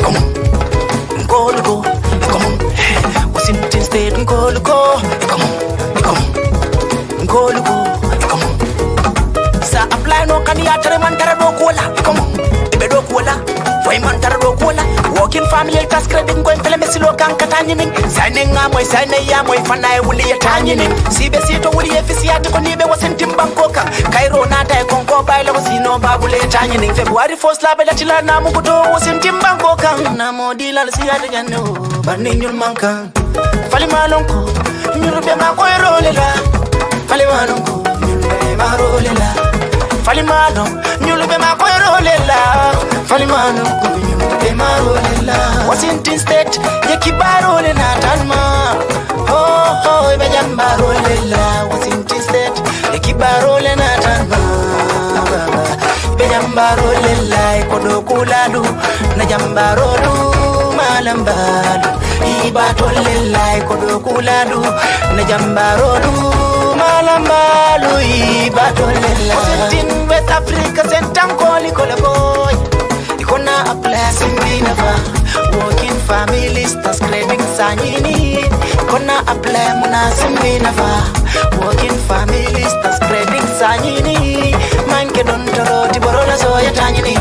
come on, Ngoluko, come on. Washington State, Ngoluko, come on, Ngoluko, come on. Sa apply no kaniya mantara do kola, come on. Ibe do kola, foi mantara do kola. Working family task credit going tele mesilo kan katanyining. Signing amoy, signing yamoy, fanay wuli yatanyining. Sibe sito wuli efisiati ko nibe wasentim bankoka. Kairo nata e konko baila ko sino babule yatanyining. February 1st la bela chila na mukuto wasentim bankoka. Na modila la siyate jano, bani nyul mankan. Fali malonko, nyurbe makoy rolela. Fali malonko, nyurbe marolela. Fali malon, nyurbe makoy rolela. Fali malonko, nyurbe marolela. Washington State, yekibaro na tanma. Oh, bejambaro lela. Washington State, yekibaro na tanma. Bejambaro lela, kodo kuladu, na jambaro du malambalu. Ibato lela, kodo kuladu, na jambaro du malambalu. Ibato lela. Washington West Africa, sentankoli kolaboy. Ikona a place in Binava. Working families, that's craving sanyini. Kona apply muna simbinava. Working families, that's craving sanyini. Manke don toro tiborola soya tanyini.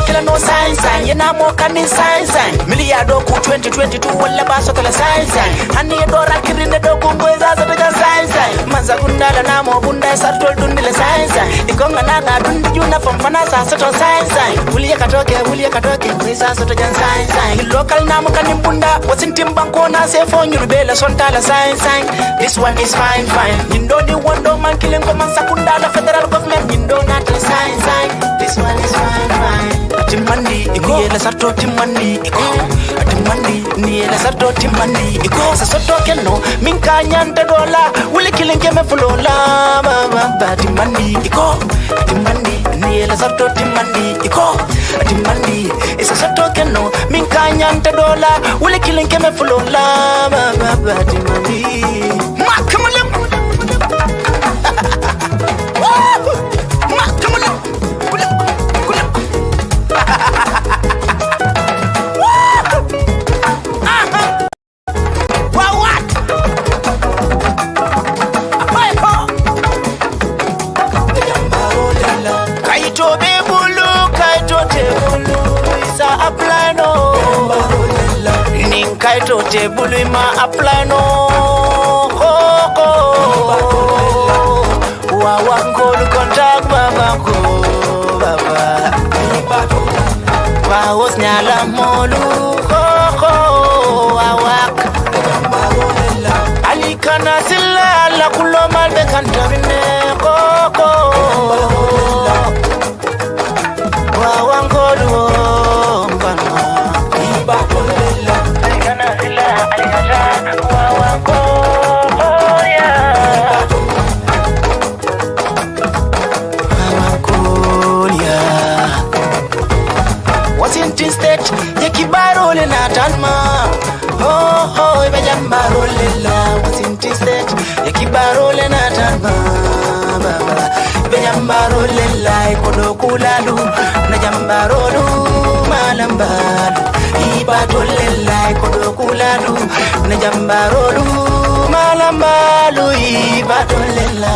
Kila no sign sign, yena mo kanin sign sign. Miliardo ku 2022 wala baso kala sign sign. Hani dora kirinde do kumboza za daga sign sign. Manza gundala na mo bunda sartol dundile sign sign. Ikonga na dundi juna famfana sa soto sign sign. Wuliya katoke, kwesa soto jan sign sign. Local na mo kanin bunda, wasintim banko na se phone yurubela sontala sign sign. This one is fine fine. Nindo di wando man killing ko man sakunda la federal government. Nindo na sign sign. This one is fine fine. Timandi, ni la sarto timandi, timandi, ni la sarto timandi. Sa soto keno, minka nyanta dola, wuli kilinge me fulola, ba timandi, timandi, ni la sarto timandi, timandi. Sa soto keno, minka nyanta dola, wuli kilinge me fulola, ba timandi. Ma come on. Kaito te bulu ma apply no ho wa wango lu contact baba wa os nyala molu ho awak ali kana silla la kulo mal be kantamine wa wango lu bana Washington State, yekibaro le na tanma. Oh, bejambaro lela. Washington State, yekibaro le na tanma. Bejambaro lela, kodo kuladu, na jambaro du malambalu. Ibato lela, kodo kuladu, na jambaro du malambalu. Ibato lela.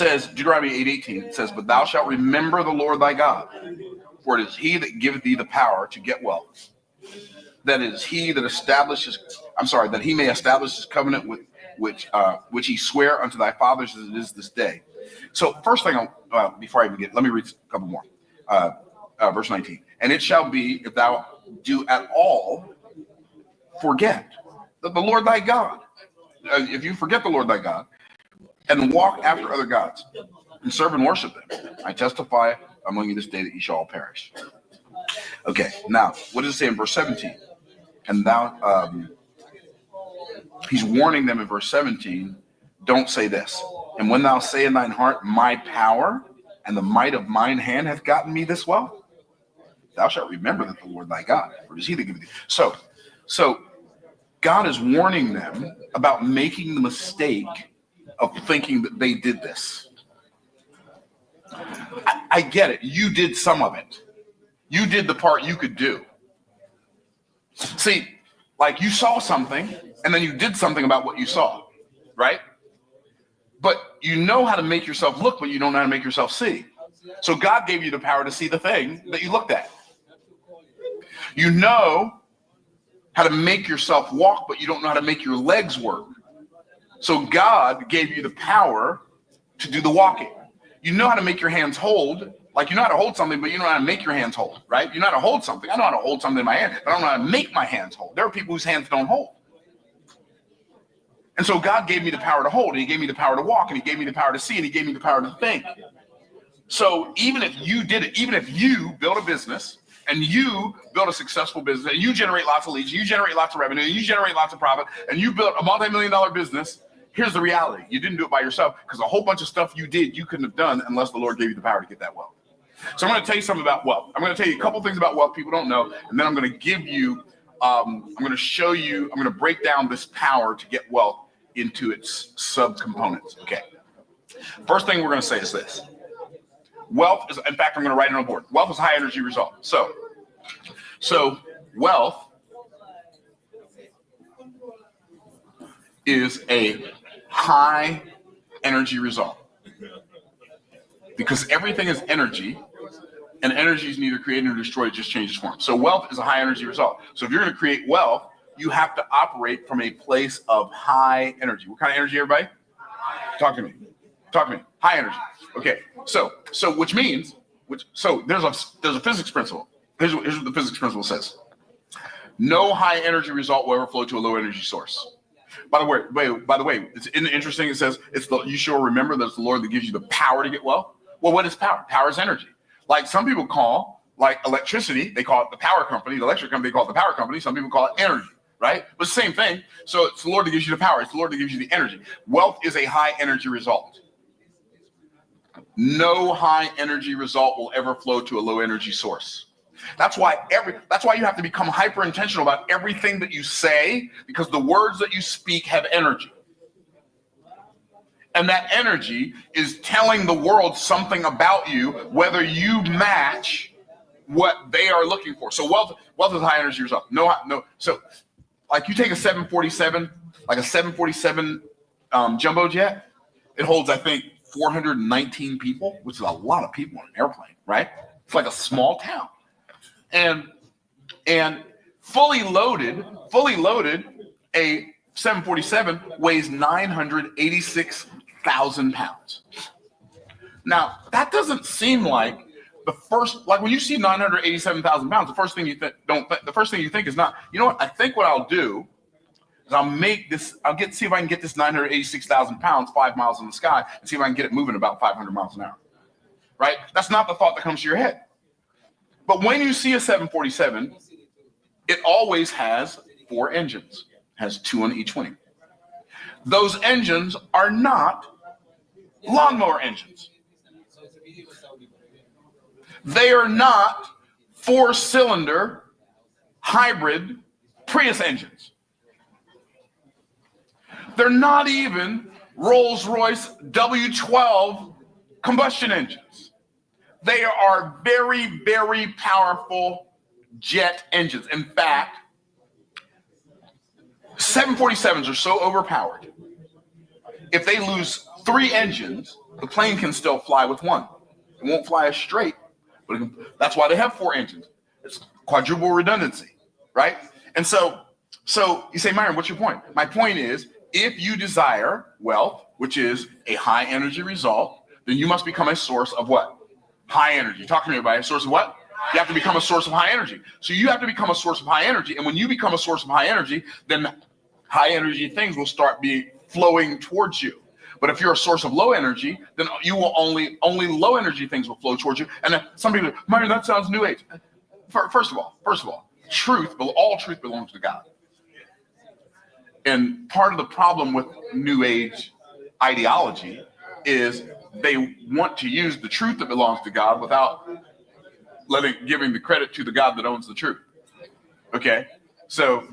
says, Deuteronomy 8:18, it says, but thou shalt remember the Lord thy God, for it is he that giveth thee the power to get wealth. That is he that that he may establish his covenant with which he sware unto thy fathers as it is this day. So first thing, before I even let me read a couple more. Verse 19. And it shall be, if thou do at all forget that the Lord thy God, if you forget the Lord thy God, and walk after other gods, and serve and worship them, I testify among you this day that ye shall all perish. Okay, now, what does it say in verse 17? And thou, he's warning them in verse 17, don't say this. And when thou say in thine heart, my power and the might of mine hand hath gotten me this wealth, thou shalt remember that the Lord thy God, for it is he that giveth thee. So God is warning them about making the mistake of thinking that they did this. I get it. You did some of it. You did the part you could do. See, like you saw something and then you did something about what you saw, right? But you know how to make yourself look, but you don't know how to make yourself see. So God gave you the power to see the thing that you looked at. You know how to make yourself walk, but you don't know how to make your legs work. So God gave you the power to do the walking. You know how to make your hands hold, like you know how to hold something, but you don't know how to make your hands hold, right? You know how to hold something. I know how to hold something in my hand, but I don't know how to make my hands hold. There are people whose hands don't hold. And so God gave me the power to hold, and he gave me the power to walk, and he gave me the power to see, and he gave me the power to think. So even if you did it, even if you build a business and you build a successful business and you generate lots of leads, you generate lots of revenue, and you generate lots of profit, and you built a multi-million-dollar business, here's the reality. You didn't do it by yourself because a whole bunch of stuff you did, you couldn't have done unless the Lord gave you the power to get that wealth. So I'm going to tell you something about wealth. I'm going to tell you a couple things about wealth people don't know, and then I'm going to give you, I'm going to show you, I'm going to break down this power to get wealth into its subcomponents. Okay. First thing we're going to say is this. Wealth is, in fact, I'm going to write it on the board. Wealth is a high energy result. So wealth is a high energy result because everything is energy, and energy is neither created nor destroyed, it just changes form. So wealth is a high energy result. So if you're going to create wealth, you have to operate from a place of high energy. What kind of energy, everybody? Talk to me. High energy. Okay. So there's a physics principle. Here's what the physics principle says. No high energy result will ever flow to a low energy source. By the way, it's interesting. It says you shall remember that it's the Lord that gives you the power to get wealth. Well, what is power? Power is energy. Like some people call like electricity, they call it the power company. The electric company, they call it the power company. Some people call it energy, right? But it's the same thing. So it's the Lord that gives you the power. It's the Lord that gives you the energy. Wealth is a high energy result. No high energy result will ever flow to a low energy source. That's why you have to become hyper intentional about everything that you say, because the words that you speak have energy. And that energy is telling the world something about you, whether you match what they are looking for. So wealth is a high energy result. No. So like you take a 747, like a 747 jumbo jet, it holds, I think, 419 people, which is a lot of people on an airplane, right? It's like a small town. And fully loaded, a 747 weighs 986,000 pounds. Now, that doesn't seem like like when you see 987,000 pounds, the first thing you think is not, you know what? I think what I'll do is see if I can get this 986,000 pounds 5 miles in the sky and see if I can get it moving about 500 miles an hour, right? That's not the thought that comes to your head. But when you see a 747, it always has 4 engines, has 2 on each wing. Those engines are not lawnmower engines. They are not 4-cylinder hybrid Prius engines. They're not even Rolls-Royce W12 combustion engines. They are very, very powerful jet engines. In fact, 747s are so overpowered. If they lose 3 engines, the plane can still fly with one. It won't fly as straight, but that's why they have 4 engines. It's quadruple redundancy, right? And so you say, Myron, what's your point? My point is, if you desire wealth, which is a high energy result, then you must become a source of what? High energy. Talk to me about a source of what? You have to become a source of high energy. So you have to become a source of high energy. And when you become a source of high energy, then high energy things will start flowing towards you. But if you're a source of low energy, then you will only low energy things will flow towards you. And then some people, Myron, that sounds new age. First of all, all truth belongs to God. And part of the problem with new age ideology is they want to use the truth that belongs to God without giving the credit to the God that owns the truth. Okay? So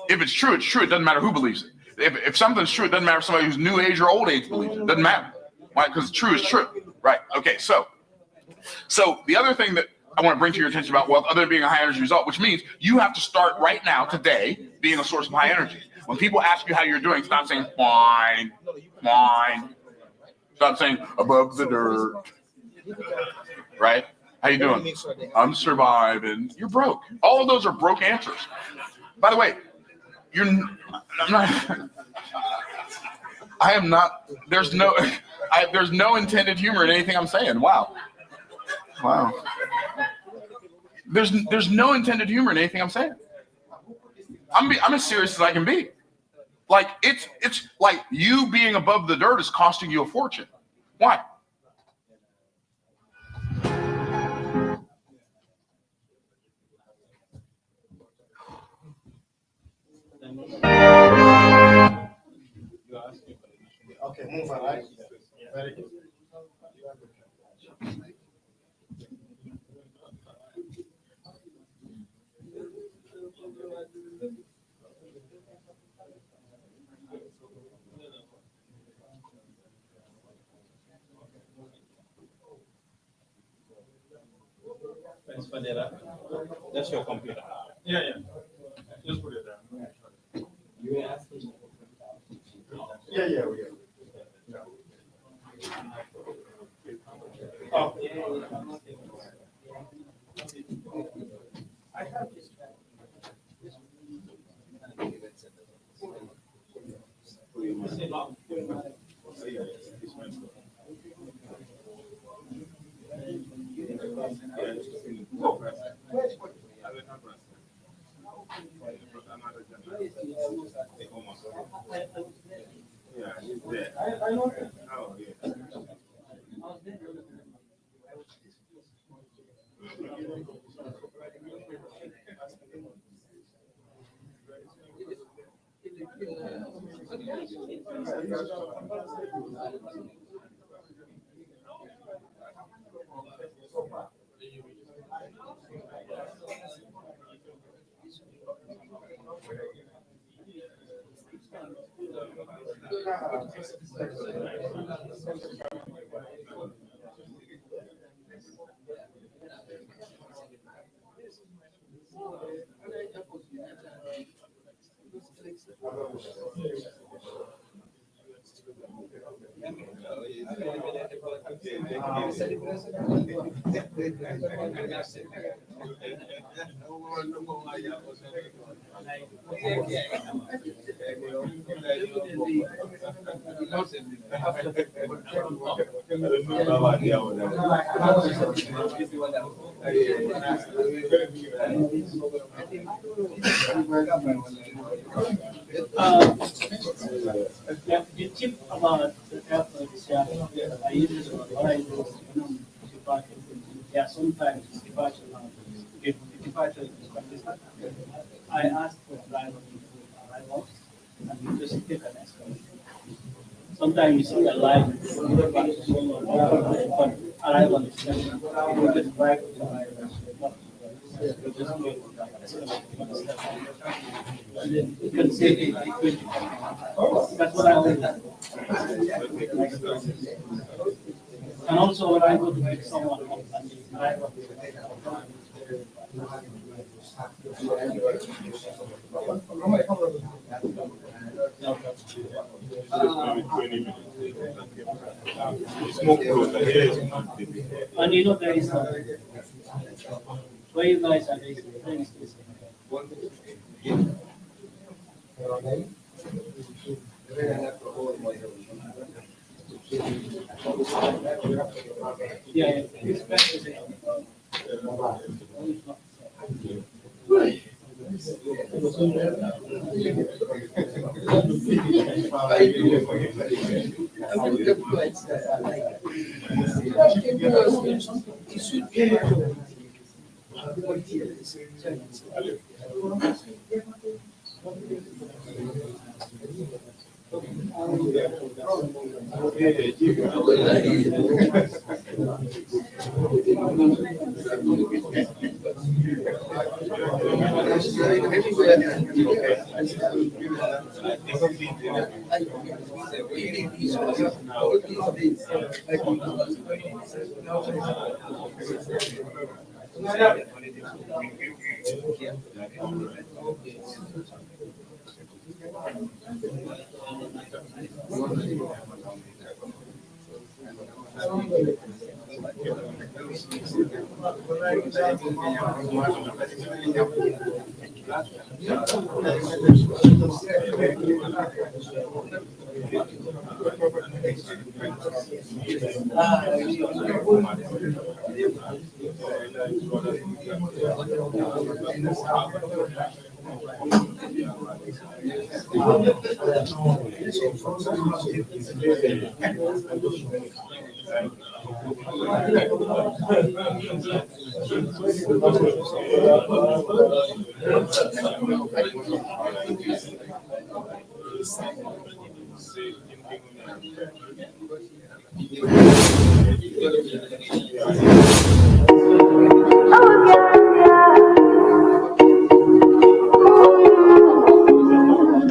if it's true, it's true. It doesn't matter who believes it. If something's true, it doesn't matter if somebody who's new age or old age believes it. It doesn't matter. Why? Because true is true. Right. Okay, so the other thing that I want to bring to your attention about wealth, other than being a high energy result, which means you have to start right now, today, being a source of high energy. When people ask you how you're doing, stop saying fine. Stop saying above the dirt. Right? How you doing? I'm surviving. You're broke. All of those are broke answers. By the way, there's no intended humor in anything I'm saying. Wow. There's no intended humor in anything I'm saying. I'm as serious as I can be. Like it's like you being above the dirt is costing you a fortune. Why? Okay, move on, right? Very good. Thanks for that. That's your computer. Yeah. Just put it there. You were asking. Yeah, we are. Oh. I have this. Yeah, he's there. I know him. Oh, yeah. You keep about the efforts, I use what I do, sometimes departure is consistent. I ask for driver before arrival, and you just take an escalator. Sometimes you see a line, but arrival is just, you just drive to the arrival. You just wait for the escalator. And then you can say it quickly. That's what I do. And also when I go to pick someone up and the driver Smoke group, like, yeah. And you know there is where you guys are based, there is this. Yeah, it's best to say.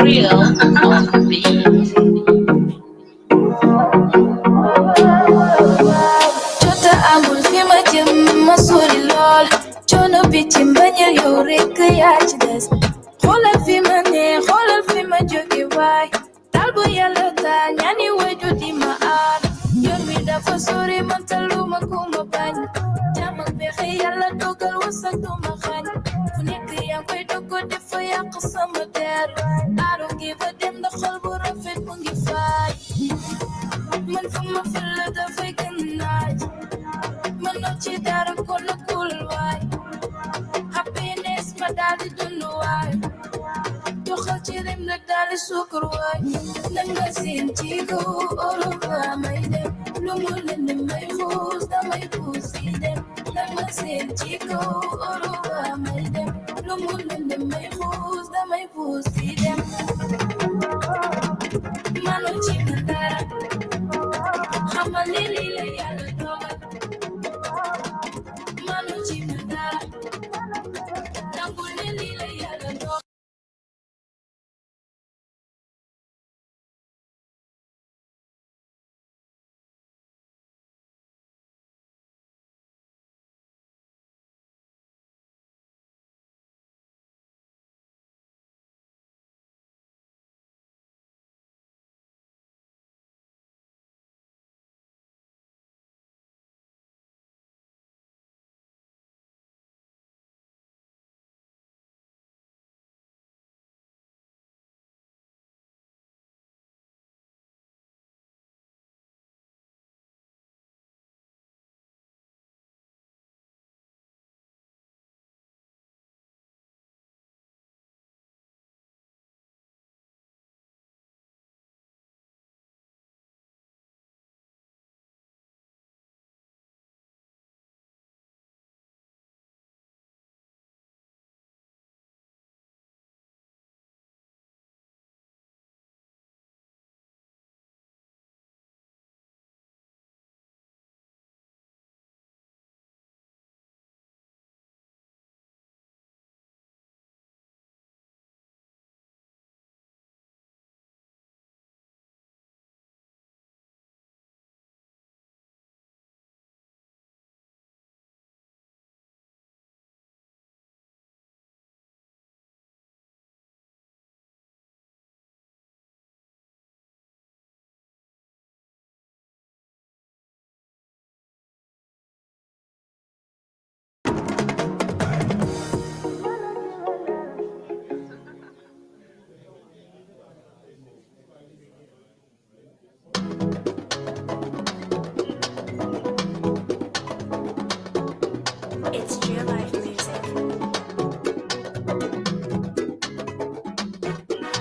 Real on the beat. Jota amul fi ma jëm ma sori lool coono bi ci mbañal yow rekk yaa ci des xoolal fi ma ne xoolal fi ma jóge waay taal bu yàlla taal ñaani waju di ma aar yoon wi dafa sori man taluma ku ma bañ jàmm ak pexe yàlla dogal wasak du ma xañ fu nekk yaa koy dogo defa yàq sama der aaru ngi ba dem na xol bu rafet mu ngi faay man fu ma fël dafay gën naaj man no ci dara kon kul waay happiness ma daal di dund waay doxal ci rim nag daal di sukkur waay nanga seen ci kaw oro ba may dem lu mu leen may xuus damay xuus di dem nanga seen ci kaw oro ba may dem lu mu leen may xuus damay xuus di dem mano ci dara xamal ni lii la yàlla dogal mano ci dara nangul ni lii la yàlla dogal It's real life music.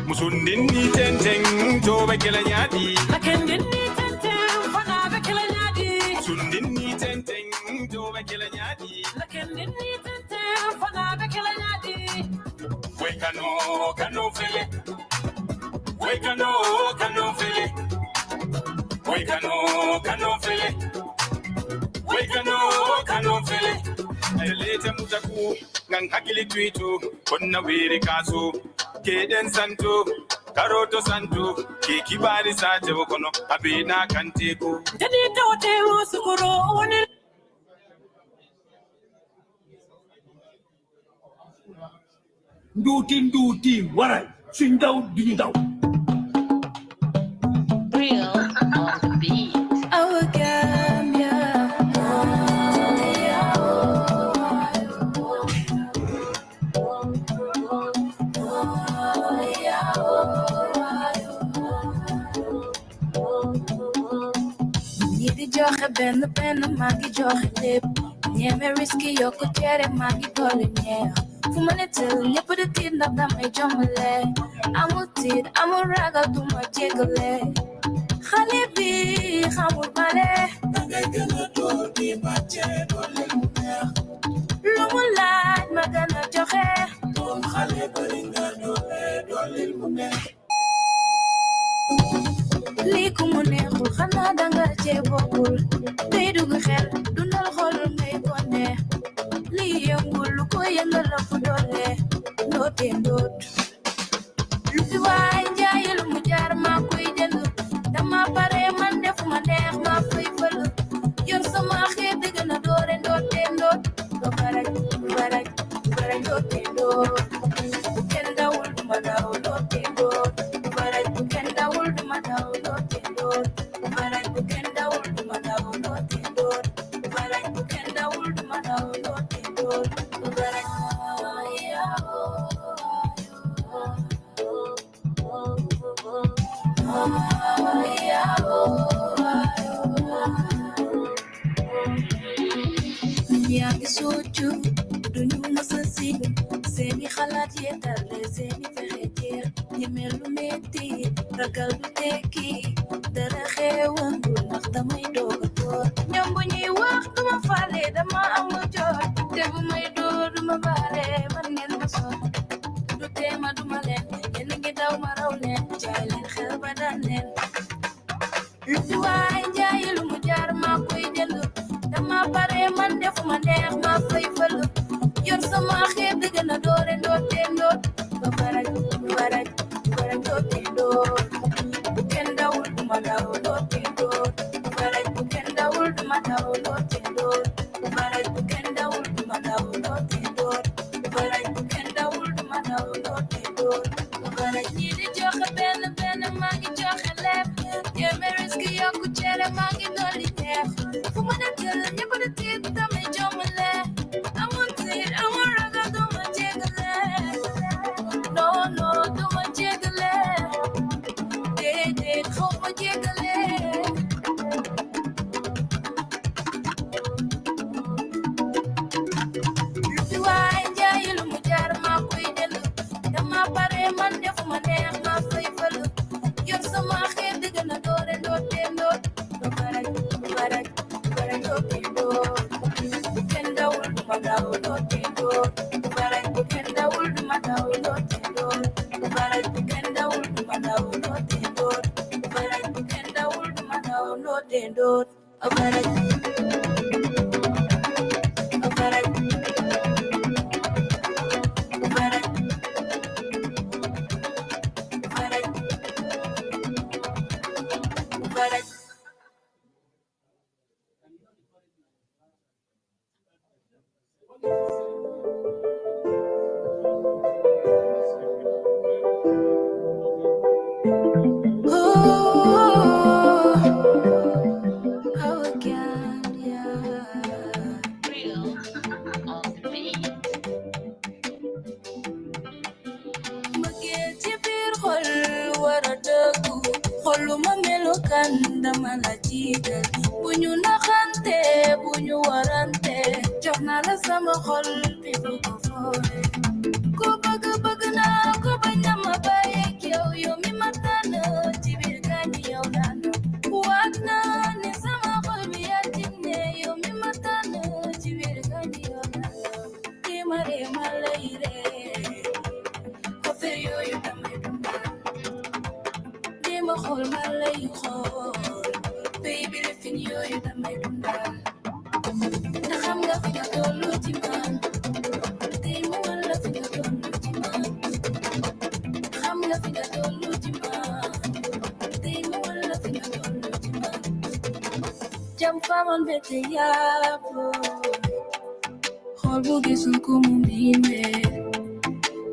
Musundini tenteng to bekela nyadi. Makendini tenteng fana bekela nyadi. Musundini tenteng to bekela nyadi. Makendini tenteng fana bekela nyadi. Kano fele. We kano fele. We kano fele. We kano fele. Elete mutaku ngang hakili twitu konna wiri kaso. Keden santo, karoto santo, kikibari sate wokono, abina kanteko. Jadi tote usukuro oni. Nduti, warai, sindau dindau. Real on the beat. Our Gambia. Nidi joxe ben magi joxe lep. Ñeme risky yoko tere magi dole ñeex. Fu ma ne tel ñepp de tiit ndax damay jommale. Amul tiit amul ragal duma jégale. Xale bi xamul bale. Dangay gëna door di bàcce dole mu neex. Lu mu laaj ma gëna joxe. Doom xale bari nga dole mu neex. Lii ku mu neexul xanaa danga cee bokkul. Day dugg xel dundal xol ngay bone. Lii yëngul lu ko yëngal la fu doole. Ndoote ndoot. Lu fi waay njaay lu mu jaar maa koy jënd. Dama pare man defuma neex maa koy fël. Yor sama xeet dëgg na doore ndoote ndoot. Doo baraj ndoote ndoot. Bu kenn dawul duma daw ndoote ndoot. Baraj bu kenn dawul duma daw ndoote ndoot. Baraj bu kenn dawul duma daw ndoote ndoot. Baraj bu kenn dawul duma daw ndoote ndoot. Baraj Ñaangi soju duñu mësa si seeni xalaat yeetale seeni fexe jeex ñeme lu metti ragal du tekki dara xewandu ndax damay dooga door ñoom bu ñuy wax duma faale dama amul jot te bu may door duma baale man ngeen ma son du teema duma leen yéen a ngi daw ma raw leen jaay leen xel ba daan leen lu fi waay njaay lu mu jaar maa koy jënd dama pare man defuma neex maa koy fël yor sama xeet dëgg na doore ndoote ndoot ba baraj ndoote ndoot bu kenn dawul duma daw ndoote ndoot baraj bu kenn dawul duma daw ndoote ndoot baraj bu kenn dawul duma daw ndoote ndoot baraj bu kenn dawul duma daw ndoote ndoot baraj ñi di joxe benn maa ngi joxe lépp ñeme risque yokku cere maa ngi dolli neex fu ma ne jël ñëpp di tiit damay jommale amul tiit amul ragal duma jégale non duma jégale déedéet xaw ma jégale lu fi waay njaay lu mu jaar maa koy jënd dama pare man defuma neex maa koy fël yor sama xeet dëgg na doore ndoote ndoot ba baraj ndoote ndoot bu kenn dawul duma daw ndoote ndoot baraj bu kenn dawul duma daw ndoote ndoot baraj bu kenn dawul duma daw ndoote ndoot baraj bu kenn dawul duma daw ndoote ndoot baraj dama la jiital bu ñu naxante bu ñu warante jox naa la sama xol bi bëgg foore ku bëgg naa ko bañ na ma bàyyi ak yow mi ma tànn ci biir gaañi yow laa waat naa ne sama xol bi yaa tinne yow mi ma tànn ci biir gaañi yow laa di ma lay ree affaire yooyu damay dundal di ma xool ma lay xool baby lifin yooyu damay dundal na xam nga fi nga tollu ci man tey mu wala fi nga tollu ci man xam nga fi nga tollu ci man tey mu wala fi nga tollu ci man jam faman bete yaapo xool bu gisul ku mu miime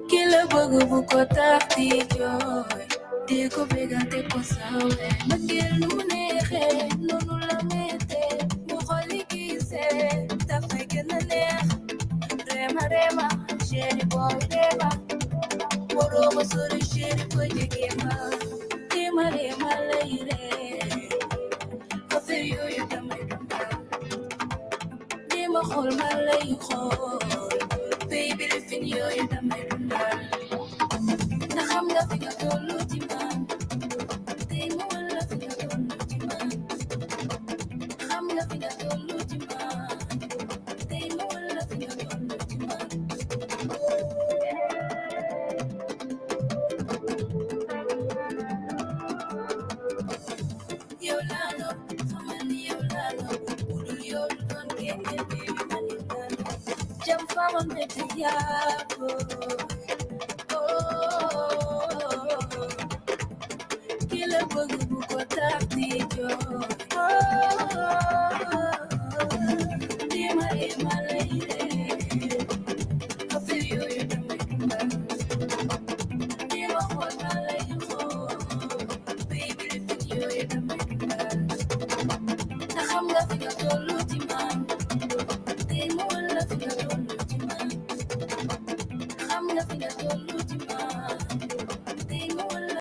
ki la bëgg bu ko tax di jooy di ko bégal te ko sawe ma gel nu mu neexee noonu la mete mu xoli gisee dafay gën a neex rema chéri boy rema waroo ma sori chéri boy jege ma rema lay ree affaire yooyu damay dundal di ma xool ma lay xool baby lifin yooyu damay dundal na xam nga fi nga tollu ci man tey mu wala fi nga tollu ci man xam nga fi nga tollu ci man tey mu wala fi nga tollu ci man yow laa nopp xamal ni yow laa nopp budul yow du doon kenn baby man yow laa nopp jam faman bete yaapo kila bëgg bu ko tax di jooy di ma lay ree affaire yooyu damay dundal di ma xool ma lay xool baby lifin yooyu damay dundal na xam nga fi nga tollu ci man tey mu wala fi nga tollu ci man xam nga fi nga tollu ci man tey mu wala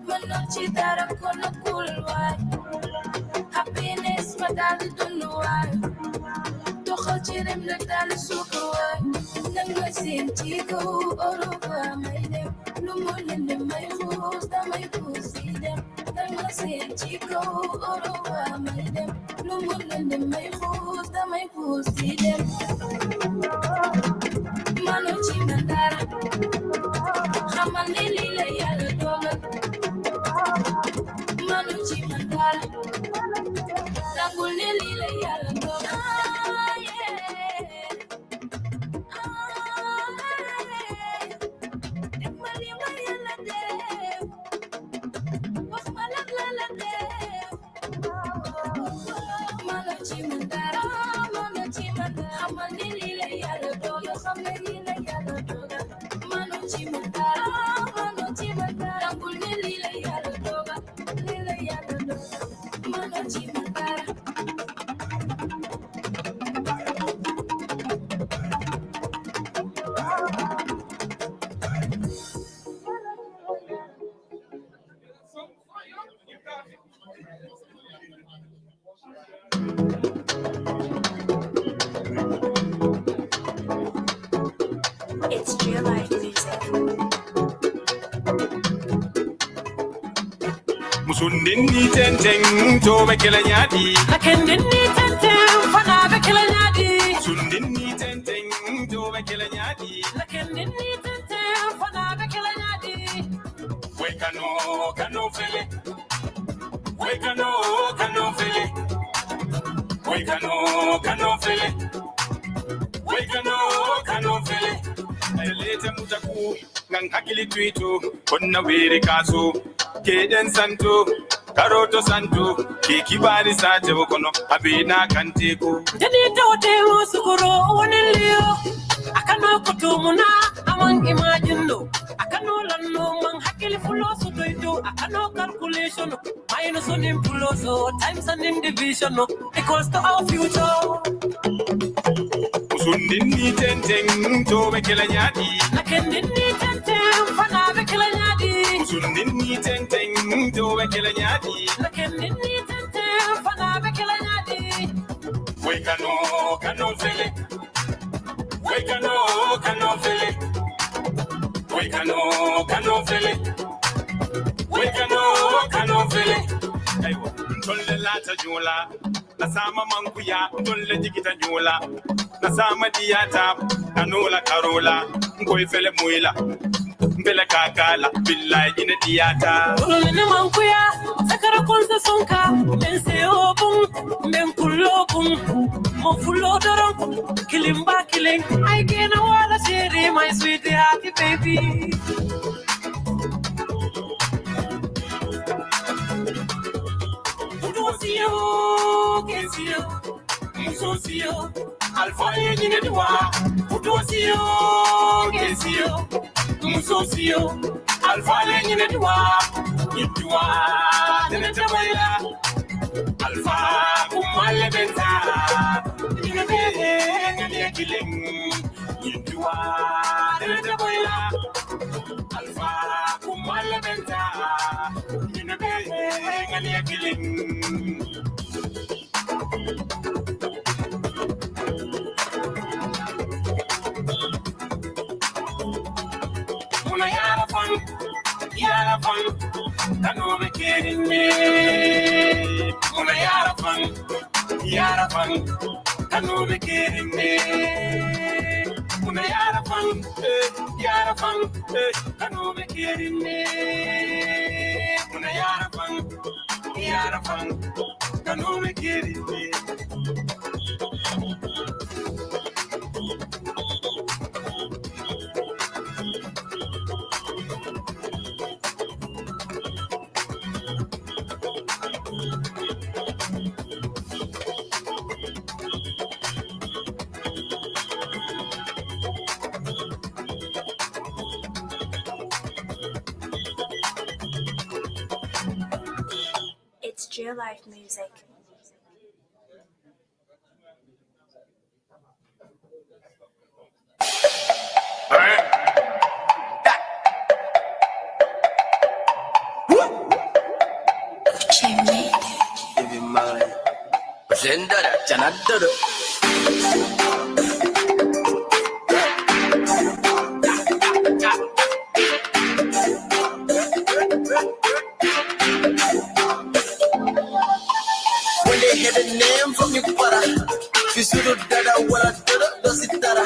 mënoon ci dara kon na cool waay happiness ma daal di dund waay doxal ci rem la daal di suuka waay nanga seen ci kaw Europa may dem lu mu leen may xuus damay xuus di dem nanga seen ci kaw Europa may dem lu mu leen may xuus damay xuus di dem mënoon ci man It's real life music. Musundini tenteng to be kila nyadi. Lakendini tenteng fana be kila nyadi. Musundini tenteng to be kila nyadi. Lakendini tenteng fana be kila nyadi. We kano fele. We kano fele. We kano fele. We kano fele. Lete mutaku ngang hakili tweeto konna were kaso keden santo karoto santo kikibari sate bokono abina kanteko Jani dote usukuro onelio akano kutumuna amang imagine no akano lano mang hakili fulo so doido akano calculation minus on impulso times and in division no equals to our future. Musundini tenteng to be kila nyadi. Lakendini tenteng fana be kila nyadi. Musundini tenteng to be kila nyadi. Lakendini tenteng fana be kila nyadi. We kano fele. We kano fele. We kano fele. We kano fele. Aywa tolle lata jola na sama mankuya tolle jigita jola na sama diata anola karola ngoy fele muila mbele kakala billahi ina diata Ulune mankuya sakara konsa sonka mense obun menkulokun mofulo doron kilimba killing I gena wala shiri my sweet happy baby. Udosio kesio musosio alfa yene diwa udosio kesio musosio alfa yene diwa yitwa tenetabaya alfa kumale benta yene ngale killing yitwa tenetabaya alfa kumale benta yene ngale killing. Una yara fun, kano be kidding me. Una yara fun, kano be kidding me. Una yara fun, kano be kidding me. Una yara fun, kano be kidding me. It's real life music. Give him mine. Zendara, Janadara. When they hear the name from your para, you should have done what I did, does it dara.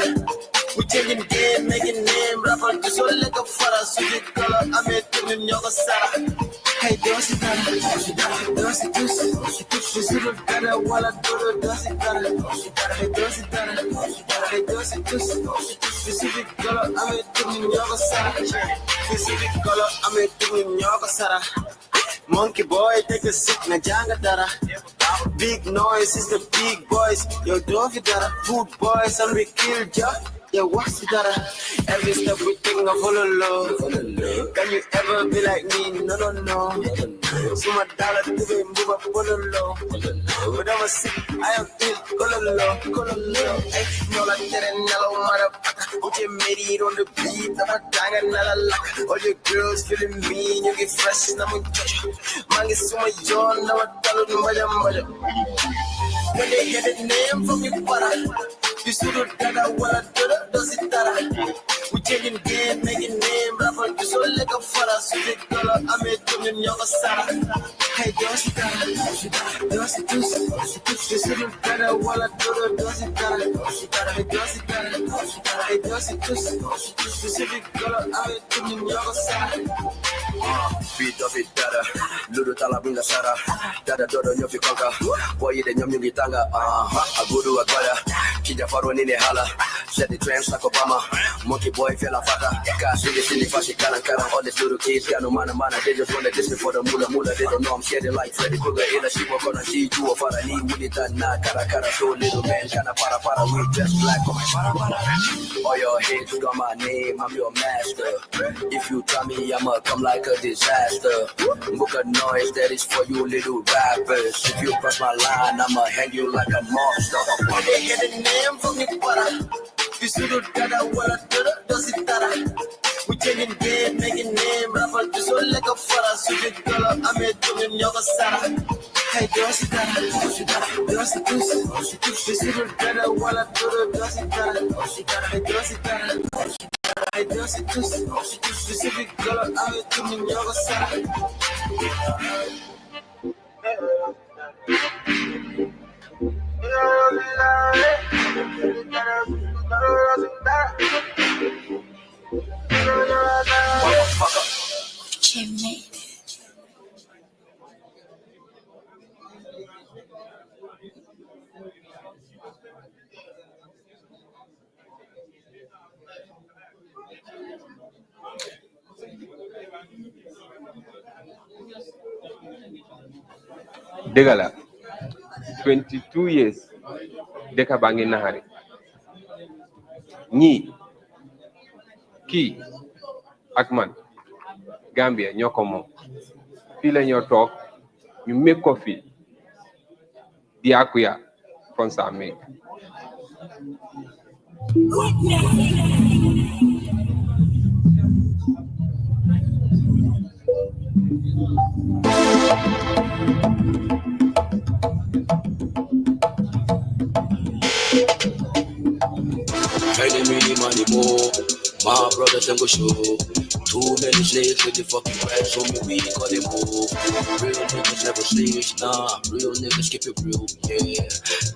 We changing game, making name, rapper, just all like a fara, so you color, I'm a in your sara. Hey, does it dara, does it you should have done what I did, does it dara. Hey, does it dara, hey, does it specific color, I'm a in your sara. Specific color, I'm a in your sara. Monkey boy, take a sick, na janga dara. Big noise is the big boys. Yo, Dovi dara. Food boys, and we killed ya. Yo, what's it dara? Every step we take, I follow low. Can you ever be like me? No. So my dollar to be move up, follow low. But I'm a sick, I am still follow low. Hey, no, like that, and yellow motherfucker. Put your made on the beat, never dang another luck. All your girls feeling mean, you get fresh, and I'm a judge. Man, it's so much joy, never tell them mother. When they hear the name from your brother, you should have done what I did, does it dara. We changing the game, making name. Rapper, you so like a fella. Sweet color, I'm a tum in your side. Hey, does it better? Does it do? You see me better while I do it. Does it better? Hey, does it better? Hey, does it do? You see me color, I'm a tum in your side. Beat of it better. Lulu tala bring the Sarah. Dada dodo nyofi konka. Boy, the nyom yungi tanga. Agudu agwaya. Kija faro nini hala. Set the trends like Obama. Monkey boy fella fata. Cash in the city fashi kalan. All these little kids got no mana. They just wanna listen for the mula. They don't know I'm shedding like Freddy Krueger. Ila she walk on a G. You a fara ni with it and na. Kara. So little man kinda para. We just black on my para. All your hits got my name. I'm your master. If you try me, I'ma come like a disaster. Book a noise that is for you little rappers. If you cross my line, I'ma hang you like a monster. Why they get a name from me, para? You see the dada, what I do, does it dada? We changing game, making name, rapper, just so like a fella. Sweet color, I'm a tum in your side. Hey, does it dada? Does it do? You see the dada, what I do, does it dada? Hey, does it dada? I just it just specific color. I'm a tum in your side. Jimmy. Degala 22 years deka bangi nahari ñi ki ak man Gambia ñoko mom fi la ñoo tok ñu mek ko fi diakuya kon sa mek Trading me money more. My brothers them go show. Too many snakes with the fucking rats, so me we call them move. Real niggas never snitch, nah. Real niggas keep it real, yeah.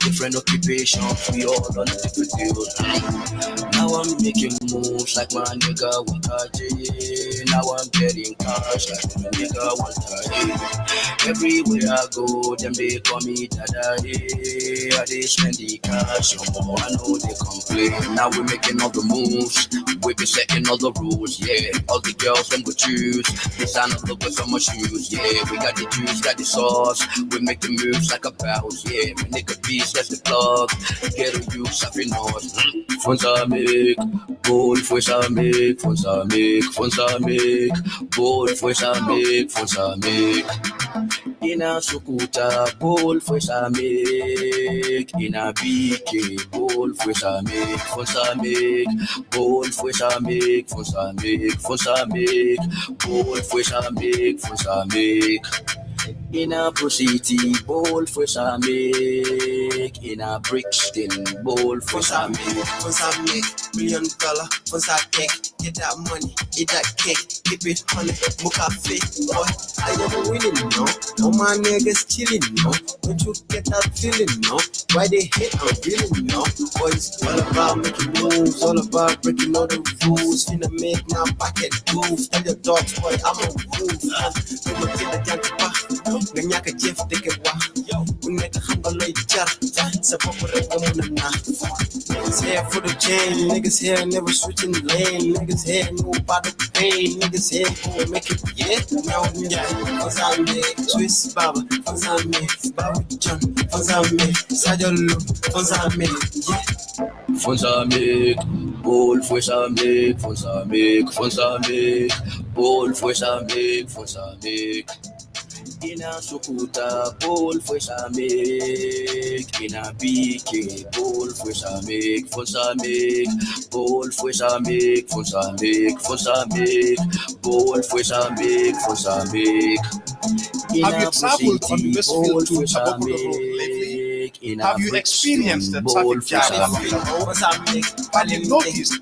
Different occupations, we all on a different deal. Now I'm making moves like my nigga Wakaji. Now I'm getting cash like my nigga Wakaji. Everywhere I go, them they call me Dada. I they spend the cash, I know they complain. Now we making all the moves, we be setting all the rules, yeah. All the girls them go choose, design up look on my shoes, yeah. We got the juice, got the sauce, we make the moves like a bounce, yeah. My nigga beats, that's the plug, get a use of your nose. Fonds à make, ball, fonds à make, fonds à make, fonds à make, ball, fonds à make, fonds à make. Ina sukuta, ball, fonds à make, ina BK, ball, fonds à make, fonds à make, ball, fonds à make, fonds à make, fonds à make, ball, fonds à make, fonds à make. In a Pro City, ball fresh I make. In a Brixton, ball fresh I make. Once I make $1 million, once I take, get that money, eat that cake, keep it honey, book a fake. Boy, I never winning, no. All my niggas chilling, no. Don't you get that feeling, no? Why they hate, I'm feeling, no. Boy, it's all about making moves, all about breaking all the rules. Finna make my pocket move. Tell your dogs, boy, I'm a wolf. Never get a junk back. Ganyak a Jeff, take a walk. We make a humble late jar. Support a woman now. Niggas here for the chain. Niggas here never switching lane. Niggas here know about the pain. Niggas here who make it, yeah. Now, yeah. Cause I make Swiss Baba. Cause I make Baba John. Cause I make Sadio Lu. Cause I make, yeah. Fonds à make, ball fresh I make, fonds à make, fonds à make, ball fresh I make, fonds à make. In a Sukuta, ball fresh I make. In a BK, ball fresh I make, fonds à make, ball fresh I make, fonds à make, fonds à make, ball fresh I make, fonds à make. In Have you a traveled on the city, Westfield ball to fresh I Abakura Road lately? make. Have you experienced the traffic jam along the road? Have you noticed?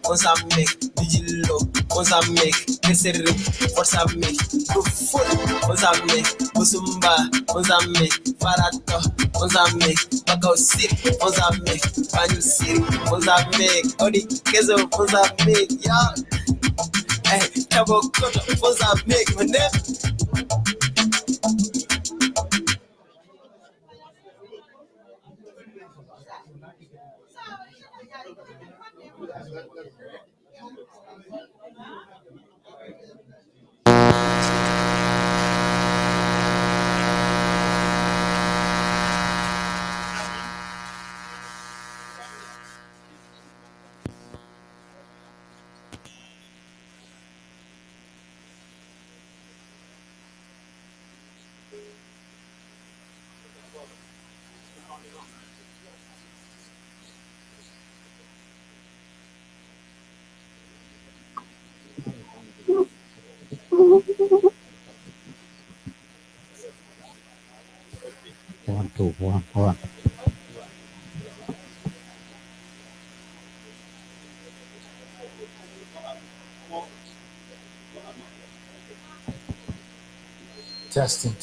One. Testing.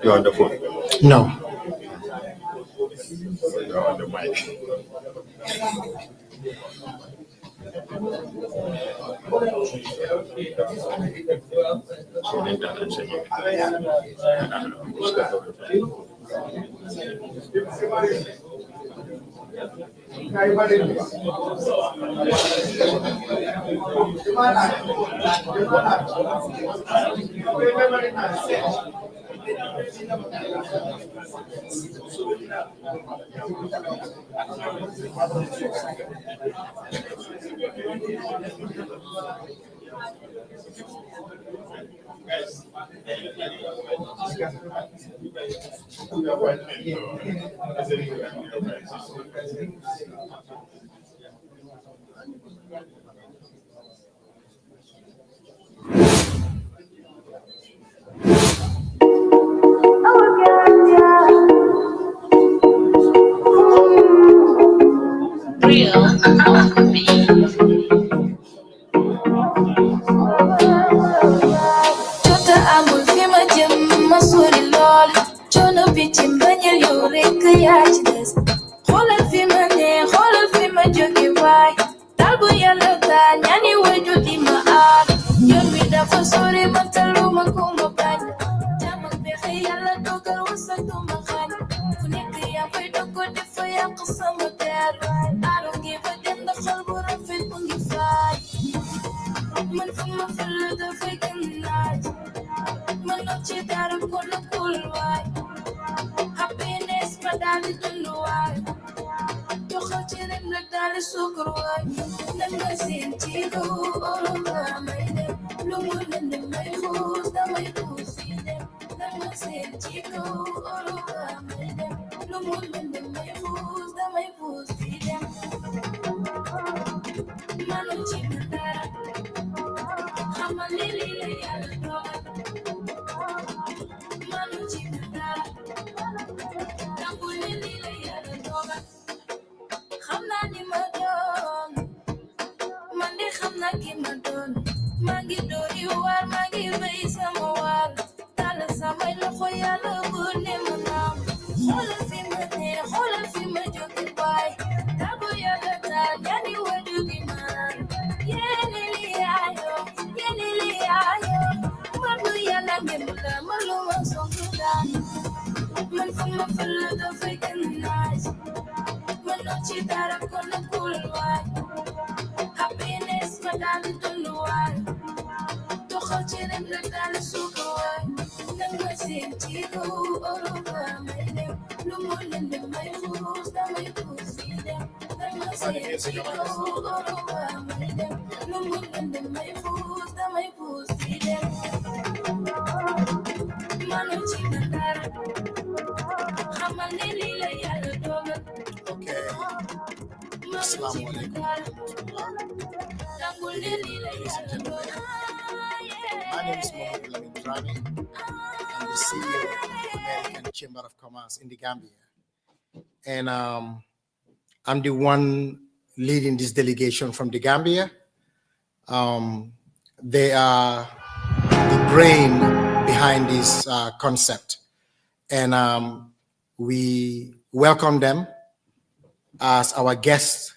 You're on the phone. No. You're on the mic. Real on the beat. Jota amul fi ma jëm ma sori lool coono bi ci mbañeel yow rekk yaa ci des xoolal fi ma ne xoolal fi ma jóge waay dal bu yàlla taal ñaani waju di ma aar yoon wi dafa sori ma taluma ko ma bañ jàmm ak pexe yàlla dogal wasatu ma xañ fu nekk yaa koy doggo dafa yàq sama der aaru ngi ba dem ndax xol bu rafet bu ngi faay man fu ma fël dafay gën naaj man noo ci dara ko la kul waay happiness ma daal di dund waay joxal ci rek la daal di sukkur waay nan nga seen ci kaw oro nga may dem lu mu lënd may xuus damay xuus si dem nan nga seen ci kaw oro nga may dem lu mu lënd may xuus damay xuus si dem manu ci dara xamal ni lii la yàlla dogal manu ci dara nangu ni lii la yàlla dogal xam naa ni ma doon man de xam naa ki ma doon maa ngi doori waar maa ngi béy sama waar tàllal samay loxo yàlla bu ne ma naam xoolal fi ma ne xoolal fi ma jóge baay tàggu yàlla taal ñaani waju gi maan yéeni li yaayo man bu yàlla ngeen la ma lu ma songu daan man fu ma fël dafay gën naaj man noo ci dara kon na kul waay happiness ma daal di dund waay Assalamu alaikum. Ladies and gentlemen, my name is Mohamed Lamin Drami. I'm the CEO of the American Chamber of Commerce in the Gambia. And I'm the one leading this delegation from the Gambia. They are the brain behind this concept. And we welcome them as our guests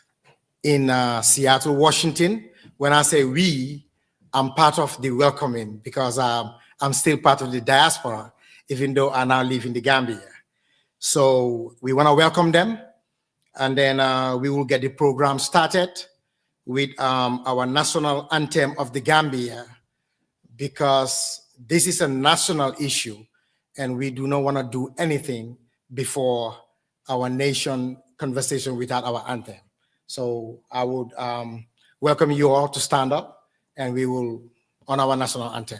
in Seattle, Washington. When I say we, I'm part of the welcoming because I'm still part of the diaspora, even though I now live in the Gambia. So we want to welcome them, and then we will get the program started with our national anthem of the Gambia, because this is a national issue, and we do not want to do anything before our nation conversation without our anthem. So I would welcome you all to stand up, and we will on our national anthem.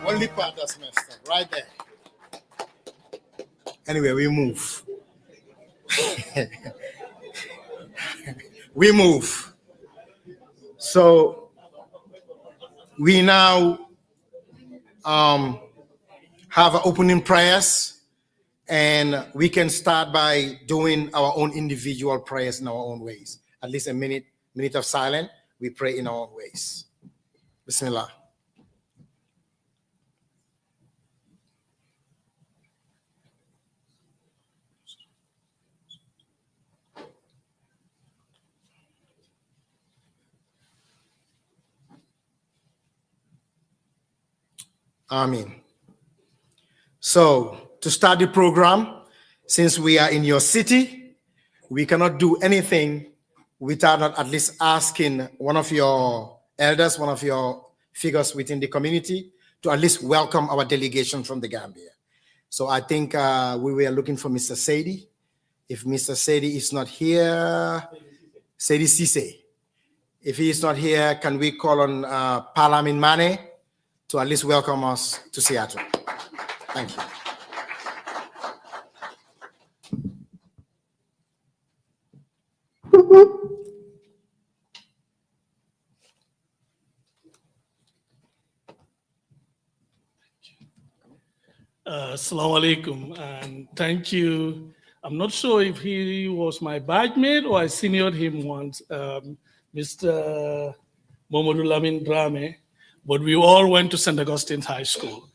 Only part that's messed up, right there. Anyway, we move. We move. So we now have opening prayers, and we can start by doing our own individual prayers in our own ways. At least a minute of silence. We pray in our own ways. Bismillah. Amen. So to start the program, since we are in your city, we cannot do anything without at least asking one of your elders, one of your figures within the community, to at least welcome our delegation from the Gambia. So I think we were looking for Mr. Sadie. If Mr. Sadie is not here, Sadie Cisse. If he is not here, can we call on Palamin Mane to at least welcome us to Seattle? Thank you. Assalamu alaikum, and thank you. I'm not sure if he was my batch mate or I seniored him once, Mr. Momodu Lamin Drame, but we all went to St. Augustine's High School.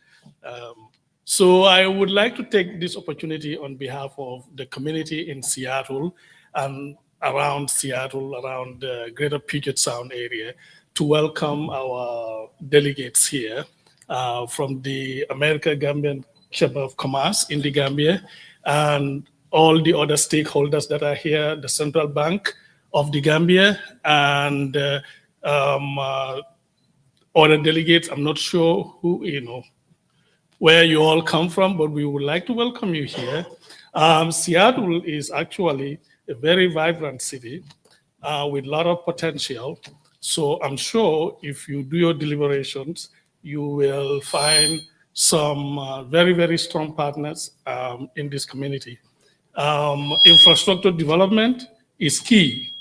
So I would like to take this opportunity on behalf of the community in Seattle and around Seattle, around the greater Puget Sound area, to welcome our delegates here from the America Gambian Chamber of Commerce in the Gambia, and all the other stakeholders that are here, the Central Bank of the Gambia, and other delegates. I'm not sure who, where you all come from, but we would like to welcome you here. Seattle is actually a very vibrant city with a lot of potential. So I'm sure if you do your deliberations, you will find some very, very strong partners in this community. Infrastructure development is key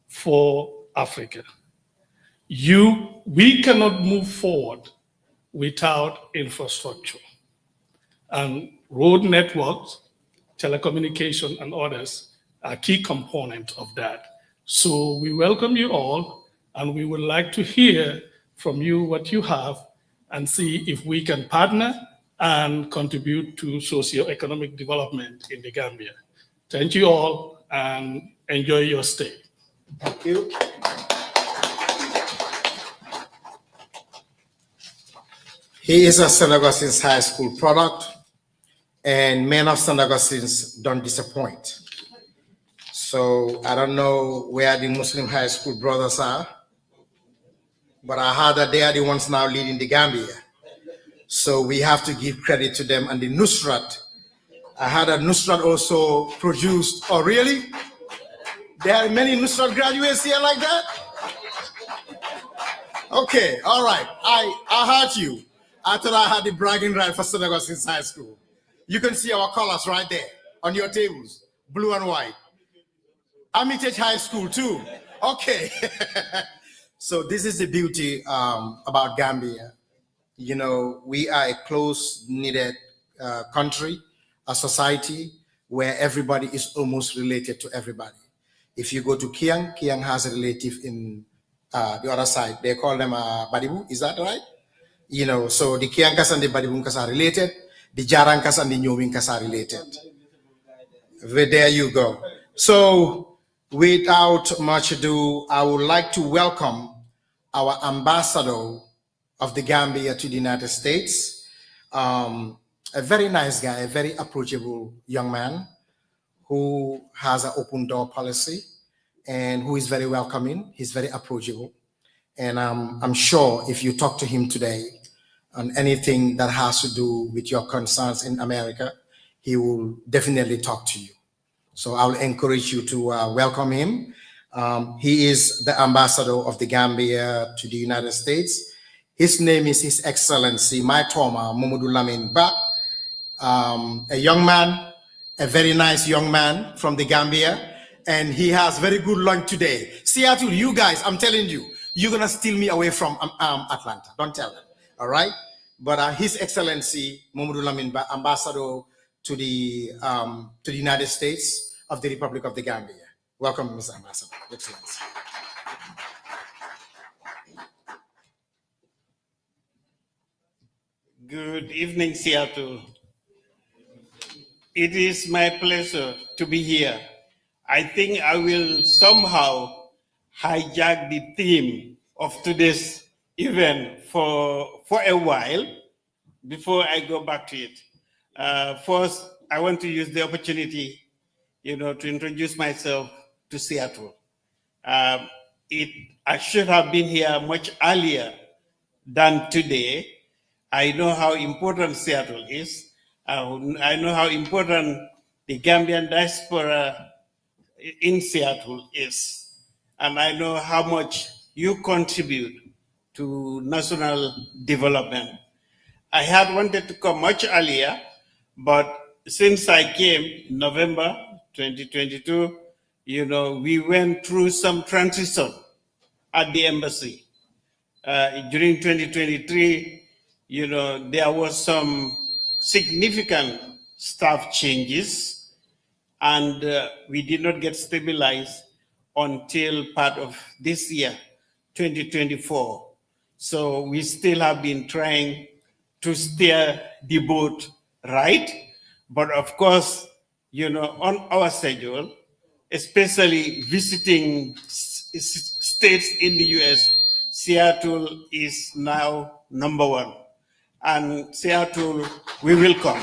for Africa. We cannot move forward without infrastructure. And road networks, telecommunication, and others are key components of that. So we welcome you all, and we would like to hear from you what you have and see if we can partner and contribute to socio-economic development in the Gambia. Thank you all, and enjoy your stay. Thank you. He is a St. Augustine's High School product, and men of St. Augustine's don't disappoint. So I don't know where the Muslim high school brothers are, but I heard that they are the ones now leading the Gambia. So we have to give credit to them. And the Nusrat, I heard that Nusrat also produced, oh really? There are many Nusrat graduates here like that? Okay, all right, I heard you. I thought I had the bragging right for St. Augustine's High School. You can see our colors right there on your tables, blue and white. Armitage High School too. Okay. So this is the beauty about Gambia. You know, we are a close-knitted country, a society where everybody is almost related to everybody. If you go to Kiang, Kiang has a relative in the other side. They call them Badibu, is that right? You know, so the Kiankas and the Badibunkas are related. The Jarankas and the Nyominkas are related. There you go. So without much ado, I would like to welcome our ambassador of the Gambia to the United States. A very nice guy, a very approachable young man who has an open door policy and who is very welcoming. He's very approachable. And I'm sure if you talk to him today on anything that has to do with your concerns in America, he will definitely talk to you. So I'll encourage you to welcome him. He is the ambassador of the Gambia to the United States. His name is His Excellency Mai Toma Mamadou Lamin Ba, a young man, a very nice young man from the Gambia, and he has very good lunch today. Seattle, you guys, I'm telling you, you're gonna steal me away from Atlanta. Don't tell them, all right? But His Excellency Mamadou Lamin Ba, ambassador to the United States of the Republic of the Gambia. Welcome, Mr. Ambassador. Excellency. Good evening, Seattle. It is my pleasure to be here. I think I will somehow hijack the theme of today's event for a while before I go back to it. First, I want to use the opportunity, to introduce myself to Seattle. I should have been here much earlier than today. I know how important Seattle is. I know how important the Gambian diaspora in Seattle is. And I know how much you contribute to national development. I had wanted to come much earlier, but since I came in November 2022, we went through some transition at the embassy. During 2023, there was some significant staff changes, and we did not get stabilized until part of this year, 2024. So we still have been trying to steer the boat right. But of course, on our schedule, especially visiting states in the US, Seattle is now #1. and Seattle, we welcome.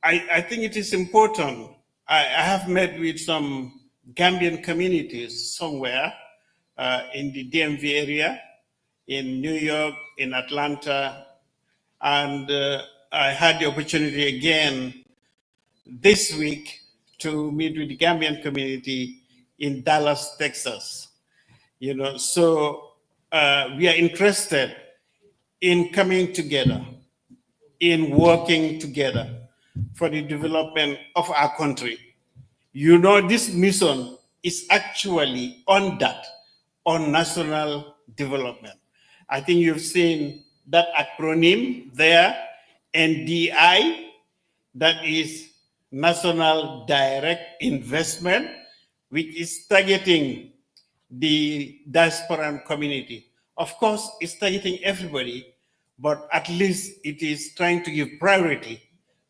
I think it is important. I have met with some Gambian communities somewhere in the DMV area, in New York, in Atlanta, and I had the opportunity again this week to meet with the Gambian community in Dallas, Texas. So we are interested in coming together, in working together for the development of our country. This mission is actually on national development. I think you've seen that acronym there, NDI, that is National Direct Investment, which is targeting the diasporan community. Of course, it's targeting everybody, but at least it is trying to give priority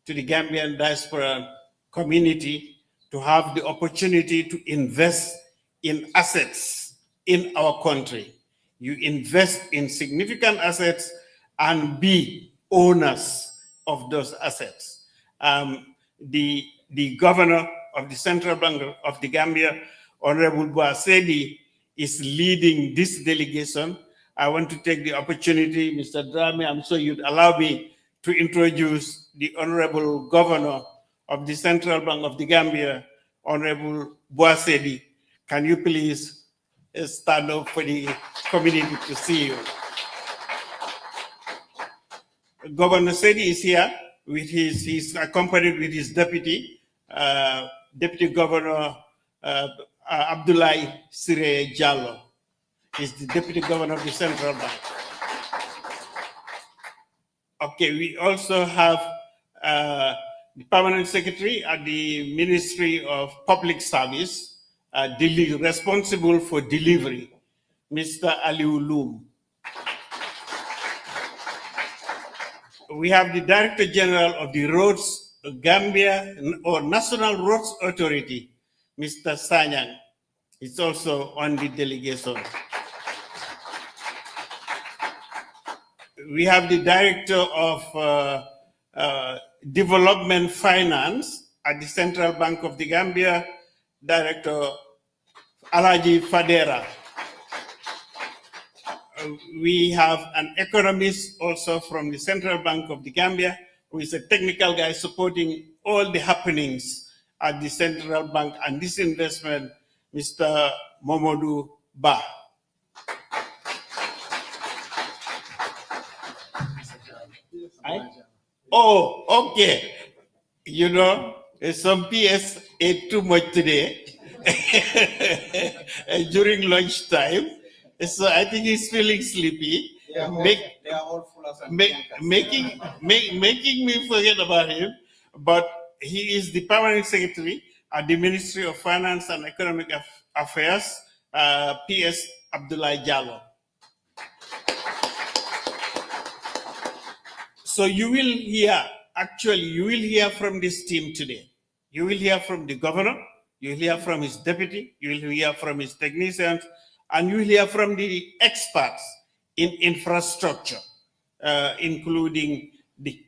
to the Gambian diaspora community to have the opportunity to invest in assets in our country. You invest in significant assets and be owners of those assets. The governor of the Central Bank of the Gambia, Honorable Boasedi, is leading this delegation. I want to take the opportunity, Mr. Drame, I'm sure you'd allow me to introduce the Honorable Governor of the Central Bank of the Gambia, Honorable Boasedi. Can you please stand up for the community to see you? Governor Sedi is here with he's accompanied with his deputy, Deputy Governor Abdoulaye Sire Jallo. He's the Deputy Governor of the Central Bank. Okay, we also have the Permanent Secretary at the Ministry of Public Service, responsible for delivery, Mr. Aliou Loum. We have the Director General of the Roads Gambia or National Roads Authority, Mr. Sanyang. It's also on the delegation. We have the Director of Development Finance at the Central Bank of the Gambia, Director Alaji Fadera. We have an economist also from the Central Bank of the Gambia, who is a technical guy supporting all the happenings at the Central Bank and this investment, Mr. Momodu Ba. Oh, okay. Some PS ate too much today during lunchtime. So I think he's feeling sleepy. They are all full of making me forget about him. But he is the Permanent Secretary at the Ministry of Finance and Economic Affairs, PS Abdoulaye Jallo. So you will hear from this team today. You will hear from the governor, you will hear from his deputy, you will hear from his technicians, and you will hear from the experts in infrastructure, including the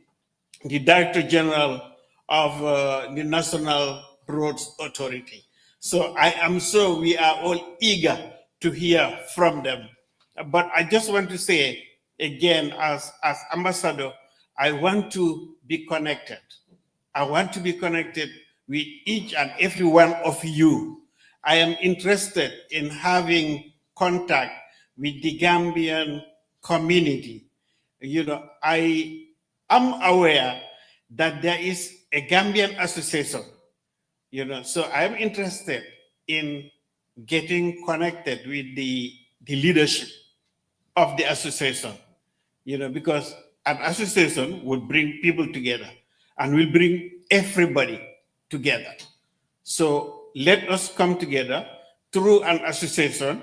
Director General of the National Roads Authority. So I am sure we are all eager to hear from them. But I just want to say, again, as ambassador, I want to be connected. I want to be connected with each and every one of you. I am interested in having contact with the Gambian community. I am aware that there is a Gambian association, so I'm interested in getting connected with the leadership of the association, because an association would bring people together and will bring everybody together. So let us come together through an association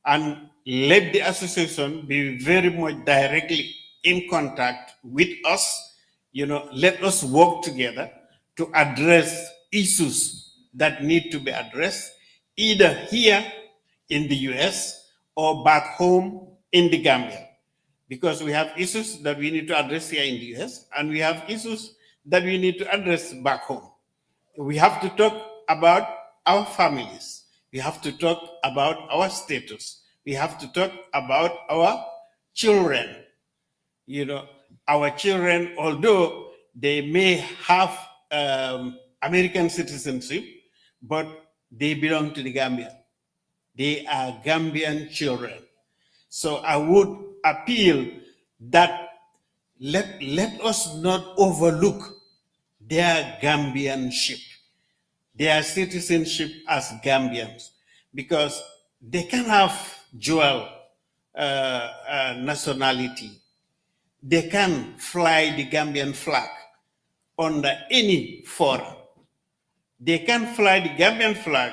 and let the association be very much directly in contact with us. Let us work together to address issues that need to be addressed either here in the US or back home in the Gambia, because we have issues that we need to address here in the US, and we have issues that we need to address back home. We have to talk about our families. We have to talk about our status. We have to talk about our children. You know, our children, although they may have American citizenship, but they belong to the Gambia. They are Gambian children. So I would appeal that let us not overlook their Gambianship, their citizenship as Gambians, because they can have dual nationality. They can fly the Gambian flag under any forum. They can fly the Gambian flag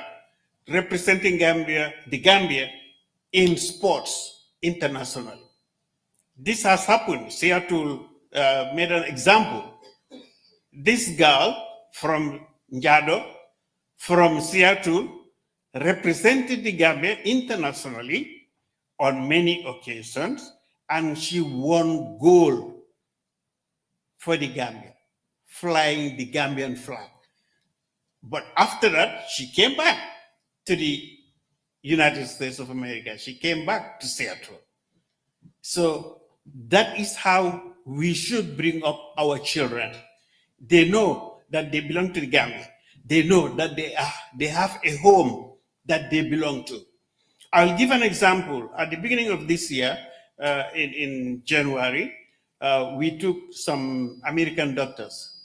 representing the Gambia in sports internationally. This has happened. Seattle made an example. This girl from Njado, from Seattle, represented the Gambia internationally on many occasions, and she won gold for the Gambia, flying the Gambian flag. But after that, she came back to the United States of America. She came back to Seattle. So that is how we should bring up our children. They know that they belong to the Gambia. They know that they have a home that they belong to. I'll give an example. At the beginning of this year, in January, we took some American doctors.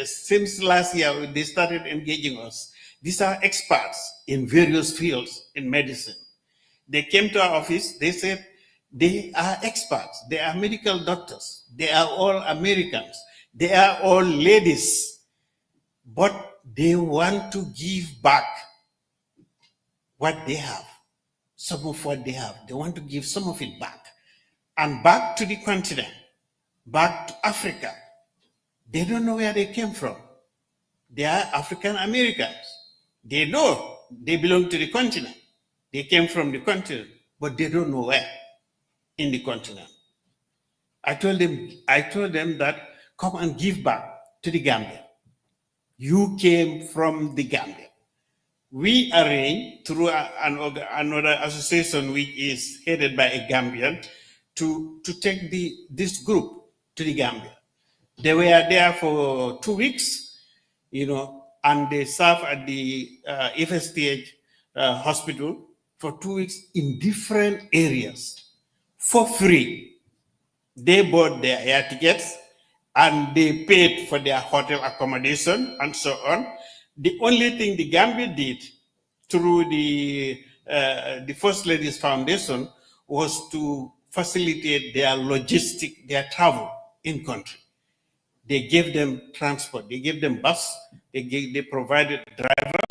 Since last year, they started engaging us. These are experts in various fields in medicine. They came to our office. They said they are experts. They are medical doctors. They are all Americans. They are all ladies. But they want to give back what they have, some of what they have. They want to give some of it back, and back to the continent, back to Africa. They don't know where they came from. They are African Americans. They know they belong to the continent. They came from the continent, but they don't know where in the continent. I told them that come and give back to the Gambia. You came from the Gambia. We arranged through another association which is headed by a Gambian to take this group to the Gambia. They were there for 2 weeks, and they served at the FSTH hospital for 2 weeks in different areas for free. They bought their air tickets and they paid for their hotel accommodation and so on. The only thing the Gambia did through the First Lady's Foundation was to facilitate their their travel in country. They gave them transport, they gave them bus, they provided driver,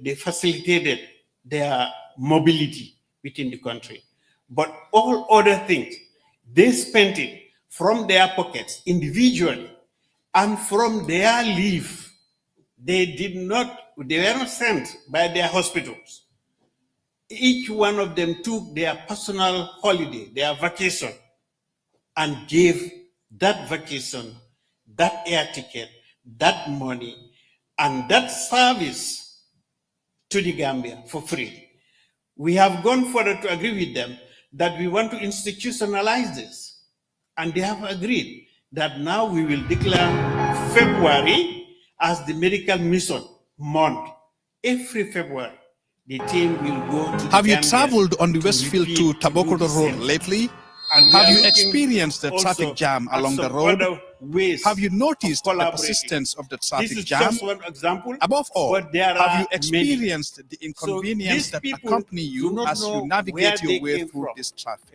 they facilitated their mobility within the country. But all other things, they spent it from their pockets individually and from their leave. They were not sent by their hospitals. Each one of them took their personal holiday, their vacation, and gave that vacation, that air ticket, that money, and that service to the Gambia for free. We have gone further to agree with them that we want to institutionalize this. And they have agreed that now we will declare February as the medical mission month. Every February, the team will go to Have you traveled on the Westfield to Tabokoto Road lately? Have you experienced the traffic jam along the road? Have you noticed the persistence of the traffic jam? Just one example. Above all, have you experienced the inconvenience that accompany you as you navigate your way through this traffic?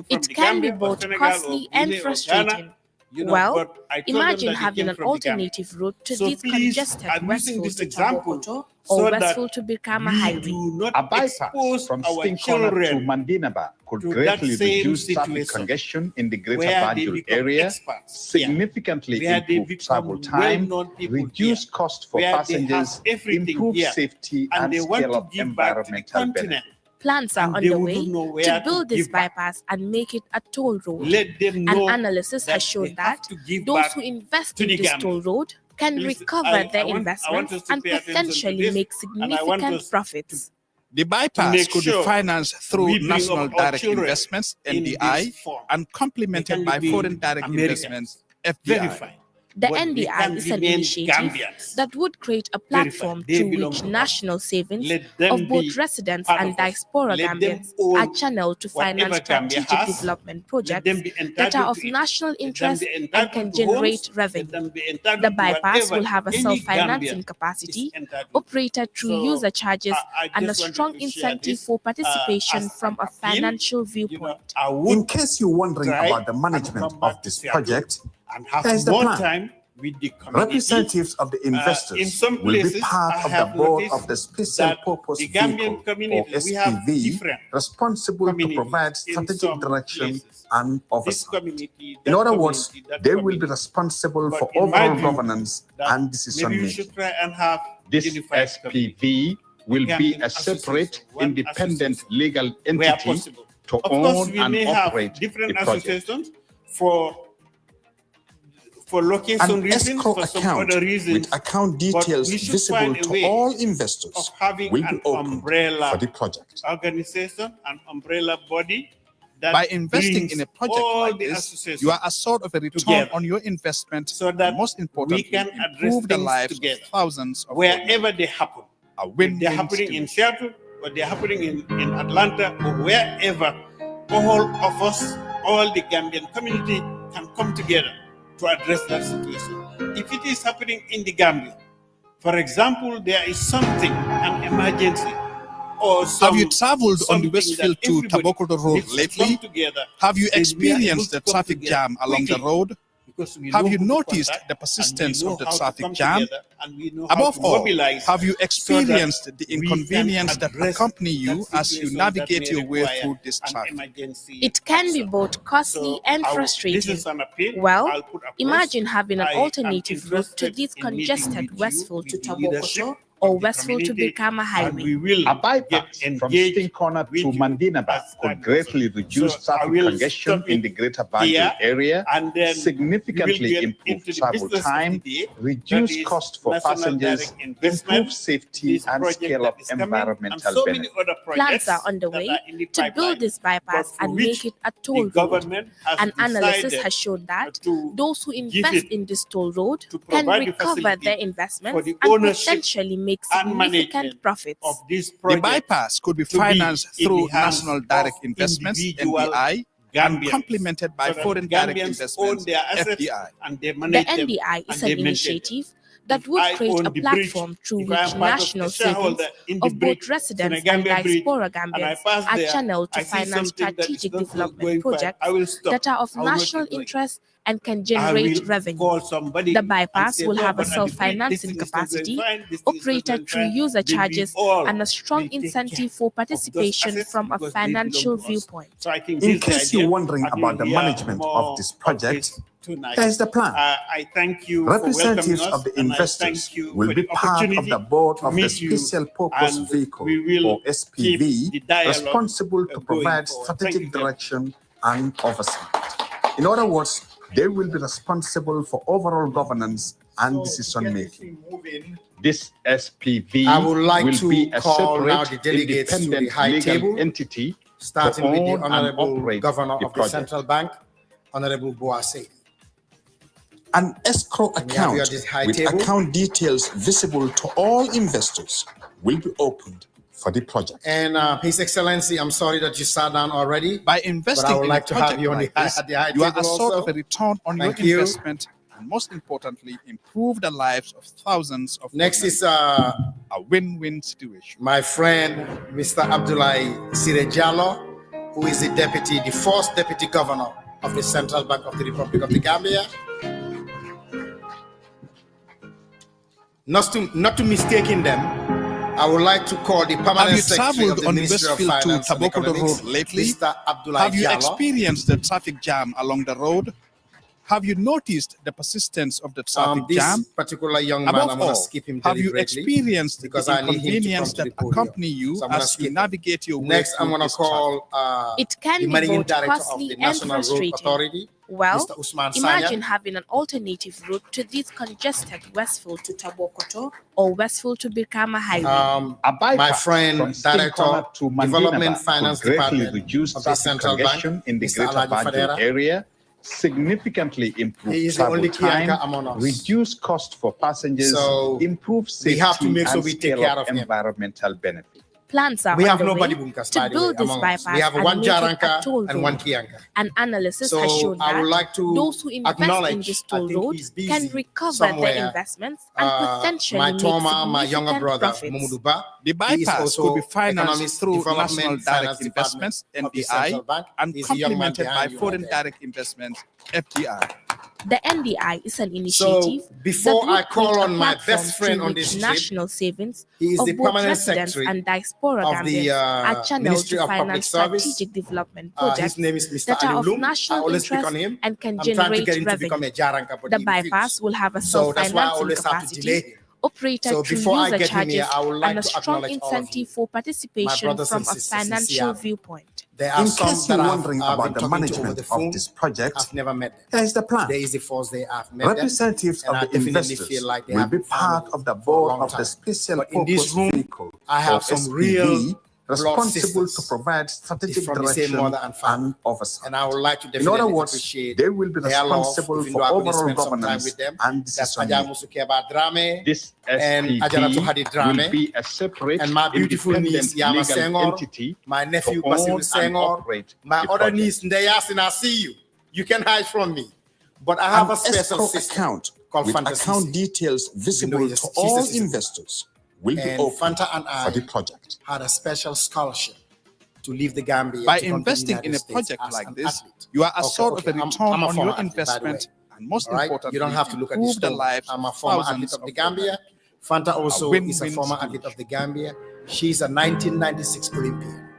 It can be both costly and frustrating. Well, imagine having an alternative route to this congested Westfield to Tabokoto or Westfield to Birkama Highway. A bypass from Sting Corner to Mandinaba could greatly reduce traffic congestion in the Greater Banjul area, significantly improve travel time, reduce cost for passengers, improve safety, and scale up environmental benefit. Plans are and they underway wouldn't know where to to build this give back. bypass and make it a toll road. Let them know An analysis that has shown they have that to give those back who invest to in the this Gambia. toll road can Please, recover I their want investments us to and pay attention to potentially this, make and I want significant us profits. The bypass make could sure be financed through we bring National up our Direct children Investments, in this NDI, form. and complemented by be Foreign Direct Americans. Investments, FDI. Verified. The But they NDI can is an remain initiative Gambians. that would create a platform They through belong which to us. national savings Let them of both be residents part and of us. diaspora Let them Gambians own are channeled to whatever finance Gambia strategic has. development Let projects them be that are entitled of to it. national Let them interest be and entitled can to generate homes. Let revenue. them be entitled The to bypass whatever will have a any self-financing Gambian capacity, is entitled to. operated through So, user charges, I and a just wanted strong to share incentive this, for participation as from an a appeal. financial viewpoint. I would In case you're wondering try about the and management come back of to this Seattle project, and have here's the more plan. time with the community. Representatives of the In investors some will be places, part I of the have board noticed of the Special that Purpose the Gambian Vehicle, or communities, we have SPV, different responsible to communities provide in strategic some direction places. and This oversight. community, In that other words, community, that they will be community. responsible But for in my overall view, governance that and decision maybe we making. should try and have This unified SPV will be Gambian a separate, association, one independent association, legal where entity possible. to Of course, own we and may have operate different the project. associations for location An reasons, escrow for some account other reasons. with account But details we should visible find a to way all of investors having will be an open umbrella for the project. organization, an umbrella body that By investing brings in a project all like the this, associations you are assured of a return together, on your investment, so that and most importantly, we can address improve the things lives together of thousands of wherever they happen. A If win-win they're happening in situation. Seattle, or they're happening in Atlanta, or wherever, all of us, all the Gambian community can come together to address that situation. If it is happening in the Gambia, for example, there is something, an emergency, or Have you traveled on the Westfield to Tabokoto Road lately? Have you experienced the traffic jam along the road? Have you noticed the persistence of the traffic jam? Above all, have you experienced the inconvenience that accompany you as you navigate your way through this traffic? It can be both costly and frustrating. Well, imagine having an alternative route to this congested Westfield to Tabokoto or Westfield to Birkama Highway. A bypass from Sting Corner to Mandinaba could greatly reduce traffic congestion in the greater Banjul area, significantly improve travel time, reduce cost for passengers, improve safety, and scale up environmental benefits. Plans are underway to build this bypass and make it a toll road. An analysis has shown that those who invest in this toll road can recover their investments and potentially make significant profits. The bypass could be financed through National Direct Investments, NDI, and complemented by Foreign Direct Investments, FDI. The NDI is an initiative that would create a platform through which national savings of both residents and diaspora Gambians are channeled to finance strategic development projects that are of national interest and can generate revenue. The bypass will have a self-financing capacity, operated through user charges, and a strong incentive for participation from a financial viewpoint. In case you're wondering about the management of this project, here's the plan. I thank you. Representatives of the investors will be part of the board of the Special Purpose Vehicle, or SPV, responsible to provide strategic direction and oversight. In other words, they will be responsible for overall governance and decision making. This SPV I would like will to be a call now separate, the delegates to the independent high legal table, entity starting to with the own and Honorable operate Governor the of the project. Central Bank, Honorable Boase. An escrow And we have account here this high with table. account details visible to all investors will be opened for the project. And His Excellency, I'm sorry that you sat down already. By investing but I would in like a to have project you on like the this, at the high you are table assured also. of a return on Thank your you. investment, and most importantly, improve the lives of thousands of Next Gambians. is a win-win situation. my friend, Mr. Abdoulaye Sire-Jallo, who is the first Deputy Governor of the Central Bank of the Republic of the Gambia. Not to mistaking them, I would like to call the permanent Have you secretary of traveled the on the Ministry of Westfield to Finance and Tabokoto Economics, Road lately? Mr. Abdoulaye Have you Jallo. experienced the traffic jam along the road? Have you noticed the persistence of the traffic this jam? particular young man, Above I'm going to all, skip him have you deliberately experienced because the I need him to come inconvenience to that the podium. accompany you So I'm gonna as skip you him. navigate your way Next, I'm through going to this traffic? call It can the be managing both director of costly the and National Road frustrating. Authority, Well, Mr. Usman imagine Sanya. having an alternative route to this congested Westfield to Tabokoto or Westfield to Birkama Highway. My friend, Director, to Development Mandinaba Finance could greatly Department reduce of the traffic Central Bank, congestion in the Mr. Greater Alaji Banjul Fadera. area, significantly improve He is the travel only time, Kianka among us. reduce cost for passengers, So improve safety, we have to make sure and we take scale care up of him. environmental benefits. Plans are We have underway nobody bunkas, to by the way, build this among us. bypass We have and one make it a Jaranka toll and one road. Kianka. An analysis So has shown I would that like to those who invest in acknowledge, this I toll think road he's busy can recover somewhere, their investments and potentially my make Toma, my younger significant brother, profits. Mumudu Ba. The He is bypass also could be financed Economist through Development National Finance Direct Department Investments, of the NDI, Central Bank. and He's the young man complemented by behind you Foreign right there. Direct Investments, FDI. The NDI is an So initiative before that would I call create a on my platform best friend through on which this trip, national savings he is of the both permanent residents secretary and diaspora of the Gambians are channeled Ministry to of Public finance Service. strategic development His projects name is Mr. that are Ali of Ulum. I national always speak interest on him. and can I'm trying to generate get him to become revenue. a Jaranka, but The he bypass refused. will have a So that's why I self-financing always have to delay capacity, him. operated So through before I user get him here, charges I would and like a to strong acknowledge all of you, incentive for my participation brothers from and a sisters in financial Seattle. viewpoint. There are In some case that you're I've wondering been about the talking to over management the of phone. this project, I've never met them. there is the plan. Today is the first day I've met them. Representatives And of I the definitely investors feel like they will have be been part family of the for a board long of the time. Special But in this Purpose room, Vehicle, I have or some real SPV, blood responsible to sisters provide strategic from the same direction mother and father. and oversight. And I would like to In other definitely words, appreciate they will be their love, responsible even for though I couldn't overall spend some time governance with them. and That's decision Aja making. Musukeba Drame This and Ajaratu Hadi SPV will Drame be a separate, and my beautiful niece independent Yama legal Senghor, entity my nephew to own Basiru and Senghor, operate my the other project. niece Ndeyasin, I see you. You can hide from me. But I have An a special escrow sister account called with Fanta account Sisi. details visible Even though to she's all a citizen. investors will be And open Fanta and for the I project. had a special scholarship to leave the Gambia By to come investing to the in United a States project as like an this, athlete. you are assured of a return I'm a on former your athlete, by the way. investment, and most All right? importantly, You don't have to look at this improve the stone. lives I'm a of former athlete thousands of the of Gambia. Fanta also is a win-win former athlete solution. of the Gambia. She's a 1996 Olympian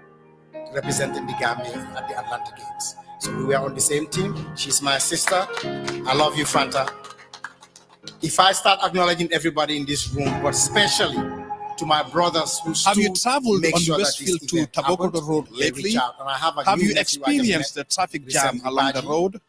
representing the Gambia at the Atlanta Games. So we were on the same team. She's my sister. I love you, Fanta. If I start acknowledging everybody in this room, but especially to my brothers who Have you stood, traveled make on sure the that this Westfield to event Tabokoto happened, Road they lately? reach out. And I have a Have new you nephew I just experienced met the traffic jam recently, along the Baji. road?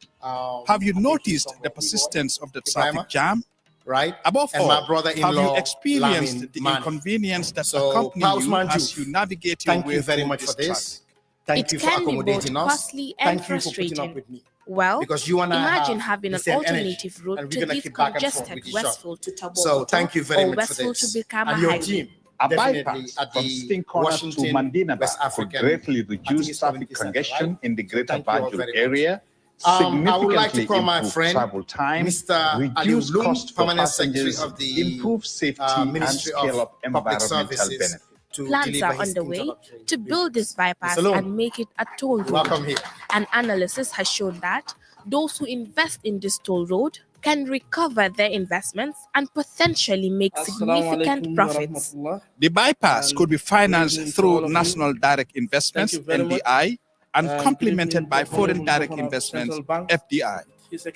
Have you noticed the persistence of the traffic Ibrahima, jam? right? Above And all, my brother-in-law, have you experienced Lamin the Mani. inconvenience that So, accompany Paus you Manju, as you navigate your thank way you very through much this for this. traffic? Thank It you for can be both accommodating us. costly and Thank you for putting up frustrating. with me. Well, Because you and I imagine have having the an same energy, alternative route and we're to gonna this keep back and forth congested with each other. Westfield to Tabokoto So thank you very or much for Westfield to this. Birkama And your Highway. team, A definitely bypass at from the Sting Corner to Washington Mandinaba West could African, greatly I think reduce it's traffic community center, congestion right? in the So Greater thank you all Banjul very much. area, I would like to significantly call my improve friend, travel time, Mr. Ali reduce Ulum, cost for Permanent Secretary passengers, of the improve safety, and Ministry scale of up Public environmental Services benefits. to Plans deliver are his underway introductory to build this bypass Mr. Loon, and make it a toll road. welcome here. An analysis has shown that those who invest in this toll road can recover their investments and potentially make significant profits. The bypass could be financed through National Direct Investments, NDI, and complemented by Foreign Direct Investments, FDI.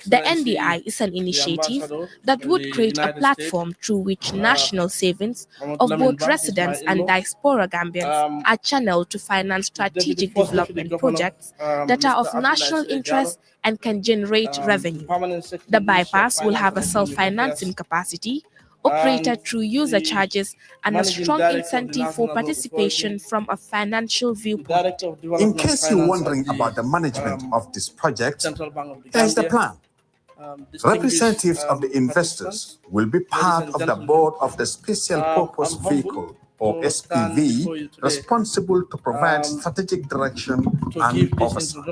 The NDI is an initiative that would create a platform through which national savings of both residents and diaspora Gambians are channeled to finance strategic development projects that are of national interest and can generate revenue. The bypass will have a self-financing capacity, operated through user charges, and a strong incentive for participation from a financial viewpoint. In case you're wondering about the management of this project, there's the plan. Representatives of the investors will be part of the board of the Special Purpose Vehicle, or SPV, responsible to provide strategic direction and oversight.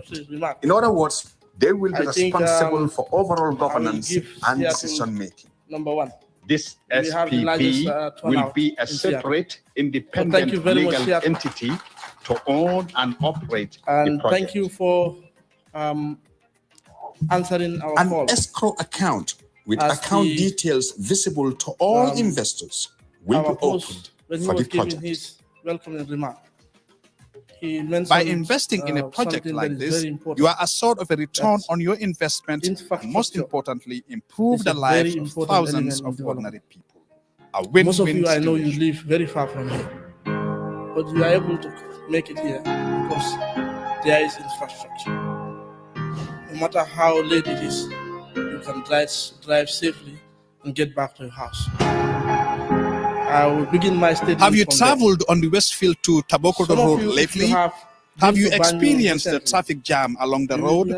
In other words, they will be responsible for overall governance and decision-making. Number one. This SPV will be a separate, independent legal entity to own and operate the project. Thank you for answering our call. An escrow account with account details visible to all investors will be opened when he for was the giving project. his welcoming remark. he mentioned, by investing in a project like this, you are assured of a return on your investment and, most importantly, improve the lives of thousands of ordinary people. A win-win Most of you, I know situation. you live very far from here, but you are able to make it here because there is infrastructure. No matter how late it is, you can drive safely and get back to your house. I will begin my statement. Have you from traveled on the Westfield to Tabokoto Road lately? Have you experienced the traffic jam along the road?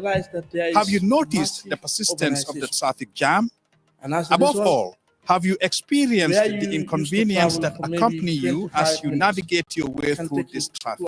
Have you noticed the persistence of the traffic jam? Above all, have you experienced the inconvenience that accompany you as you navigate your way through this traffic?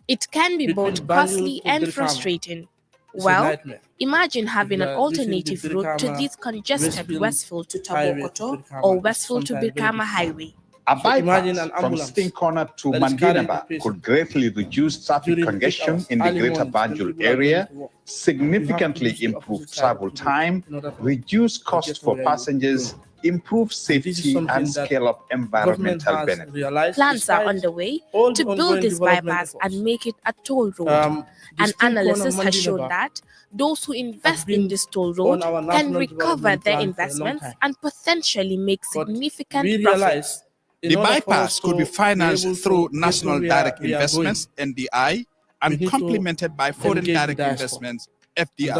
It can be both costly and frustrating. Well, imagine having an alternative route to this congested Westfield to Tabokoto or Westfield to Birkama Highway. A bypass from Sting Corner to Mandinaba could greatly reduce traffic congestion in the greater Banjul area, significantly improve travel time, reduce cost for passengers, improve safety, and scale up environmental benefits. Plans are underway to build this bypass and make it a toll road. An analysis has shown that those who invest in this toll road can recover their investments and potentially make significant profits. The bypass could be financed through National Direct Investments, NDI, and complemented by Foreign Direct Investments, FDI.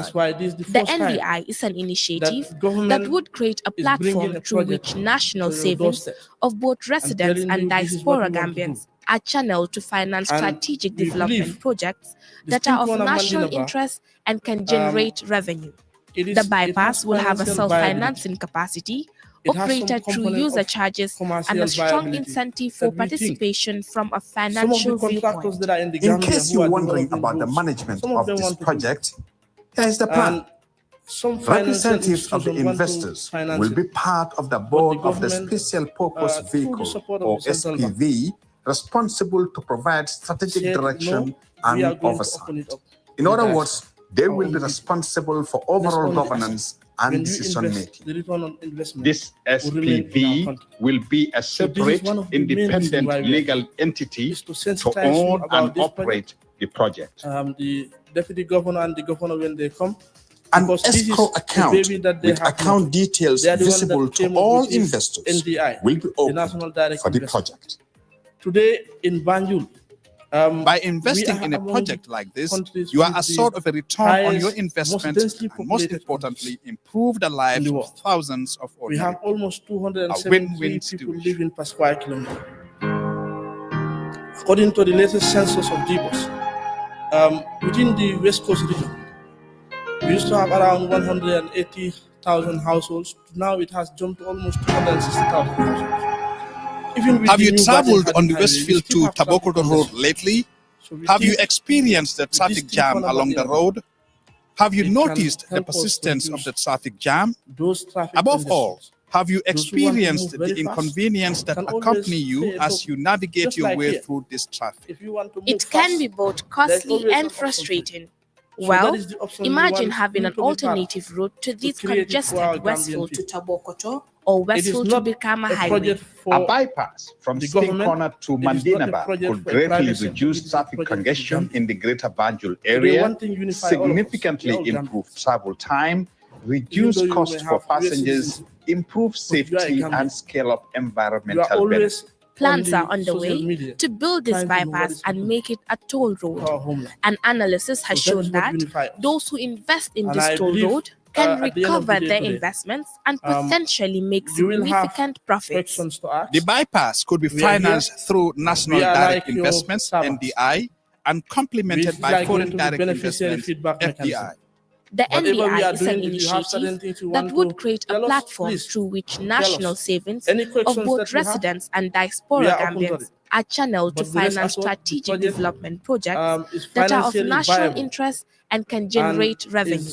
The NDI is an initiative that would create a platform through which national savings of both residents and diaspora Gambians are channeled to finance strategic development projects that are of national interest and can generate revenue. The bypass will have a self-financing capacity, operated through user charges, and a strong incentive for participation from a financial viewpoint. In case you're wondering about the management of this project, here's the plan. Representatives of the investors will be part of the board of the Special Purpose Vehicle, or SPV, responsible to provide strategic direction and oversight. In other words, they will be responsible for overall governance and decision-making. This SPV will be a separate, independent legal entity to own and operate the project. The deputy governor and the governor, when they come, an escrow account with account details visible to all investors will be open for the project. Today in Banjul, by investing in a project like this, you are assured of a return on your investment and, most importantly, improve the lives of thousands of ordinary. We have almost 270 people living per square kilometer. According to the latest census of DBOS, within the West Coast region, we used to have around 180,000 households. Now it has jumped to almost 260,000 households. Have you traveled on the Westfield to Tabokoto Road lately? Have you experienced the traffic jam along the road? Have you noticed the persistence of the traffic jam? Above all, have you experienced the inconvenience that accompany you as you navigate your way through this traffic? It can be both costly and frustrating. Well, imagine having an alternative route to this congested Westfield to Tabokoto or Westfield to Birkama Highway. A bypass from Sting Corner to Mandinaba could greatly reduce traffic congestion in the greater Banjul area, significantly improve travel time, reduce cost for passengers, improve safety, and scale up environmental benefits. Plans are underway to build this bypass and make it a toll road. An analysis has shown that those who invest in this toll road can recover their investments and potentially make significant profits. The bypass could be financed through National Direct Investments, NDI, and complemented by Foreign Direct Investments, FDI. The NDI is an initiative that would create a platform through which national savings of both residents and diaspora Gambians are channeled to finance strategic development projects that are of national interest and can generate revenue.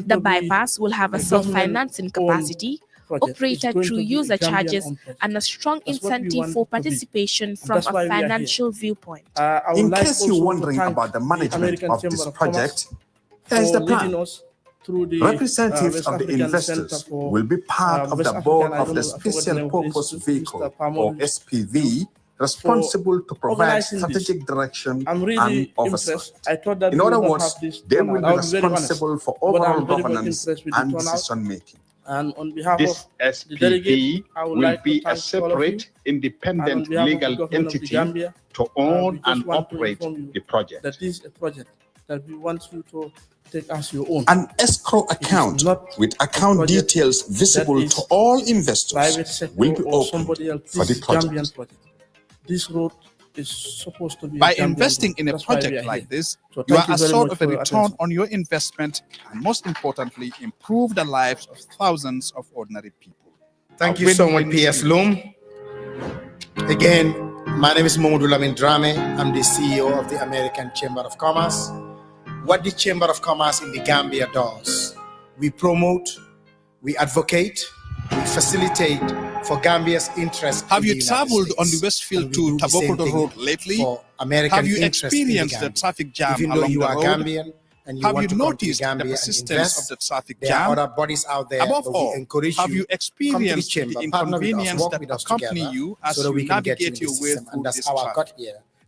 The bypass will have a self-financing capacity, operated through user charges, and a strong incentive for participation from a financial viewpoint. In case you're wondering about the management of this project, here's the plan. Representatives of the investors will be part of the board of the Special Purpose Vehicle, or SPV, responsible to provide strategic direction and oversight. In other words, they will be responsible for overall governance and decision-making. And on behalf this of the delegate, SPV will be a separate, independent legal entity to own and operate the project. That is a project that we want you to take as your own. An escrow account with account details visible to all investors will be open for the project. This road is supposed to be by investing in a project like this, you are assured of a return on your investment and, most importantly, improve the lives of thousands of ordinary people. Thank you so much, P.S. Loom. Again, my name is Momodu Lamin Drame. I'm the CEO of the American Chamber of Commerce. What the Chamber of Commerce in the Gambia does, we promote, we advocate, we facilitate for Gambia's interest. Have you traveled on the Westfield to Tabokoto Road lately? Have you experienced the traffic jam along the road? Gambian and you have want you to noticed come to the Gambia persistence of the traffic there jam? are other bodies out there. Above all, have you experienced chamber, the inconvenience that accompany you as so you navigate your way through this traffic?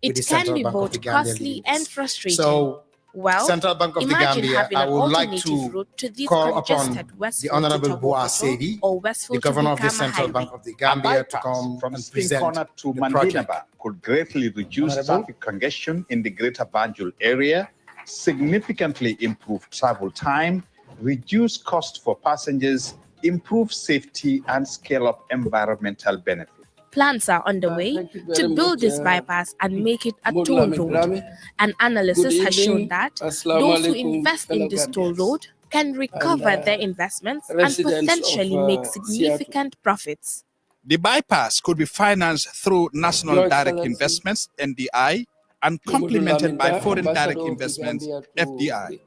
It can be both costly and frustrating. So, well, Central Bank of the imagine Gambia, having I an would like alternative to route to this call upon congested the Westfield Honorable to Boa Tabokoto Sedi, or Westfield the Governor of the to Central Bikama Bank of the A Gambia, to bypass come from and Sting present Corner to the project. Mandinaba could greatly reduce traffic congestion in the greater Banjul area, significantly improve travel time, reduce cost for passengers, improve safety, and scale up environmental benefits. Plans are underway to build this bypass and make it a toll road. An analysis has shown that those who invest in this toll road can recover their investments and potentially make significant profits. The bypass could be financed through National Direct Investments, NDI, and complemented by Foreign Direct Investments, FDI.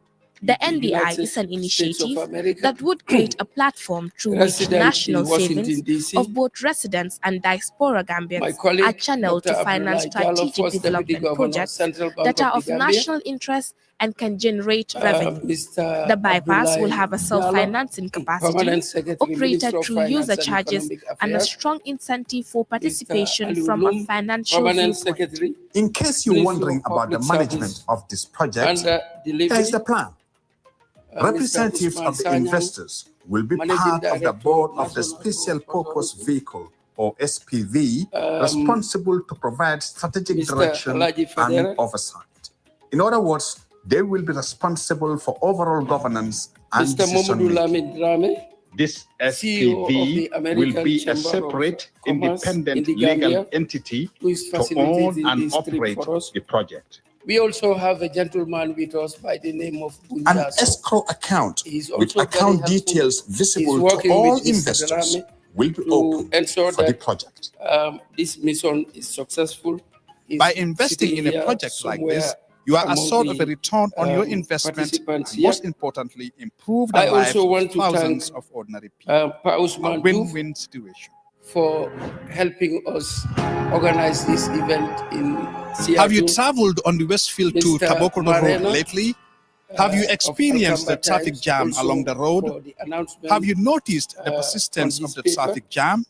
The NDI is an initiative that would create a platform through which national savings of both residents and diaspora Gambians are channeled to finance strategic development projects that are of national interest and can generate revenue. The bypass will have a self-financing capacity, operated through user charges, and a strong incentive for participation from a financial viewpoint. In case you're wondering about the management of this project, here is the plan. Representatives of the investors will be part of the board of the Special Purpose Vehicle, or SPV, responsible to provide strategic direction and oversight. In other words, they will be responsible for overall governance and decision-making. This SPV will be a separate, independent legal entity to own and operate the project. We also have a gentleman with us by the name of An Bunjaso. escrow account with account details visible to all investors will be open for the project. This mission is successful. By investing in a project like this, you are assured of a return on your investment and, most importantly, improve the lives of thousands of ordinary people. A win-win situation. For helping us organize this event in Seattle. Have you traveled on the Westfield to Tabokoto Road lately? Have you experienced the traffic jam along the road? Have you noticed the persistence of the traffic jam?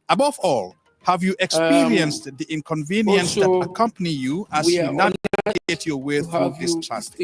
Above all, have you experienced the inconvenience that accompany you as you navigate your way through this traffic?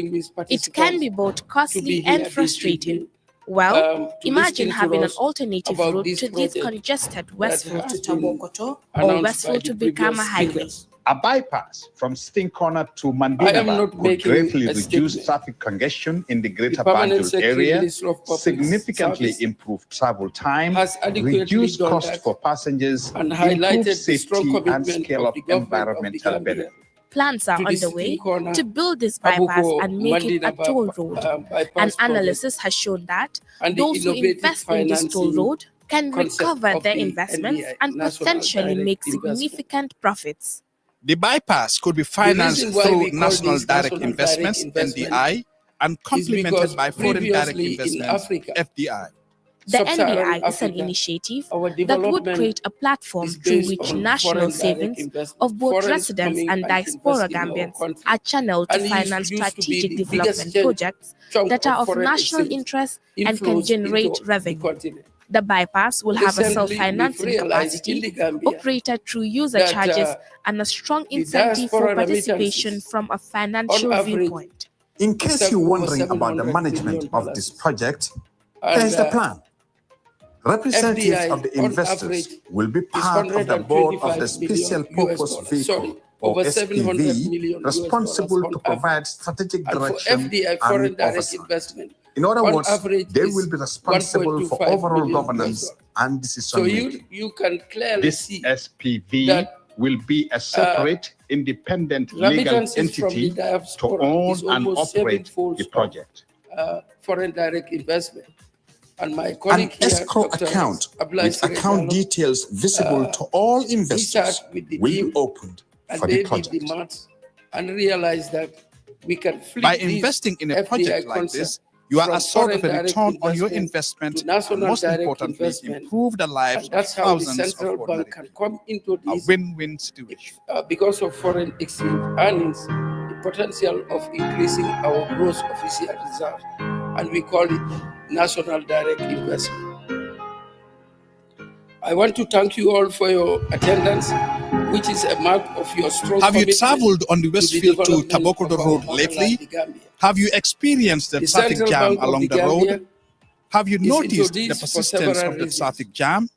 It can be both costly and frustrating. Well, imagine having an alternative route to this congested Westfield to Tabokoto or Westfield to Bikama Highway. A bypass from Sting Corner to Mandinaba could greatly reduce traffic congestion in the greater Banjul area, significantly improve travel time, reduce cost for passengers, improve safety, and scale up environmental benefits. Plans are underway to build this bypass and make it a toll road. An analysis has shown that those who invest in this toll road can recover their investments and potentially make significant profits. The bypass could be financed through National Direct Investments, NDI, and complemented by Foreign Direct Investments, FDI. The NDI is an initiative that would create a platform through which national savings of both residents and diaspora Gambians are channeled to finance strategic development projects that are of national interest and can generate revenue. The bypass will have a Recently, we've self-financing realized in capacity the Gambia operated through user that, charges and a strong the incentive for diaspora participation remittances, from a financial on average, viewpoint. In case you're wondering about the $700 management million. of this project, And, here's the plan. Representatives FDI of the on investors average will be is part of the board of the 125 Special million US Purpose dollars. Vehicle, Sorry, or over 700 million SPV, responsible US to dollars on provide average. strategic And for direction FDI, foreign and direct oversight. investment, In other on words, average they is will be responsible for 1.25 overall million US governance dollars. and So decision-making. you can clearly This see SPV that will be a separate, independent legal remittances from the entity to diaspora own is and almost operate sevenfold the project. foreign direct investment. And my An colleague here, escrow Dr. account Ablai with account Sirejalo, details visible to all he investors sat with the will team be opened and for they the did project. the maths and realized that we can flip By this investing in a FDI project like concept this, you are from assured of a foreign direct return on your investment investment, to national and most direct importantly, investment. improve the lives And that's of how the thousands of central ordinary bank can people. come into A this win-win situation. because of foreign exchange earnings, the potential of increasing our gross official reserve, and we call it national direct investment. I want to thank you all for your attendance, which is a mark of your strong Have you commitment traveled on the Westfield to development Tabokoto of our Road motherland, lately? the Gambia. Have you experienced the The traffic Central jam Bank of along the the Gambia road? Have you is noticed the introduced for persistence several of the reasons. traffic jam?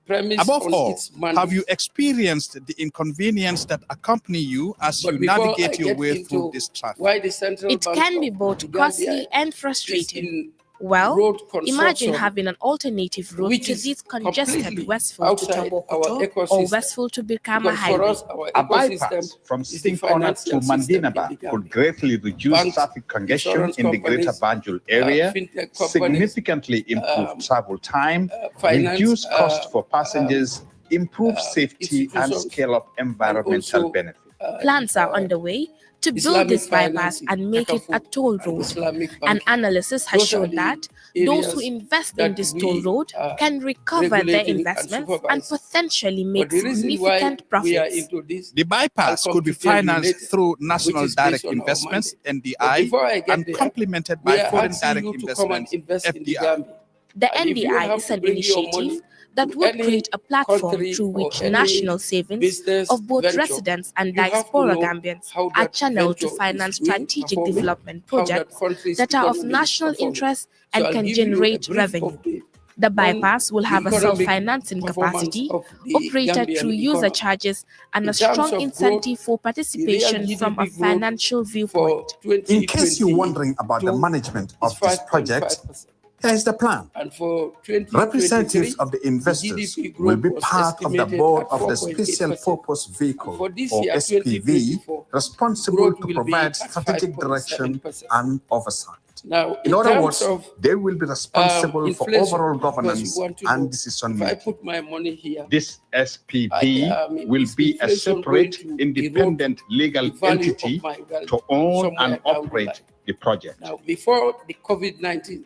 Premised Above on all, its mandate. have you experienced the inconvenience that accompany you as But you before navigate I your get way into through this traffic? why the Central It Bank can be of both the Gambia costly and frustrating. Well, road imagine consortium, having an alternative route which to is this congested completely Westfield to outside our Tabokoto or ecosystem. Westfield to Birkama Because for Highway. us, our A ecosystem bypass from is the Stinkona to financial system in the Mandinaba Gambia. could greatly reduce Banks, traffic congestion insurance in the greater companies, Banjul area, fintech companies, significantly improve travel time, finance, reduce cost for passengers, improve safety, and institutions, scale up environmental also, benefits. Plans are underway to build Islamic this bypass financing, and make it a toll road. Islamic An banking. analysis has Those are shown the that those who areas invest in that this we toll road are can recover their regulating and investments and supervising. potentially But make the reason why significant we are profits. into this, The bypass I'll could be come to tell you financed later, through which National is Direct based on our Investments, mandate. But NDI, before I get and there, complemented we by are Foreign asking Direct you to come and Investments, invest in the FDI. Gambia. The And if you NDI have is to an bring your initiative money that to would any create a platform country through or which any national savings business of both venture, residents and you have to diaspora know Gambians how are that channeled to venture finance is doing, strategic performing, development how that projects country's that are of economy is national performing. interest So and I'll can give you a generate brief revenue. update The on bypass will the have a economic self-financing performance capacity of the operated Gambian through user economy. charges and In a terms strong of incentive growth, for the real participation from a GDP growth financial for viewpoint. In case you're wondering about the management of this project, 5.5%. here's the plan. And for 2023, Representatives of the the investors GDP will growth be was part of the estimated board at of the Special 4.8%. Purpose Vehicle, For this or year, SPV, 2024, responsible growth to will be provide at strategic direction 5.7%. and oversight. Now, In in other terms words, of they will be responsible for inflation, overall because governance you want to and know, decision if I making. put my money here, This SPV will is be a inflation separate, going to independent legal the value entity of my wealth to own somewhere and down the operate line? the project. Now, before the COVID-19,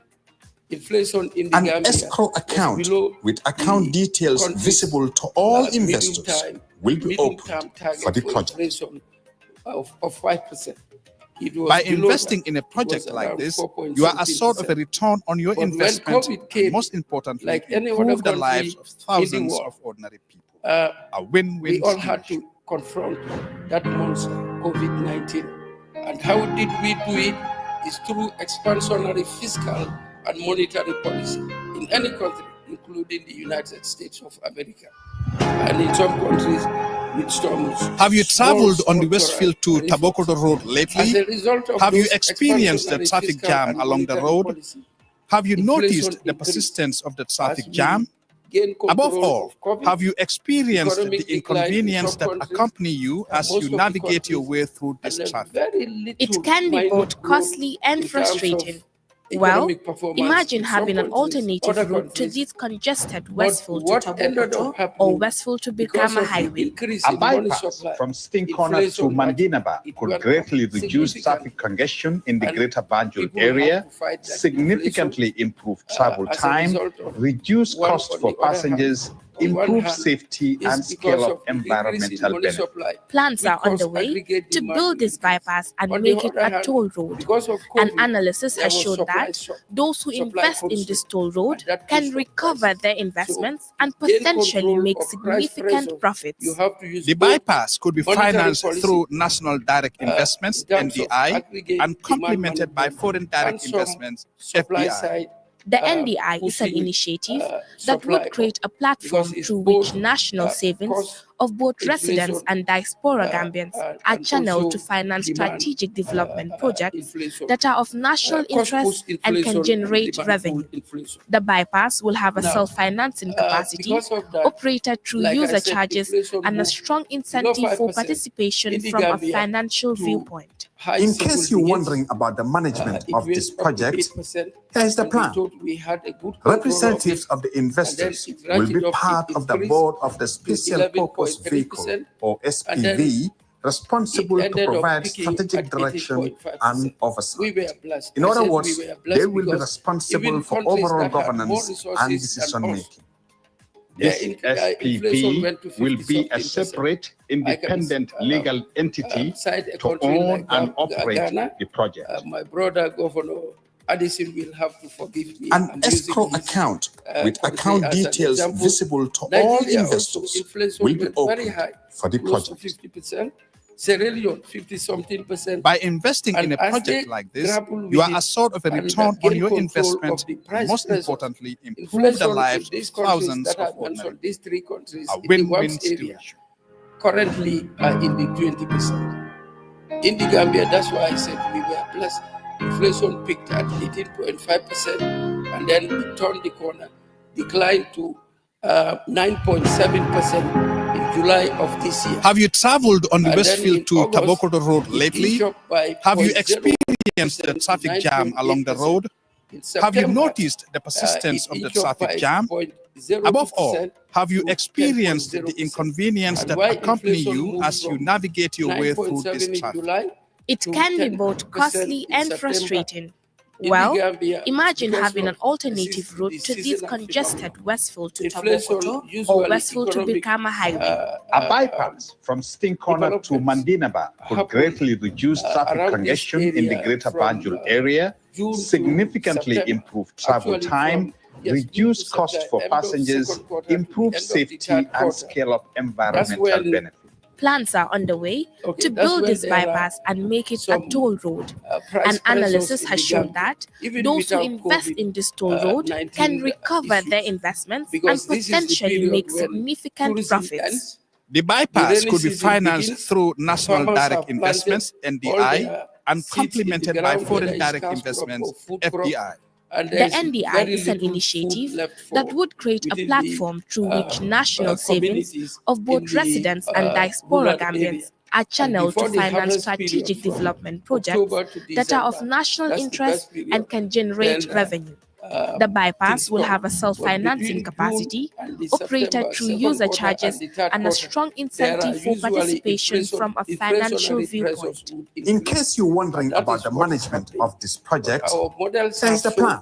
inflation in the An Gambia escrow was account below with account the details country's, visible to all investors will be medium-term opened target for the for project. inflation of 5%. It was By below investing that. in a It project was like around this, 4 you are assured of a something%. return on your But when investment, COVID and came, most importantly, like any other improve the country lives of in the thousands world, of ordinary people. A win-win we all situation. had to confront that monster, COVID-19. And how did we do it? Is through expansionary fiscal and monetary policy in any country, including the United States of America. And in some countries, with storms. Have you traveled on the Westfield to Tabokoto Road lately? As a result of Have you those experienced the expansionary traffic fiscal jam and along the monetary road? policy, Have you inflation noticed the increased. persistence of the As traffic we jam? gain Above control all, of COVID, have you experienced economic the decline in inconvenience some that countries, accompany you as most you of the navigate your countries, way through this and a traffic? very little It can be minor both growth costly and in terms of frustrating. Well, economic performance imagine in some having an countries, alternative other route to countries. this congested But Westfield to what ended Tabokoto up happening or Westfield to because Birkama of the Highway. increase A in money bypass supply, from Stinkona to inflation Mandinaba it could went greatly up reduce significantly. traffic congestion in the And greater Banjul people have area, to fight that significantly improve travel as a time, result of reduce one cost or for the other hand, passengers, improve safety, and scale up environmental benefits. Plans are underway to build this bypass and make it a toll road. An analysis has shown that those who invest in this toll road can recover their investments and potentially make significant profits. The bypass could be financed through National Direct Investments, NDI, and complemented by Foreign Direct Investments, FDI. The NDI is an initiative that would create a platform through which national savings of both residents and diaspora Gambians are channeled to finance strategic development projects that are of national interest and can generate revenue. The bypass will have a self-financing capacity operated through user charges and a strong incentive for participation from a financial viewpoint. In case you're wondering about the management of this project, here's the plan. Representatives of the investors will be part of the board of the Special Purpose Vehicle, or SPV, responsible to provide strategic direction and oversight. In other words, they will be responsible for overall governance and decision-making. This SPV will be a separate, independent legal entity to own and operate the project. My brother, Governor Addison, will have to forgive me. An escrow account with account details visible to all investors will be opened for the project. 50%. Sierra Leone, 50-something%. By investing in a project like this, you are assured of a return on your investment, and most importantly, improve the lives of thousands of ordinary. These three countries A win-win situation. Currently are in the 20%. In the Gambia, that's why I said we were blessed. Inflation peaked at 18.5%, and then it turned the corner, declined to 9.7%. July of this year. Have you traveled on the Westfield to Tabokoto Road lately? Have you experienced the traffic jam along the road? Have you noticed the persistence of the traffic jam? Above all, have you experienced the inconvenience that accompany you as you navigate your way through this traffic? It can be both costly and frustrating. Well, imagine having an alternative route to this congested Westfield to Tabokoto or Westfield to Birkama Highway. A bypass from Sting Corner to Mandinaba could greatly reduce traffic congestion in the Greater Banjul area, significantly improve travel time, reduce cost for passengers, improve safety, and scale up environmental benefits. Plans are underway to build this bypass and make it a toll road. An analysis has shown that those who invest in this toll road can recover their investments and potentially make significant profits. The bypass could be financed through National Direct Investments, NDI, and complemented by Foreign Direct Investments, FDI. The NDI is an initiative that would create a platform through which national savings of both residents and diaspora Gambians are channeled to finance strategic development projects that are of national interest and can generate revenue. The bypass will have a self-financing capacity operated through user charges and a strong incentive for participation from a financial viewpoint. In case you're wondering about the management of this project, here's the plan.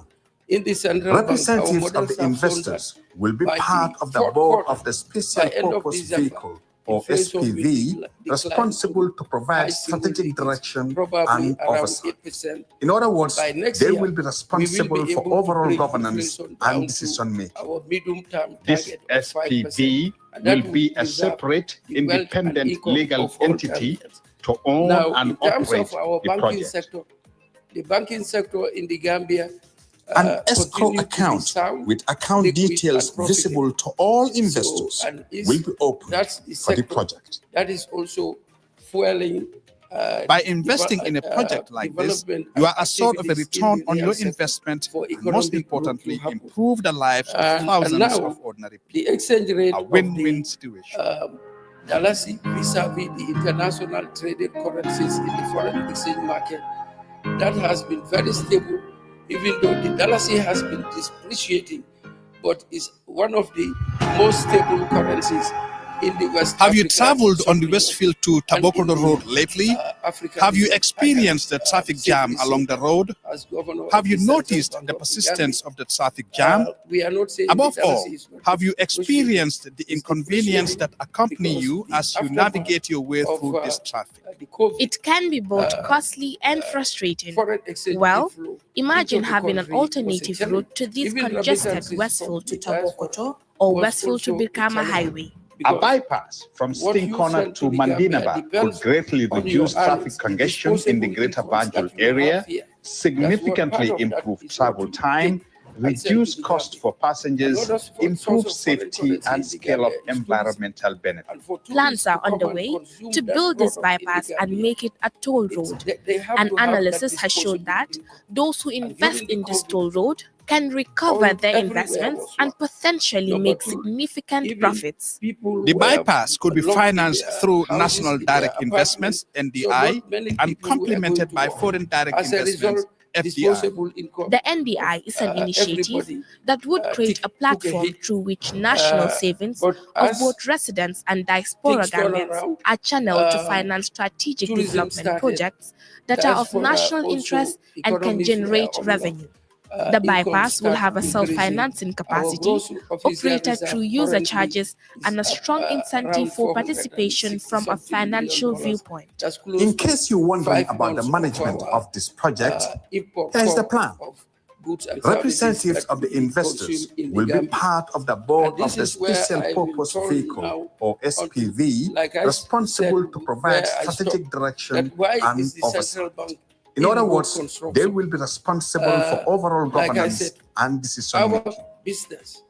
Representatives of the investors will be part of the board of the Special Purpose Vehicle, or SPV, responsible to provide strategic direction and oversight. In other words, they will be responsible for overall governance and decision-making. This SPV will be a separate, independent legal entity to own and operate the project. The banking sector in the Gambia, an escrow account with account details visible to all investors will be opened for the project. That is also fueling. By investing in a project like this, you are assured of a return on your investment and, most importantly, improve the lives of thousands of ordinary people. The exchange rate a win-win situation. Dalasi vis-a-vis the international traded currencies in the foreign exchange market, that has been very stable. Even though the Dalasi has been depreciating, but is one of the most stable currencies in the West Have you Africa traveled on the Summit Westfield to Tabokoto Road lately? African Have you Union. experienced the traffic jam along the road? As governor Have of you the Central noticed Bank the of the persistence Gambia, of the traffic jam? we are not saying Above the all, Dallas is not have you negotiating. experienced the inconvenience that accompany you as you navigate your way through this traffic? It can be both costly and frustrating. Well, imagine having an alternative route to this congested Westfield to Tabokoto or Westfield to Birkama Highway. A bypass from Sting Corner to Mandinaba could greatly reduce traffic congestion in the greater Banjul area, significantly improve travel time, reduce cost for passengers, improve safety, and scale up environmental benefits. Plans are underway to build this bypass and make it a toll road. An analysis has shown that those who invest in this toll road can recover their investments and potentially make significant profits. The bypass could be financed through National Direct Investments, NDI, and complemented by Foreign Direct Investments, FDI. The NDI is an initiative that would create a platform through which national savings of both residents and diaspora Gambians are channeled to finance strategic development projects that are of national interest and can generate revenue. The bypass will have a self-financing capacity, operated through user charges, and a strong incentive for participation from a financial viewpoint. In case you're wondering about the management of this project, here's the plan. Representatives of the investors will be part of the board of the Special Purpose Vehicle, or SPV, responsible to provide strategic direction and oversight. In other words, they will be responsible for overall governance and decision-making.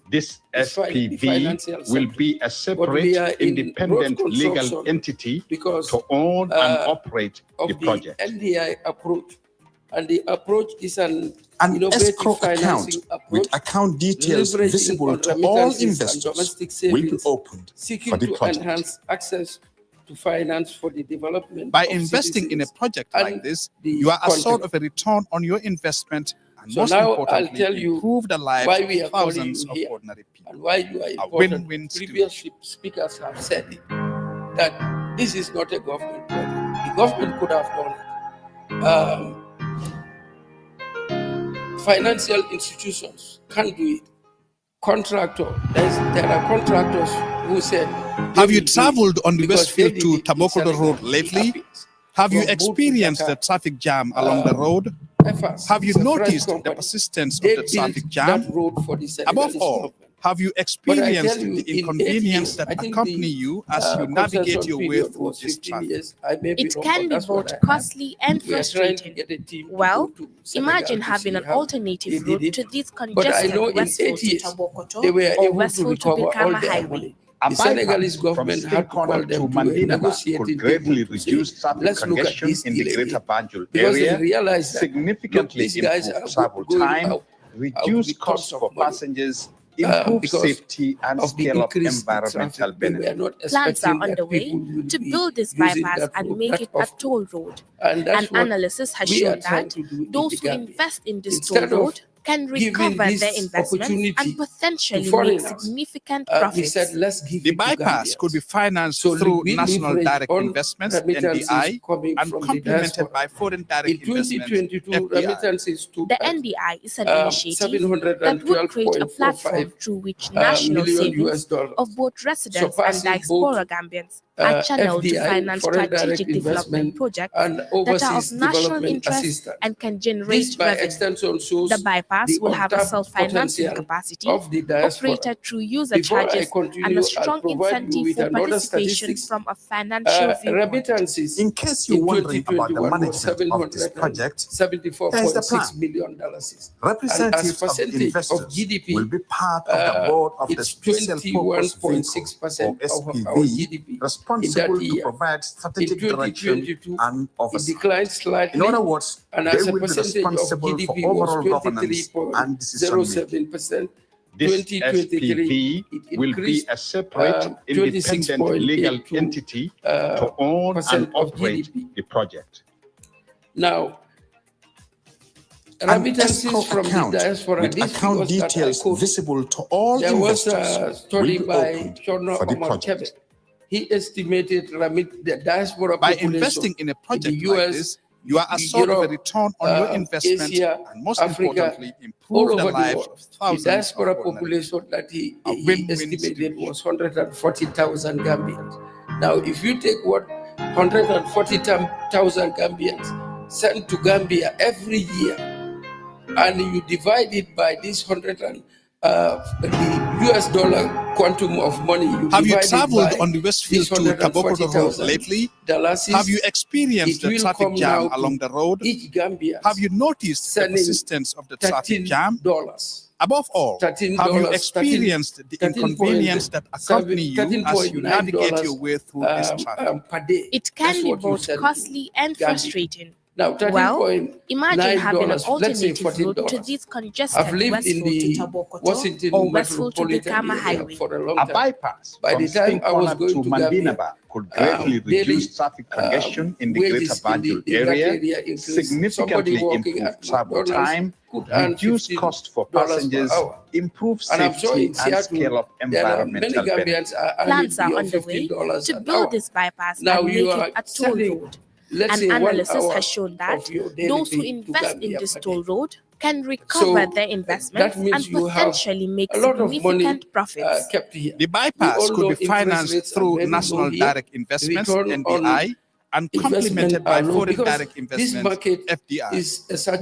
This SPV will be a separate, independent legal entity to own and operate the project. NDI approach, and the approach is an escrow account with account details visible to all investors will be opened for the project. Enhance access to finance for the development. By investing in a project like this, you are assured of a return on your investment, and most importantly, improve the lives of thousands of ordinary people. And why you are important. Previous speakers have said it, that this is not a government project. The government could have done it. Financial institutions can't do it. There are contractors who said, have you traveled on the Westfield to Tabokoto Road lately? Have you experienced the traffic jam along the road? Have you noticed the persistence of the traffic jam? Above all, have you experienced the inconvenience that accompany you as you navigate your way through this traffic? It can be both costly and frustrating. Well, imagine having an alternative route to this congested Westfield to Tabokoto or Westfield to Birkama Highway. The Senegalese government had to call them to Mandinaba could greatly reduce traffic congestion in the greater Banjul area, significantly improve travel time, reduce costs for passengers, improve safety, and scale up environmental benefits. Plans are underway to build this bypass and make it a toll road. An analysis has shown that those who invest in this toll road can recover their investments and potentially make significant profits. The bypass could be financed through National Direct Investments, NDI, and complemented by Foreign Direct Investments, FDI. The NDI is an initiative that would create a platform through which national savings of both residents and diaspora Gambians are channeled to finance strategic development projects that are of national interest and can generate revenue. The bypass will have a self-financing capacity, operated through user charges, and a strong incentive for participation from a financial viewpoint. In case you're wondering about the management of this project, here's the plan. Representatives of investors will be part of the board of the Special Purpose Vehicle, or SPV, responsible to provide strategic direction and oversight. In other words, they will be responsible for overall governance and decision-making. This SPV will be a separate, independent legal entity to own and operate the project. Now, an escrow account with account details visible to all investors will be opened for the project. he estimated the diaspora By population investing in a project in the US, like this, you are assured of a return on your investment Asia, and most Africa, importantly, all improve the over the lives world. of The thousands diaspora of ordinary population that he win-win estimated was 140,000 Gambians. Now, if you take what 140,000 Gambians sent to Gambia every year, and you divide it by this the US dollar quantum of money. Have you traveled on the Westfield to Tabokoto Road lately? Have you experienced the traffic jam along the road? Have you noticed the persistence of the traffic jam? Above all, have you experienced the inconvenience that accompany you as you navigate your way through this traffic? It can be both costly and frustrating. Now, Well, imagine having an $13, alternative route to this congested Westfield to Tabokoto or Westfield to Brikama Highway. For a long A time. bypass By from the time I was Stinkona going to to Gambia, Mandinaba could greatly reduce traffic congestion in the Greater Banjul area, significantly improve travel time, reduce cost for passengers, improve safety, and scale up environmental benefits. Plans are underway to build this bypass and make it a toll road. An analysis has shown that those who invest in this toll road can recover their investments and potentially make significant profits. The bypass could be financed through National Direct Investments, NDI, and complemented by foreign direct investments, FDI.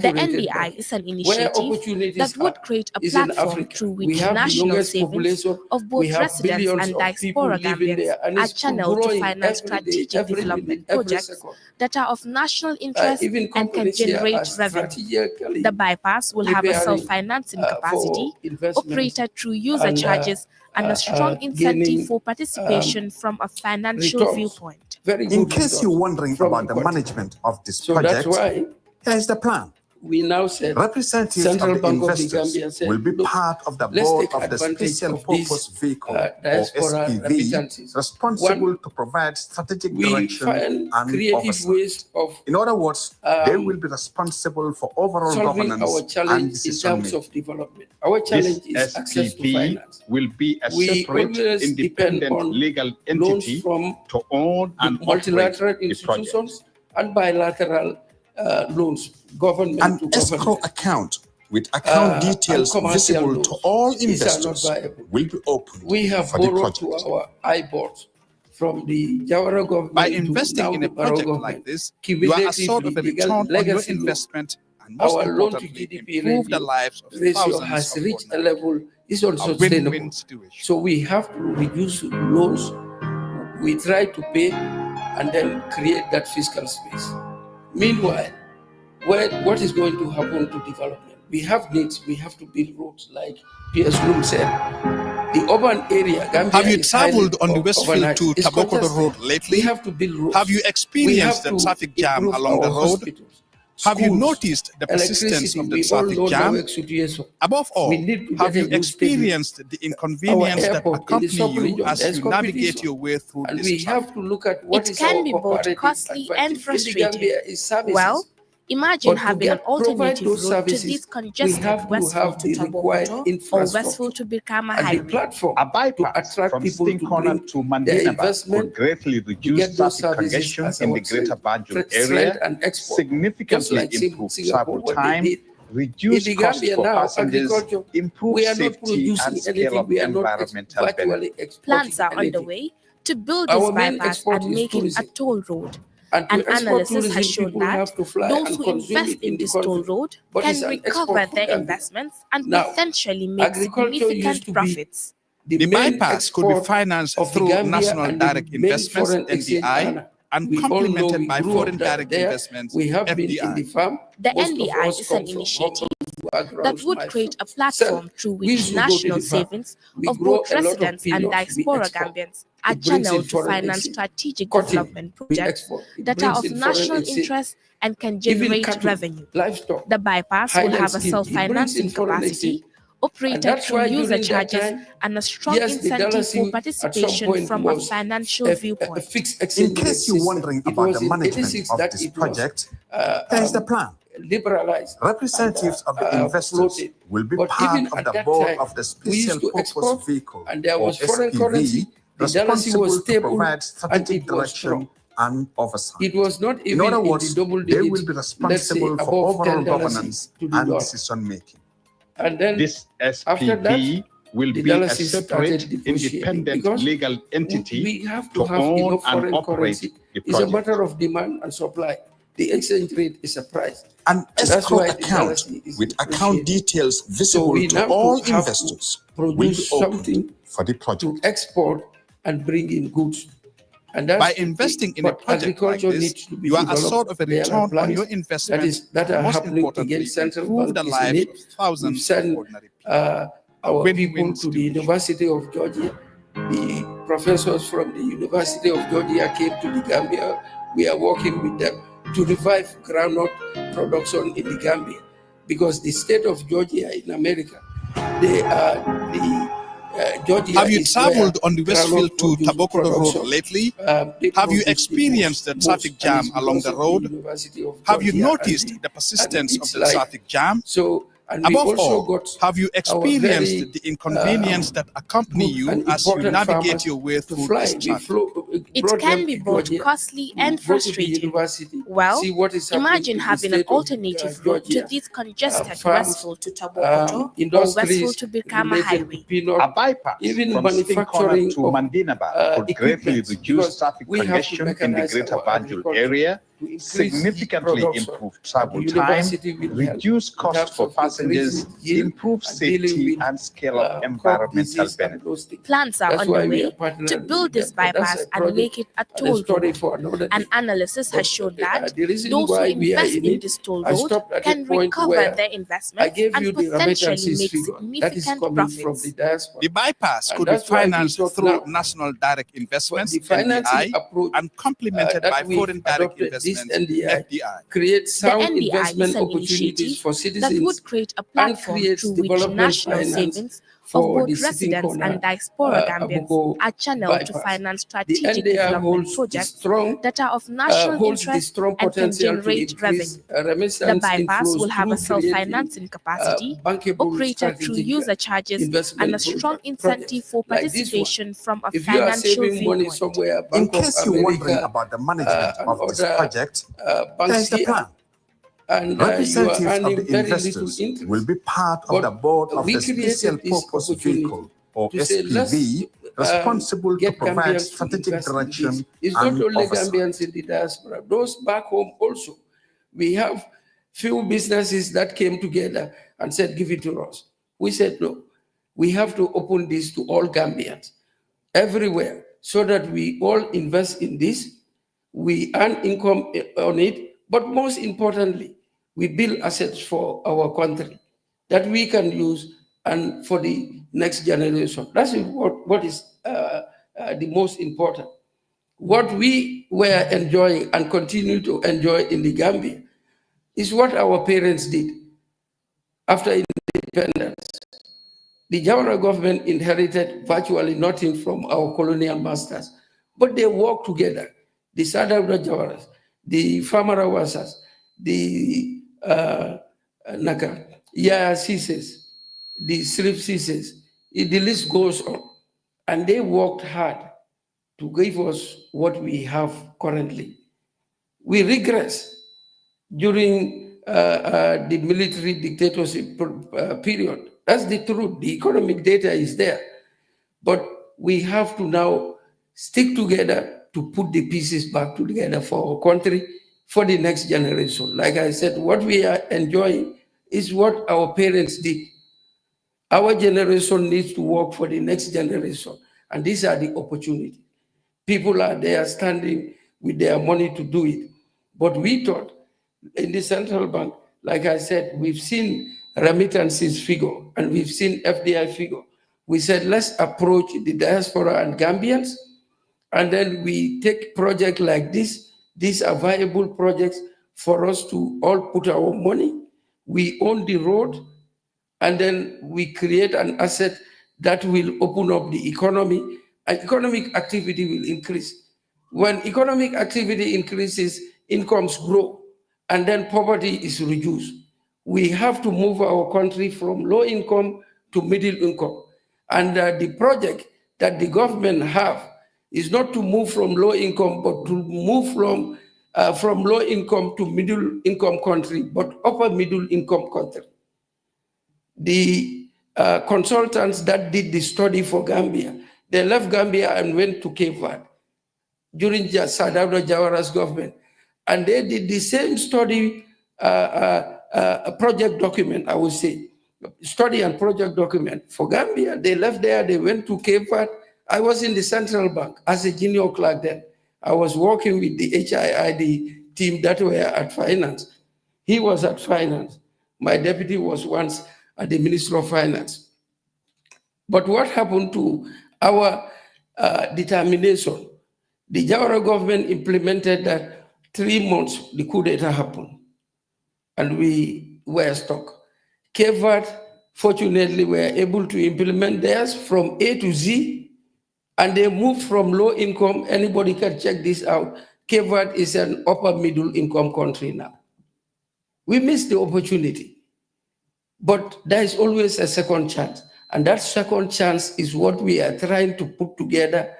The NDI is an initiative that would create a platform through which national savings of both residents and diaspora Gambians are channeled to finance strategic development projects that are of national interest and can generate revenue. The bypass will have a self-financing capacity, operated through user charges, and a strong incentive for participation from a financial viewpoint. In case you're wondering about the management of this project, here's the plan. We now said representatives Central of the Bank investors of the Gambia said, will be part of the board of the Special Purpose Vehicle or SPV responsible to provide strategic direction and oversight. In other words, they will be responsible for overall governance our challenge and in decision terms making. of development. Our challenge is access to finance. Will be a separate, independent legal entity to own and multilateral operate institutions and bilateral loans, government An to escrow government. account with account details and commercial visible loans. to all These are not investors viable. will be open We have for the borrowed project. to our I-board from the Jawara government. By to investing now in the a Barrow project government. like this, you are assured of a return on your Legacy loan. investment and most Our loan to importantly, GDP improve the lives of ratio thousands has of reached a ordinary level is unsustainable. win-win situation. So we have to reduce loans. We try to pay and then create that fiscal space. Meanwhile, what is going to happen to development? We have needs. We have to build roads, like P.S. Bloom said. The urban area. Gambia Have you is traveled highly on the Westfield urbanized. to It's Tabokoto congested. Road lately? We have to build roads. Have you We experienced have the to traffic jam improve along the our road? hospitals, Have you schools, noticed the persistence electricity. of the We all traffic know jam? Nawek situation. Above all, We need to have get a you new stadium. experienced the inconvenience that airport in the accompany you sub-region, as there's you navigate competition. your way through And this we traffic? have to look at what It is can our be both comparative costly advantage. and In the frustrating. Gambia is services. Well, imagine But to having an provide alternative those route to services, this we congested have to Westfield have to the required Tabokoto or infrastructure Westfield to Brikama and the Highway. platform A to bypass attract from people to Stinkona bring to their Mandinaba investment could greatly to reduce get those traffic services congestion as in our the Greater Banjul strength area, and export, significantly just like improve Singapore, travel what they time, did. reduce In the costs Gambia for now, passengers, agriculture, improve we are not safety, producing and scale anything. up We are not environmental benefits. virtually exporting Plans are anything. underway to build this Our main bypass export and is make it a tourism. toll road. And to An export analysis tourism, has shown people that have to fly those and who consume invest it in in the this toll country. road But can it's an recover export for their Gambia. investments and Now, potentially make agriculture used significant to be profits. The main bypass could be export financed of the through Gambia National and the Direct main Investments, foreign exchange NDI, earner. and We all know complemented we by grew foreign up that direct there. investments, We have been in the FDI. farm. The Most of NDI us is come an from initiative humble backgrounds. that would My create a son, platform through we which used to go to national the farm. savings We of grow both a lot of residents and peanuts, we diaspora export. Gambians are It brings in channeled to foreign finance exchange. strategic Cotton, development we projects export. It that are brings of in foreign national exchange. interest and can Even generate cattle, revenue. livestock, The bypass will Highland have a skin, it brings in self-financing foreign exchange. capacity, And operated that's through why user during that charges time, and a strong yes, the incentive dollar for at some participation point from a was financial a viewpoint. fixed In exchange rate case you're system. wondering It about was the in management 86 of that this it was, project, here's the plan. liberalized. Representatives of the investors floated. will be But part even of at the that board time, of the we used Special to Purpose export, Vehicle and there or was foreign currency SPV responsible to provide strategic direction and oversight. It was not even in other words, in the double they digits, will be responsible for overall governance and decision making. And then this after that, SPV will be a separate, independent legal entity to own and operate the it's a project. matter of demand and supply. The exchange rate is a price. An That's escrow why the account fallacy is with account details visible we to now all have to investors will be produce opened something for the project. to export and bring in goods. And that's By investing in a project like this, you are assured of a return on your investment. that are Most happening importantly, against central improve bank the is in lives it. of thousands We've sent of ordinary people. our win-win people to the University of Georgia. The professors from the University of Georgia came to the Gambia. We are working with them to revive groundnut production in the Gambia, because the state of Georgia in America, they are Georgia. Have you traveled on the Westfield to Tabokoro Road lately? Have you experienced the traffic jam along the road? Have you noticed the persistence of the traffic jam? Above all, have you experienced the inconvenience that accompany you as you navigate your way through this traffic? It can be both costly and frustrating. Well, imagine having an alternative route to this congested Westfield to Tabokoto or Westfield to Birkama Highway. A bypass from Sting Corner to Mandinaba could greatly reduce traffic congestion in the greater Banjul area, significantly improve travel time, reduce cost for passengers, improve safety, and scale up environmental benefits. Plans are underway to build this bypass and make it a toll road. An analysis has shown that those who invest in this toll road can recover their investment and potentially make significant profits. The bypass could be financed through National Direct Investments (NDI) and complemented by Foreign Direct Investments (FDI). Create sound the NDI investment is an opportunities for citizens that would create a platform through which national savings of both residents and diaspora Gambians are channeled to finance strategic development projects that are of national interest and can generate revenue. The bypass will have a self-financing capacity, operated through user charges, and a strong incentive for participation from a financial viewpoint. In case you're wondering about the management of this project, there is the plan. Representatives of the investors will be part of the board of the Special Purpose Vehicle, or SPV, responsible to provide strategic direction it's not and only oversight. Gambians in the diaspora, those back home also. We have few businesses that came together and said, give it to us. We said, no, we have to open this to all Gambians everywhere so that we all invest in this, we earn income on it, but most importantly, we build assets for our country that we can use and for the next generation. That's what is the most important. What we were enjoying and continue to enjoy in the Gambia is what our parents did after independence. The Jawara government inherited virtually nothing from our colonial masters, but they worked together. The Sadawda Jawaras, the Famarawasas, the Naka, Sises, the Srip Sises, the list goes on. And they worked hard to give us what we have currently. We regress during the military dictatorship period. That's the truth. The economic data is there. But we have to now stick together to put the pieces back together for our country, for the next generation. Like I said, what we are enjoying is what our parents did. Our generation needs to work for the next generation. And these are the opportunities. People are there standing with their money to do it. But we thought in the central bank, like I said, we've seen remittances figure and we've seen FDI figure. We said, let's approach the diaspora and Gambians, and then we take projects like this. These are viable projects for us to all put our money. We own the road, and then we create an asset that will open up the economy, and economic activity will increase. When economic activity increases, incomes grow, and then poverty is reduced. We have to move our country from low income to middle income. And the project that the government have is not to move from low income, but to move from low income to middle income country, but upper middle income country. The consultants that did the study for Gambia, they left Gambia and went to Cape Verde during Sadauda Jawara's government. And they did the same study, project document, I would say, study and project document for Gambia. They left there, they went to Cape Verde. I was in the central bank as a junior clerk then. I was working with the HIID team that were at finance. He was at finance. My deputy was once at the Ministry of Finance. But what happened to our determination? The Jawara government implemented that 3 months, the coup d'etat happened. And we were stuck. Cape Verde, fortunately, were able to implement theirs from A to Z, and they moved from low income. Anybody can check this out. Cape Verde is an upper middle income country now. We missed the opportunity. But there is always a second chance. And that second chance is what we are trying to put together.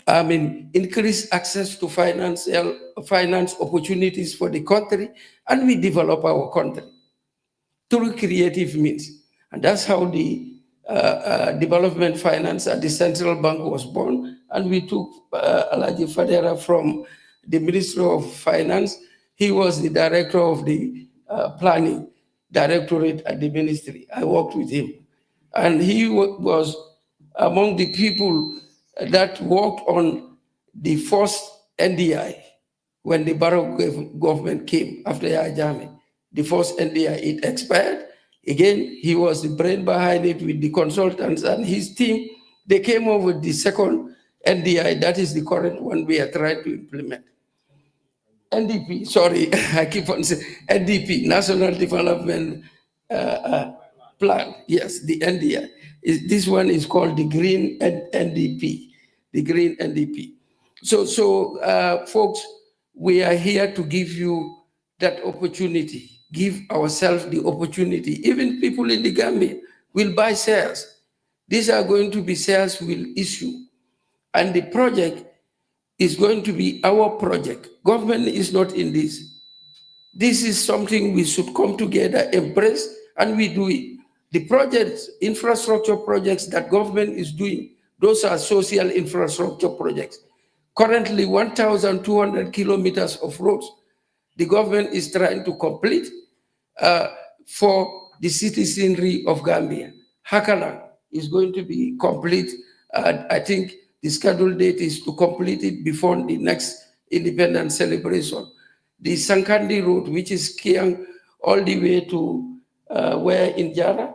I mean, increase access to finance opportunities for the country, and we develop our country through creative means. And that's how the development finance at the central bank was born. And we took Alaji Fadera from the Ministry of Finance. He was the director of the planning directorate at the ministry. I worked with him. And he was among the people that worked on the first NDI when the Barrow government came after Yajame. The first NDI, it expired. Again, he was the brain behind it with the consultants and his team. They came up with the second NDI, that is the current one we are trying to implement. NDP, sorry, I keep on saying NDP, National Development Plan. Yes, the NDI. This one is called the Green NDP, the Green NDP. So, folks, we are here to give you that opportunity, give ourselves the opportunity. Even people in the Gambia will buy shares. These are going to be shares we'll issue. And the project is going to be our project. Government is not in this. This is something we should come together, embrace, and we do it. The projects, infrastructure projects that government is doing, those are social infrastructure projects. Currently, 1,200 kilometers of roads the government is trying to complete for the citizenry of Gambia. Hakalang is going to be complete. I think the scheduled date is to complete it before the next independence celebration. The Sankandi Road, which is Kiang all the way to where in Jara,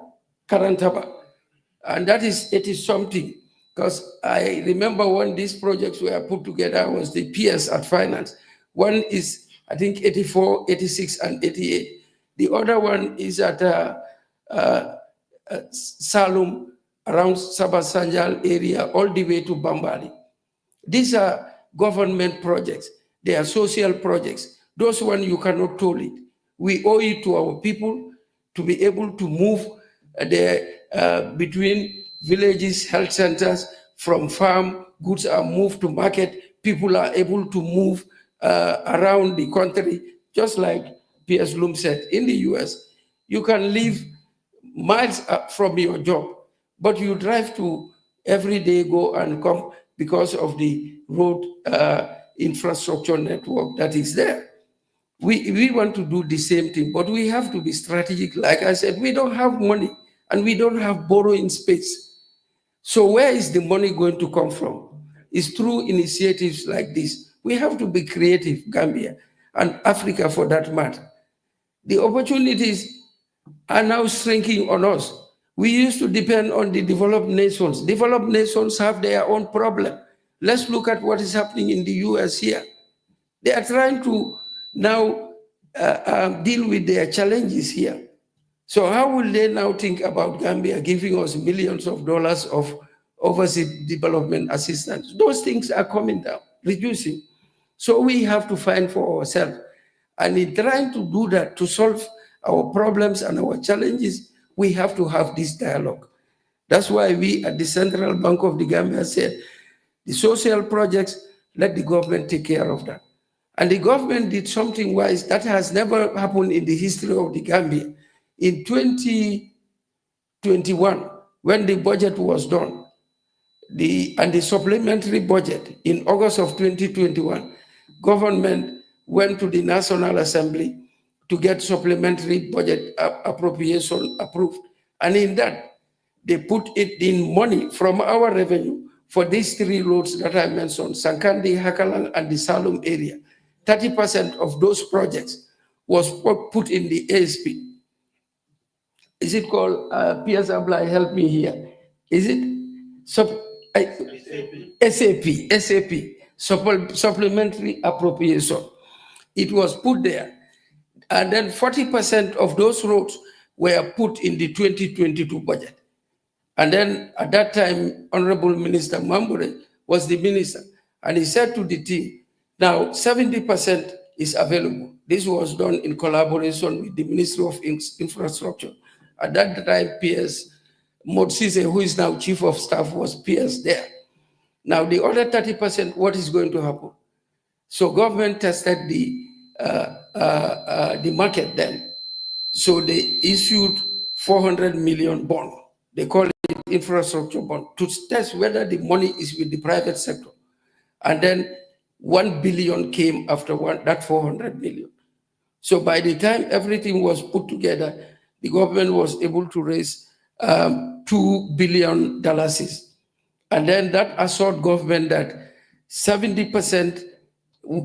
Karantaba. And that is 80-something, because I remember when these projects were put together was the PS at finance. One is, I think, 84, 86, and 88. The other one is at Salum, around Sabasanjal area, all the way to Bambali. These are government projects. They are social projects. Those ones you cannot tolerate. We owe it to our people to be able to move between villages, health centers, from farm, goods are moved to market, people are able to move around the country, just like P.S. Loom said, in the US, you can live miles from your job, but you drive to every day, go and come because of the road infrastructure network that is there. We want to do the same thing, but we have to be strategic. Like I said, we don't have money and we don't have borrowing space. So where is the money going to come from? It's through initiatives like this. We have to be creative, Gambia, and Africa for that matter. The opportunities are now shrinking on us. We used to depend on the developed nations. Developed nations have their own problem. Let's look at what is happening in the US here. They are trying to now deal with their challenges here. So how will they now think about Gambia giving us millions of dollars of overseas development assistance? Those things are coming down, reducing. So we have to find for ourselves. And in trying to do that, to solve our problems and our challenges, we have to have this dialogue. That's why we at the Central Bank of the Gambia said, The social projects, let the government take care of that. And the government did something wise that has never happened in the history of the Gambia. In 2021, when the budget was done, the supplementary budget in August of 2021, government went to the National Assembly to get supplementary budget appropriation approved. And in that, they put it in money from our revenue for these 3 roads that I mentioned, Sankandi, Hakalang, and the Salum area. 30% of those projects was put in the ASP. Is it called, P.S. Abla, help me here. Is it SAP, supplementary appropriation. It was put there. And then 40% of those roads were put in the 2022 budget. And then at that time, Honorable Minister Mambure was the minister. And he said to the team, now 70% is available. This was done in collaboration with the Ministry of Infrastructure. At that time, PS Modsise, who is now Chief of Staff, was PS there. Now the other 30%, what is going to happen? So government tested the market then. So they issued 400 million bond. They call it infrastructure bond to test whether the money is with the private sector. And then 1 billion came after that 400 million. So by the time everything was put together, the government was able to raise $2 billion. And then that assured government that 70%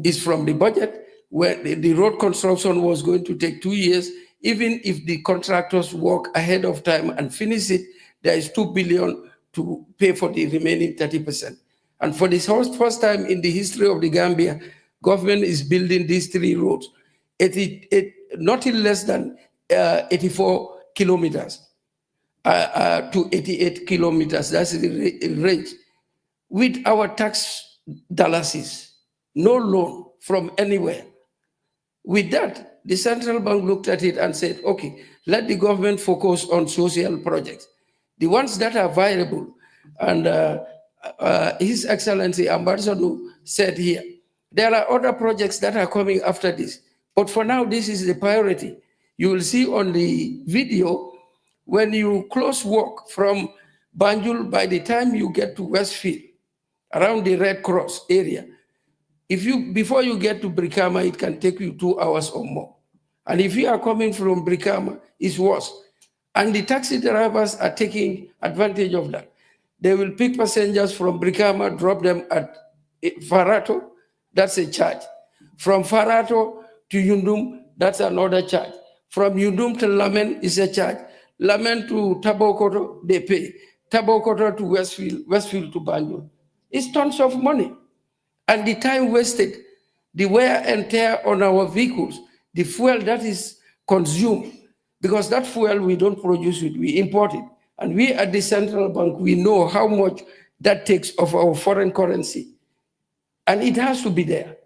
is from the budget, where the road construction was going to take 2 years. Even if the contractors work ahead of time and finish it, there is $2 billion to pay for the remaining 30%. And for the first time in the history of the Gambia, government is building these 3 roads, nothing less than 84 kilometers to 88 kilometers. That's the range. With our tax dollars, no loan from anywhere. With that, the central bank looked at it and said, okay, let the government focus on social projects, the ones that are viable. And His Excellency Ambassador said here, there are other projects that are coming after this. But for now, this is the priority. You will see on the video, when you close walk from Banjul, by the time you get to Westfield, around the Red Cross area, before you get to Brikama, it can take you 2 hours or more. And if you are coming from Brikama, it's worse. And the taxi drivers are taking advantage of that. They will pick passengers from Brikama, drop them at Farato, that's a charge. From Farato to Yundum, that's another charge. From Yundum to Lamen is a charge. Lamen to Tabokoto, they pay. Tabokoto to Westfield, Westfield to Banjul. It's tons of money. And the time wasted, the wear and tear on our vehicles, the fuel that is consumed, because that fuel we don't produce it, we import it. And we at the central bank, we know how much that takes of our foreign currency. And it has to be there.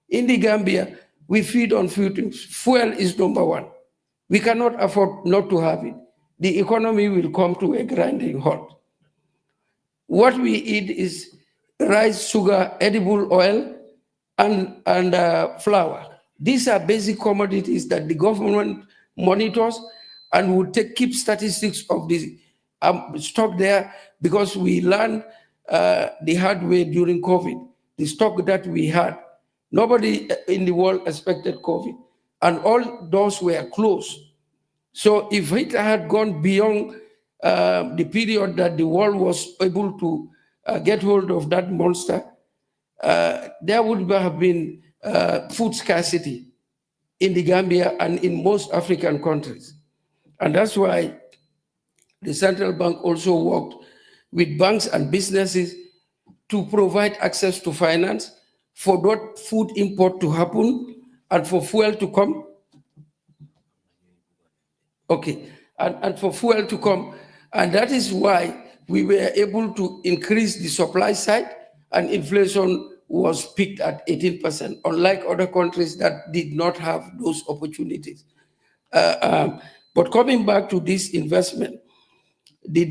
In the Gambia, we feed on few things. Fuel is number 1. We cannot afford not to have it. The economy will come to a grinding halt. What we eat is rice, sugar, edible oil, and flour. These are basic commodities that the government monitors and will keep statistics of the stock there, because we learned the hard way during COVID. The stock that we had, nobody in the world expected COVID, and all doors were closed. So if it had gone beyond the period that the world was able to get hold of that monster, there would have been food scarcity in the Gambia and in most African countries. And that's why the central bank also worked with banks and businesses to provide access to finance for that food import to happen and for fuel to come. Okay, and for fuel to come. And that is why we were able to increase the supply side, and inflation was peaked at 18%, unlike other countries that did not have those opportunities. But coming back to this investment, the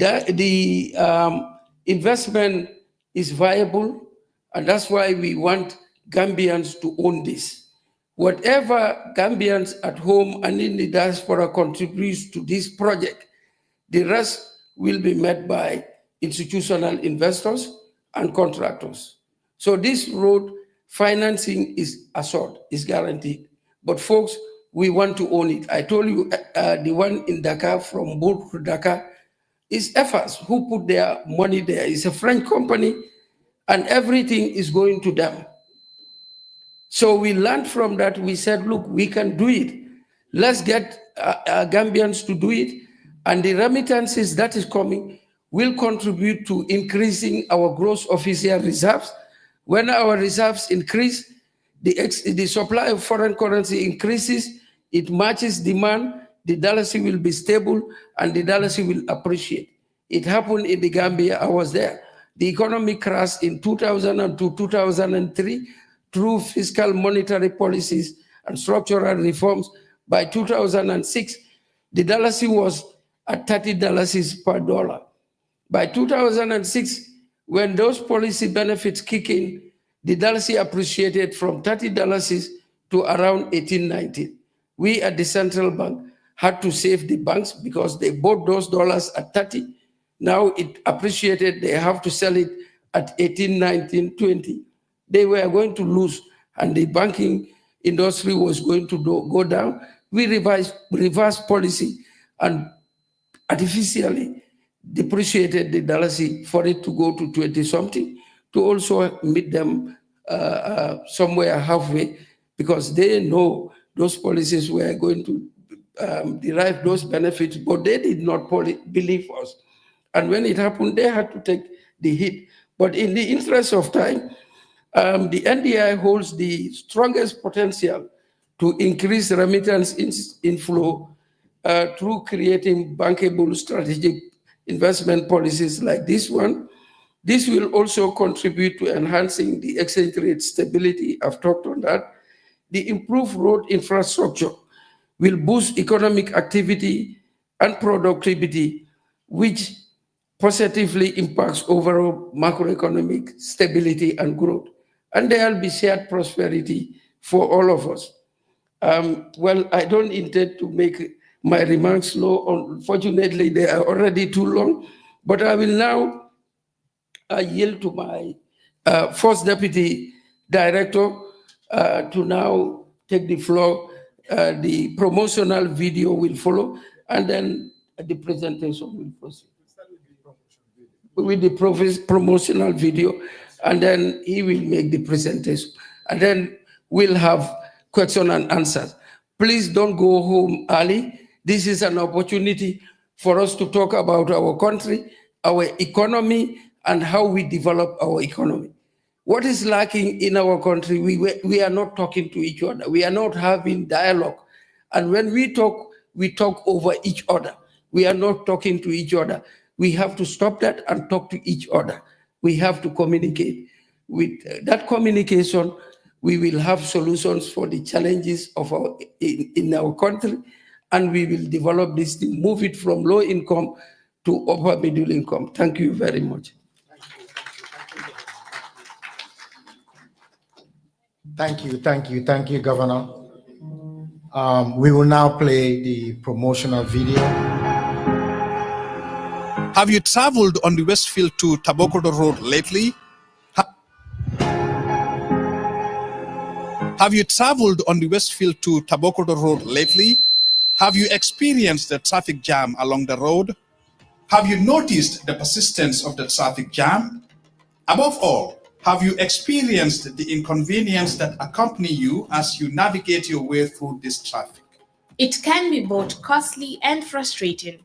investment is viable, And that's why we want Gambians to own this. Whatever Gambians at home and in the diaspora contributes to this project, the rest will be met by institutional investors and contractors. So this road financing is assured, is guaranteed. But folks, we want to own it. I told you the one in Dakar, from Bourg to Dakar, is EFAS who put their money there. It's a French company, and everything is going to them. So we learned from that. We said, look, we can do it. Let's get Gambians to do it. And the remittances that is coming will contribute to increasing our gross official reserves. When our reserves increase, the supply of foreign currency increases, it matches demand, the dollar will be stable, and the dollar will appreciate. It happened in the Gambia. I was there. The economy crashed in 2002, 2003 through fiscal monetary policies and structural reforms. By 2006, the dollar was at $30 per dollar. By 2006, when those policy benefits kick in, the dollar appreciated from $30 to around 18.90. We at the central bank had to save the banks because they bought those dollars at 30. Now it appreciated, they have to sell it at 18, 19, 20. They were going to lose, and the banking industry was going to go down. We reversed policy and artificially depreciated the dollar for it to go to 20-something, to also meet them somewhere halfway, because they know those policies were going to derive those benefits, but they did not believe us. And when it happened, they had to take the hit. But in the interest of time, the NDI holds the strongest potential to increase remittance inflow through creating bankable strategic investment policies like this one. This will also contribute to enhancing the exchange rate stability. I've talked on that. The improved road infrastructure will boost economic activity and productivity, which positively impacts overall macroeconomic stability and growth. And there will be shared prosperity for all of us. Well, I don't intend to make my remarks long. Unfortunately, they are already too long, but I will now yield to my First Deputy Director to now take the floor. The promotional video will follow, and then the presentation will proceed. With the promotional video, and then he will make the presentation. And then we'll have question and answers. Please don't go home early. This is an opportunity for us to talk about our country, our economy, and how we develop our economy. What is lacking in our country, we are not talking to each other. We are not having dialogue. And when we talk over each other. We are not talking to each other. We have to stop that and talk to each other. We have to communicate. With that communication, we will have solutions for the challenges of in our country, and we will develop this to move it from low income to upper middle income. Thank you very much. Thank you, Governor. We will now play the promotional video. Have you traveled on the Westfield to Tabokoto Road lately? Have you traveled on the Westfield to Tabokoto Road lately? Have you experienced the traffic jam along the road? Have you noticed the persistence of the traffic jam? Above all, have you experienced the inconvenience that accompany you as you navigate your way through this traffic? It can be both costly and frustrating.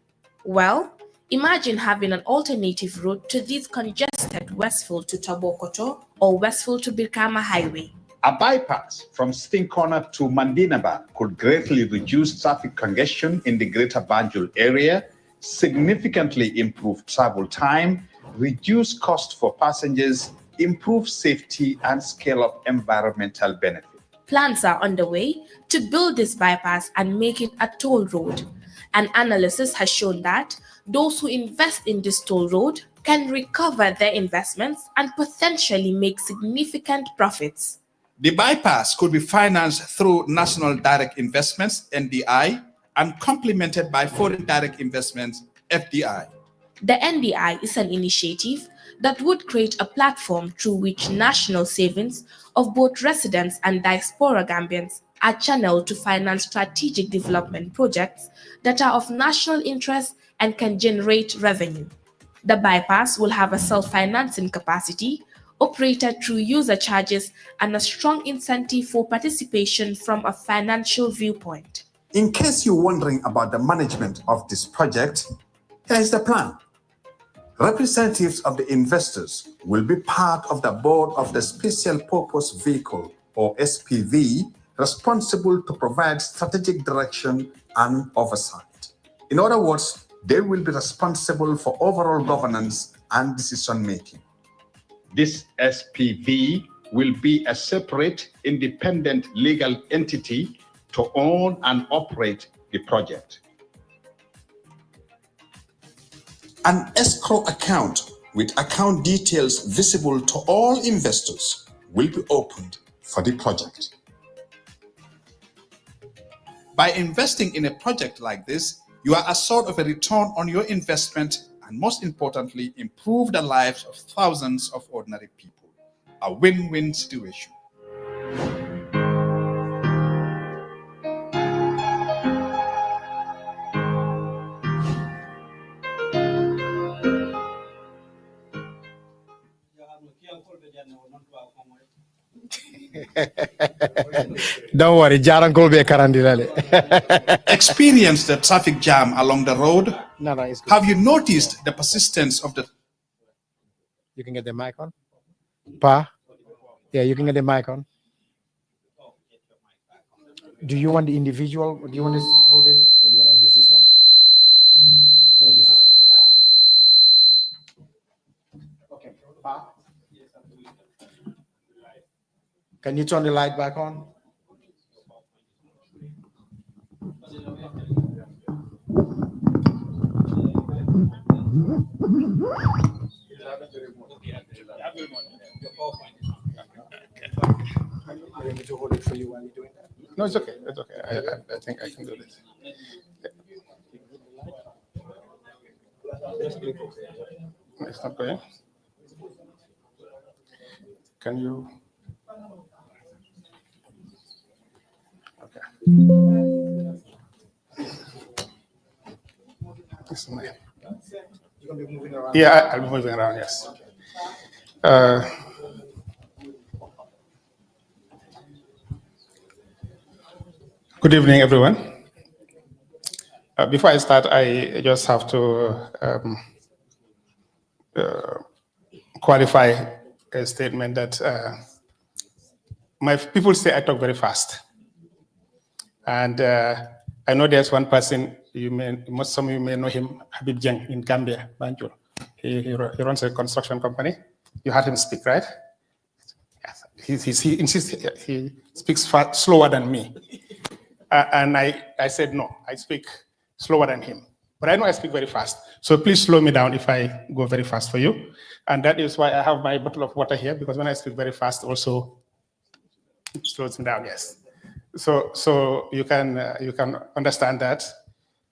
Well, imagine having an alternative route to this congested Westfield to Tabokoto or Westfield to Birkama Highway. A bypass from Sting Corner to Mandinaba could greatly reduce traffic congestion in the Greater Banjul area, significantly improve travel time, reduce cost for passengers, improve safety, and scale up environmental benefit. Plans are underway to build this bypass and make it a toll road. An analysis has shown that those who invest in this toll road can recover their investments and potentially make significant profits. The bypass could be financed through National Direct Investments, NDI, and complemented by Foreign Direct Investments, FDI. The NDI is an initiative that would create a platform through which national savings of both residents and diaspora Gambians are channeled to finance strategic development projects that are of national interest and can generate revenue. The bypass will have a self-financing capacity, operated through user charges, and a strong incentive for participation from a financial viewpoint. In case you're wondering about the management of this project, here's the plan. Representatives of the investors will be part of the board of the Special Purpose Vehicle, or SPV, responsible to provide strategic direction and oversight. In other words, they will be responsible for overall governance and decision-making. This SPV will be a separate, independent legal entity to own and operate the project. An escrow account with account details visible to all investors will be opened for the project. By investing in a project like this, you are assured of a return on your investment and, most importantly, improve the lives of thousands of ordinary people. A win-win situation. Don't worry, Jarankol be karandilale. Experience the traffic jam along the road? No, it's good. Have you noticed the persistence of the... You can get the mic on. Pa? Yeah, you can get the mic on. Do you want the individual? Do you want to hold it? Or you want to use this one? You want to use this one? Okay, Pa? Can you turn the light back on? To hold it for you while you're doing that? No, it's okay. It's okay. I think I can do this. It's not going. Can you? Okay. This one. You're going to be moving around? Yeah, I'll be moving around, yes. Good evening, everyone. Before I start, I just have to qualify a statement that my people say I talk very fast. And I know there's one person, some of you may know him, Habib Jeng in Gambia, Banjul. He runs a construction company. You heard him speak, right? Yes. He insists he speaks slower than me. And I said, no, I speak slower than him. But I know I speak very fast. So please slow me down if I go very fast for you. And that is why I have my bottle of water here, because when I speak very fast, also it slows me down, yes. So you can understand that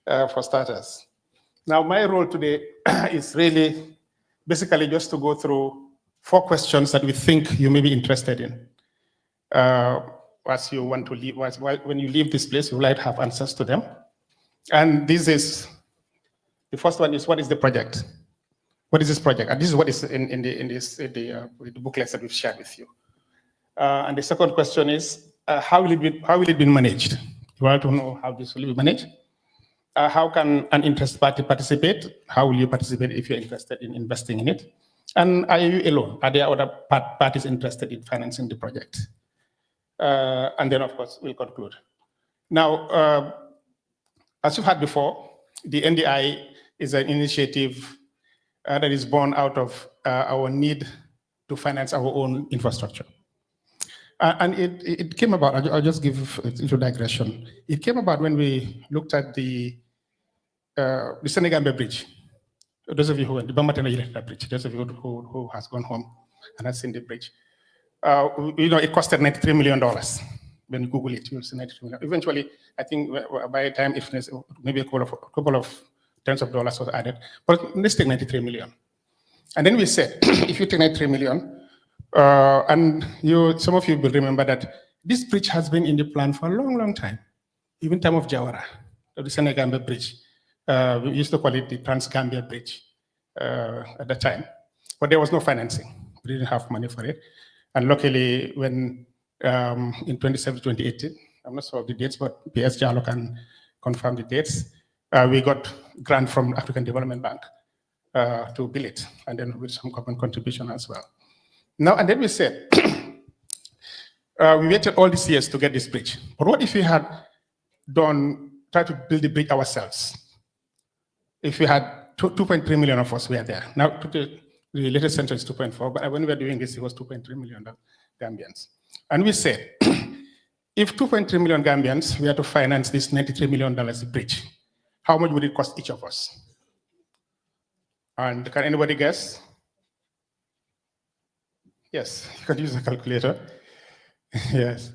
for starters. Now, my role today is really basically just to go through 4 questions that we think you may be interested in. As you want to leave, when you leave this place, you would like to have answers to them. And this is, the first one is, what is the project? What is this project? And this is what is in the booklets that we've shared with you. And the second question is, how will it be managed? You want to know how this will be managed? How can an interested party participate? How will you participate if you're interested in investing in it? And are you alone? Are there other parties interested in financing the project? And then, of course, we'll conclude. Now, as you've heard before, the NDI is an initiative that is born out of our need to finance our own infrastructure. And it came about, I'll just give a little digression. It came about when we looked at the Senegambia Bridge. Those of you who went, the Bambatana Electric Bridge, those of you who has gone home and has seen the bridge, it costed $93 million. When you Google it, you'll see $93 million. Eventually, I think by the time, if maybe a couple of tens of dollars was added, but let's take 93 million. And then we said, if you take 93 million, and some of you will remember that this bridge has been in the plan for a long, long time, even time of Jawara, the Senegambia Bridge. We used to call it the Trans-Gambia Bridge at the time, but there was no financing. We didn't have money for it. And luckily, when in 2018, I'm not sure of the dates, but PS Jalo can confirm the dates, we got grant from African Development Bank to build it, and then with some government contribution as well. Now, and then we said, we waited all these years to get this bridge. But what if we had tried to build the bridge ourselves? If we had 2.3 million of us were there. Now, the latest census is 2.4, but when we were doing this, it was 2.3 million Gambians. And we said, if 2.3 million Gambians were to finance this $93 million bridge, how much would it cost each of us? And can anybody guess? Yes, you can use a calculator. Yes.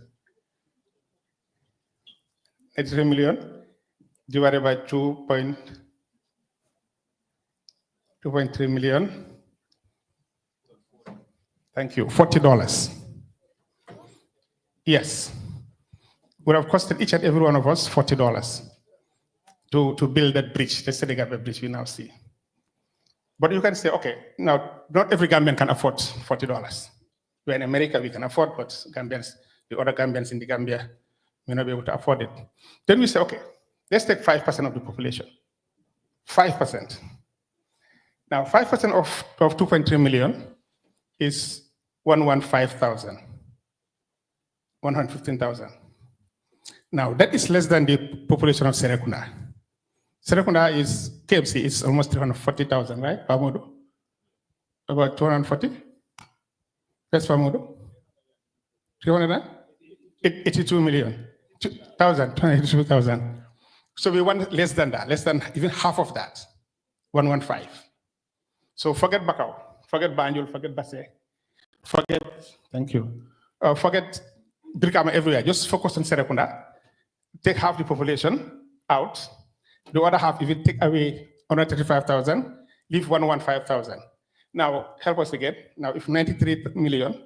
93 million divided by 2.3 million. Thank you. $40. Yes. Would have costed each and every one of us $40 to build that bridge, the Senegambia bridge we now see. But you can say, okay, now not every Gambian can afford $40. We're in America, we can afford, but Gambians, the other Gambians in the Gambia may not be able to afford it. Then we say, okay, let's take 5% of the population. 5%. Now, 5% of 2.3 million is 115,000. Now, that is less than the population of Serekunda. Serekunda is, KMC is almost 340,000, right, Pamodo? About 240? That's Pamodo? 382 million. 282,000. So we want less than that, less than even half of that. 115. So forget Bakau, forget Banjul, forget Basse, forget, thank you, forget Brikama everywhere. Just focus on Serekunda. Take half the population out. The other half, if you take away 135,000, leave 115,000. Now, help us again. Now, if 93 million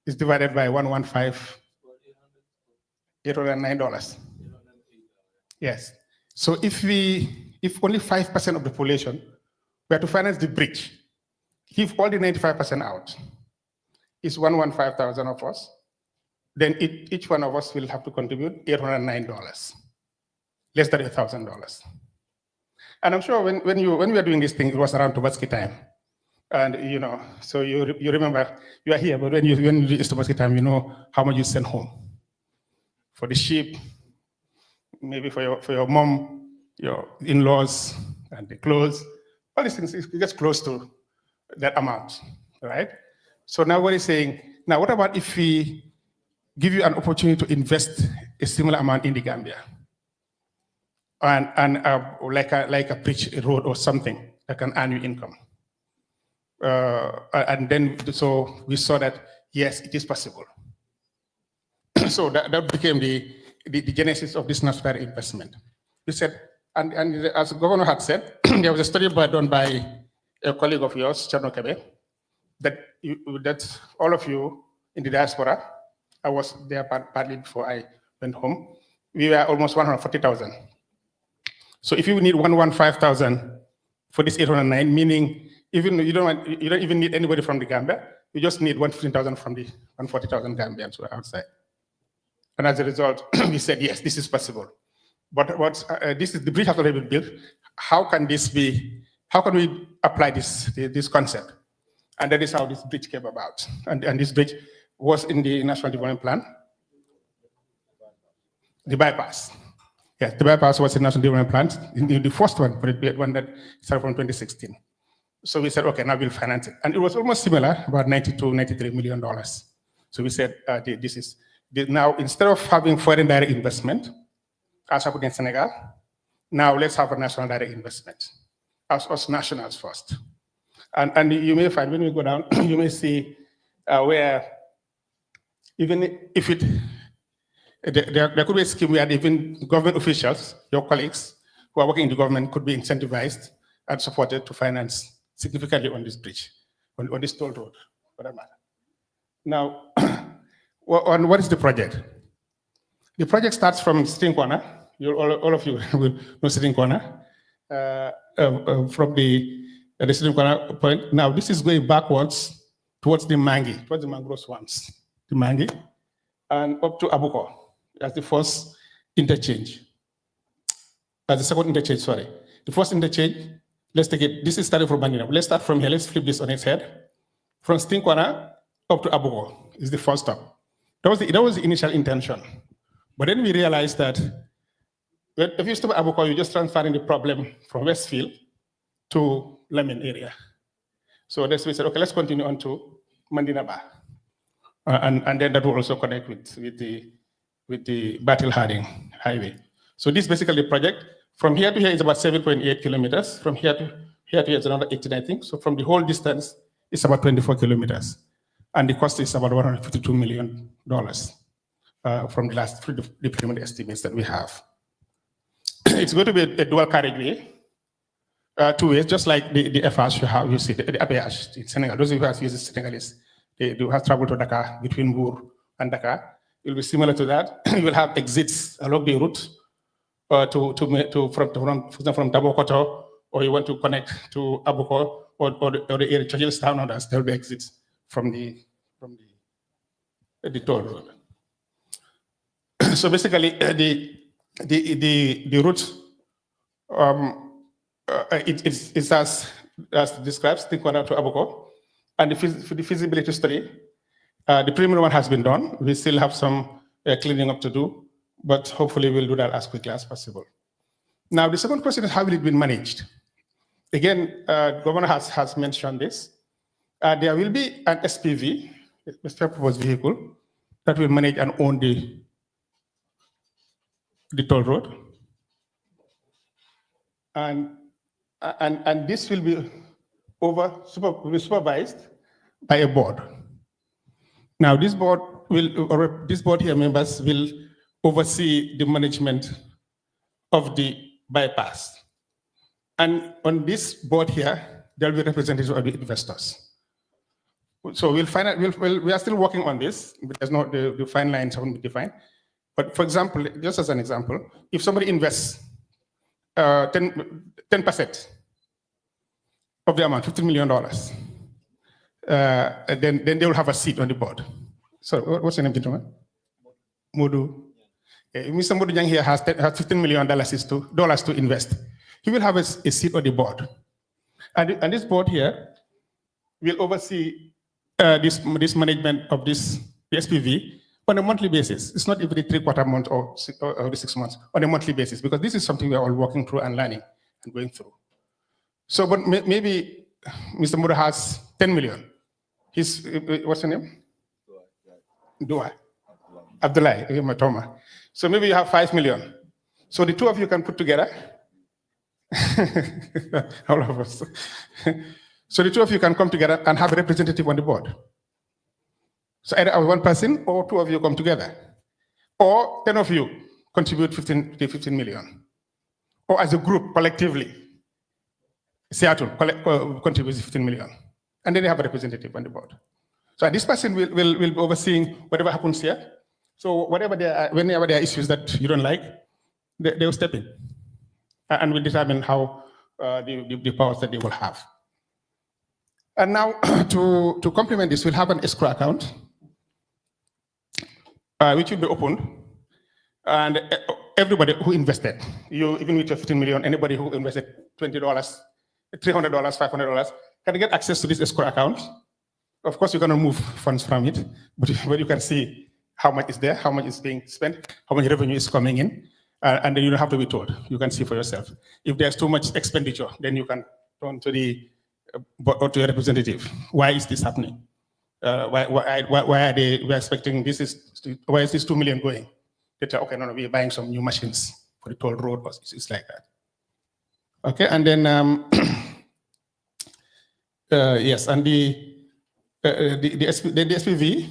is divided by 115, $809. Yes. So if only 5% of the population were to finance the bridge, leave all the 95% out, it's 115,000 of us, then each one of us will have to contribute $809, less than $1,000. And I'm sure when we were doing this thing, it was around Tobaski time. And so you remember, you are here, but when it's Tobaski time, you know how much you send home. For the sheep, maybe for your mom, your in-laws, and the clothes, all these things, it gets close to that amount, right? So now what he's saying, now what about if we give you an opportunity to invest a similar amount in the Gambia? And like a bridge, a road or something that can earn you income. And then, so we saw that, yes, it is possible. So that became the genesis of this national investment. We said, and as the governor had said, there was a study done by a colleague of yours, Chano Kebe, that all of you in the diaspora, I was there partly before I went home, we were almost 140,000. So if you need 115,000 for this 809, meaning even you don't even need anybody from the Gambia, you just need 115,000 from the 140,000 Gambians who are outside. And as a result, we said, yes, this is possible. But the bridge has already been built. How can this be? How can we apply this concept? And that is how this bridge came about. And this bridge was in the National Development Plan. The bypass. Yes, the bypass was in National Development Plan, the first one, but the one that started from 2016. So we said, okay, now we'll finance it. And it was almost similar, about $93 million. So we said, now instead of having foreign direct investment, as happened in Senegal, now let's have a national direct investment. us nationals first. And you may find when we go down, you may see where even if there could be a scheme where even government officials, your colleagues who are working in the government, could be incentivized and supported to finance significantly on this bridge, on this toll road, for that matter. Now, what is the project? The project starts from Sitting Corner. All of you will know Sitting Corner. From the Sitting Corner point. Now, this is going backwards towards the Mangi, towards the mangrove swamps, the Mangi, and up to Abuko. That's the first interchange. The second interchange, sorry. The first interchange, let's take it. This is starting from Manila. Let's start from here. Let's flip this on its head. From Sitting Corner up to Abuko is the first stop. That was the initial intention. But then we realized that if you stop at Abuko, you're just transferring the problem from Westfield to Lemon area. So that's why we said, okay, let's continue on to Mandinaba. And then that will also connect with the Battle Harding Highway. So this is basically the project. From here to here is about 7.8 kilometers. From here to here is another 18, I think. So from the whole distance, it's about 24 kilometers. And the cost is about $152 million from the last preliminary estimates that we have. It's going to be a dual carriageway, 2 ways, just like the FH you see, the APH in Senegal. Those who have used Senegalese, they do have travel to Dakar, between Bour and Dakar. It will be similar to that. You will have exits along the route from Tabokoto, or you want to connect to Abuko or the area Charlestown, others. There will be exits from the toll road. So basically, the route it's as described, Sitting Corner to Abuko, and the feasibility study. The preliminary one has been done. We still have some cleaning up to do, but hopefully we'll do that as quickly as possible. Now, the second question is how will it be managed? Again, Governor has mentioned this. There will be an SPV, a special purpose vehicle, that will manage and own the toll road. And this will be supervised by a board. Now, this board here members will oversee the management of the bypass. And on this board here, there will be representatives of the investors. So we are still working on this, but there's not the fine lines haven't been defined. But for example, just as an example, if somebody invests 10% of the amount, $15 million, then they will have a seat on the board. So what's your name, gentlemen? Modu. Mr. Modu Jang here has $15 million to invest. He will have a seat on the board. And this board here will oversee this management of the SPV on a monthly basis. It's not every 3/4 month or every 6 months, on a monthly basis, because this is something we are all working through and learning and going through. So, but maybe Mr. Modu has 10 million. What's your name? Dua. Abdullah, Matoma. So maybe you have 5 million. So the two of you can put together. All of us. So the two of you can come together and have a representative on the board. So either one person or two of you come together. Or 10 of you contribute 15 million. Or as a group, collectively, Seattle contributes 15 million. And then they have a representative on the board. So this person will be overseeing whatever happens here. So whenever there are issues that you don't like, they will step in. And will determine how the powers that they will have. And now, to complement this, we'll have an escrow account, which will be opened. And everybody who invested, even with your 15 million, anybody who invested $20, $300, $500, can get access to this escrow account. Of course, you can remove funds from it, but you can see how much is there, how much is being spent, how much revenue is coming in, and then you don't have to be told. You can see for yourself. If there's too much expenditure, then you can turn to your representative. Why is this happening? Why are we're expecting why is this 2 million going? They say, okay, no, we're buying some new machines for the toll road, it's like that. Okay, and then yes, and the SPV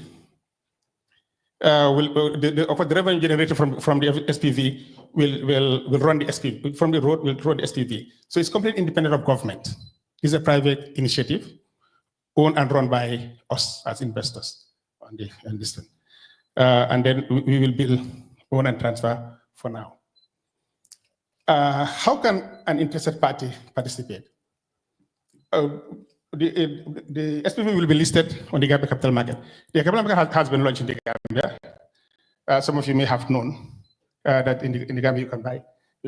of the revenue generated from the SPV will run the SPV from the road will run the SPV. So it's completely independent of government. It's a private initiative owned and run by us as investors on this one. And then we will build, own and transfer for now. How can an interested party participate? The SPV will be listed on the Gambia capital market. The capital market has been launched in the Gambia. Some of you may have known that in the Gambia you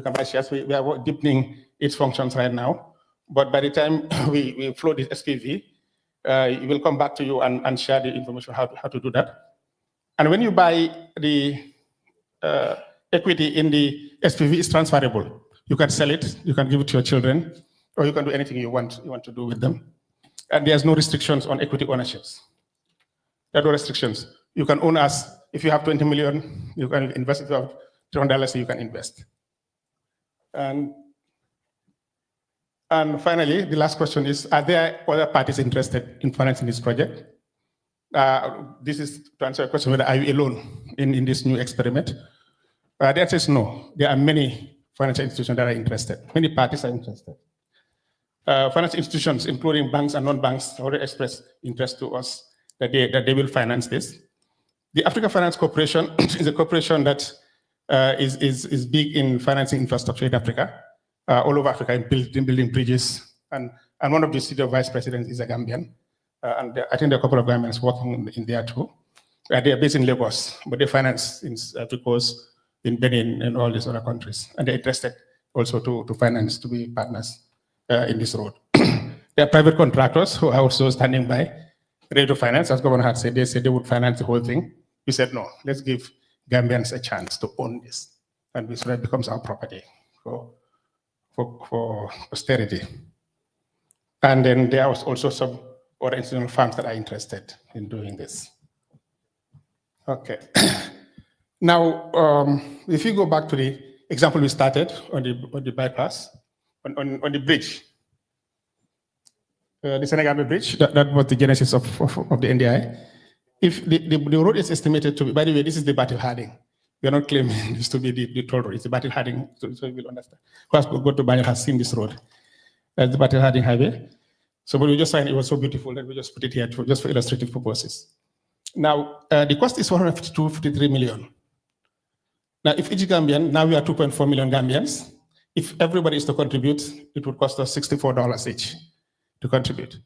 can buy shares. We are deepening its functions right now. But by the time we float this SPV, it will come back to you and share the information how to do that. And when you buy the equity in the SPV, it's transferable. You can sell it, you can give it to your children, or you can do anything you want to do with them. And there's no restrictions on equity ownerships. There are no restrictions. You can own us. If you have 20 million, you can invest. If you have $200, you can invest. And finally, the last question is, are there other parties interested in financing this project? This is to answer a question, whether are you alone in this new experiment? The answer is no. There are many financial institutions that are interested. Many parties are interested. Financial institutions, including banks and non-banks, already expressed interest to us that they will finance this. The Africa Finance Corporation is a corporation that is big in financing infrastructure in Africa, all over Africa, in building bridges. And one of the senior vice presidents is a Gambian. And I think there are a couple of Gambians working in there too. They are based in Lagos, but they finance in Africa's, in Benin and all these other countries. And they're interested also to finance, to be partners in this road. There are private contractors who are also standing by, ready to finance. As Governor had said, they said they would finance the whole thing. We said, no, let's give Gambians a chance to own this. And so that becomes our property for posterity. And then there was also some other institutional firms that are interested in doing this. Okay. Now, if you go back to the example we started on the bypass, on the bridge, the Senegal Bridge, that was the genesis of the NDI. If the road is estimated to be, by the way, this is the Battle Harding. We are not claiming this to be the toll road. It's the Battle Harding, so you will understand. Who has gone to Banjul has seen this road. That's the Battle Harding Highway. So when we just signed, it was so beautiful that we just put it here just for illustrative purposes. Now, the cost is 152.53 million. Now, if each Gambian, now we are 2.4 million Gambians. If everybody is to contribute, it would cost us $64 each to contribute.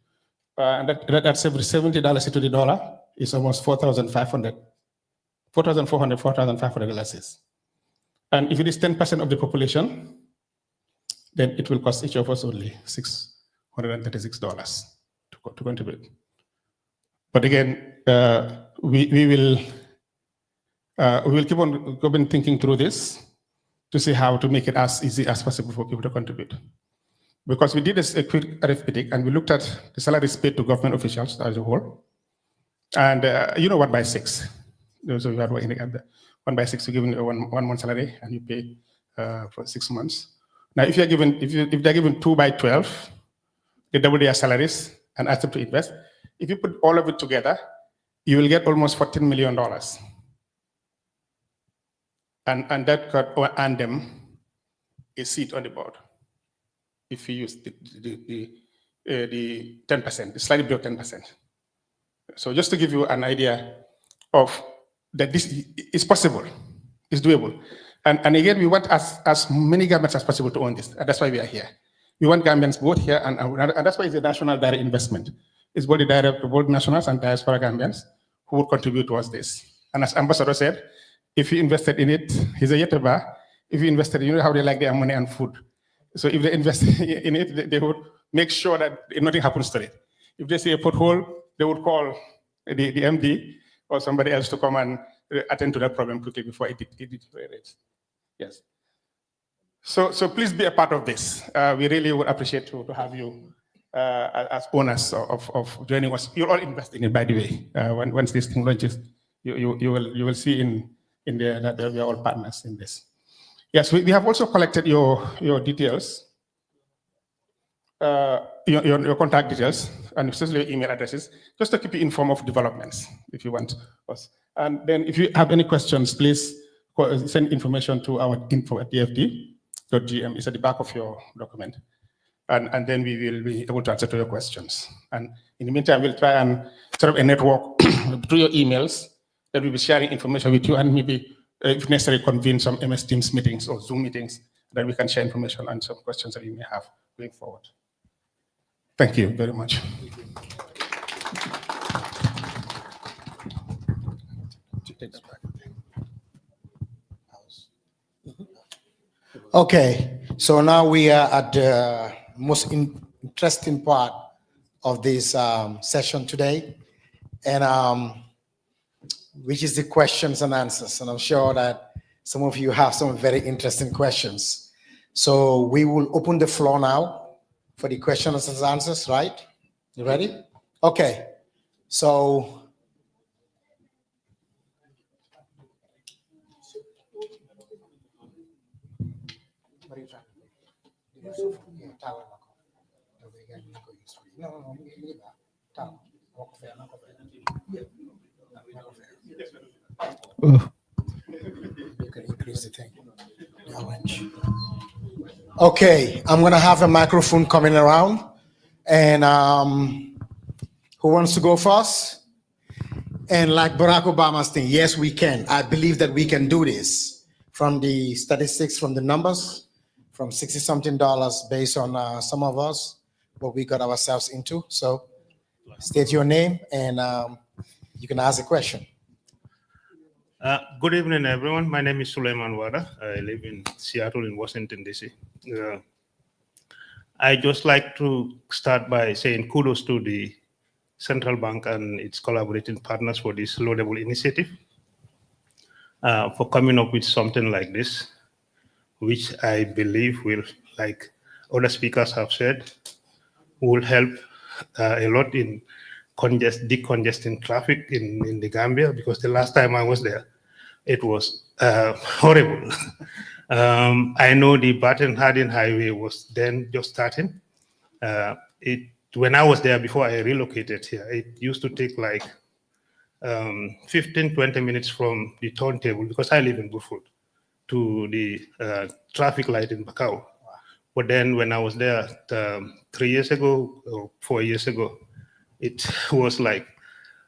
And that's every $70 to the dollar is almost $4,500 dollars. And if it is 10% of the population, then it will cost each of us only $636 to contribute. But again, we will keep on thinking through this to see how to make it as easy as possible for people to contribute. Because we did a quick arithmetic and we looked at the salaries paid to government officials as a whole. And you know 1 by 6. So you have 1 by 6, you're given one month salary and you pay for 6 months. Now, if they're given 2 by 12, they double their salaries and ask them to invest. If you put all of it together, you will get almost $14 million. And that could earn them a seat on the board if you use the 10%, slightly below 10%. So just to give you an idea of that this is possible, it's doable. And again, we want as many Gambians as possible to own this. And that's why we are here. We want Gambians both here and that's why it's a national direct investment. It's both both nationals and diaspora Gambians who would contribute towards this. And as Ambassador said, if you invested in it, he's a Yeteba. If you invested, you know how they like their money and food. So if they invest in it, they would make sure that nothing happens to it. If they see a pothole, they would call the MD or somebody else to come and attend to that problem quickly before it deteriorates. Yes. So please be a part of this. We really would appreciate to have you as owners of joining us. You're all investing in, by the way. Once this thing launches, you will see in there that we are all partners in this. Yes, we have also collected your details your contact details and especially your email addresses, just to keep you informed of developments if you want us. And then if you have any questions, please send information to our info@dfd.gm. It's at the back of your document. And then we will be able to answer to your questions. And in the meantime, we'll try and set up a network through your emails that we'll be sharing information with you, and maybe, if necessary, convene some MS Teams meetings or Zoom meetings that we can share information and some questions that you may have going forward. Thank you very much. Okay, so now we are at the most interesting part of this session today, and which is the questions and answers. And I'm sure that some of you have some very interesting questions. So we will open the floor now for the questions and answers, right? You ready? Okay, so you can increase the thing. The orange. Okay, I'm gonna have a microphone coming around, and who wants to go first? And like Barack Obama's thing, yes, we can. I believe that we can do this. From the statistics, from the numbers, from $60-something based on some of us, what we got ourselves into. So state your name and you can ask a question. Good evening, everyone. My name is Suleiman Wada. I live in Seattle in Washington, D.C. I just like to start by saying kudos to the Central Bank and its collaborating partners for this laudable initiative, for coming up with something like this, which I believe will, like other speakers have said, will help a lot in decongesting traffic in the Gambia, because the last time I was there, it was horrible. I know the Baton Hardin Highway was then just starting. When I was there before I relocated here, it used to take like 15-20 minutes from the turntable, because I live in Buffalo, to the traffic light in Bakau. But then when I was there 3 years ago or 4 years ago, it was like,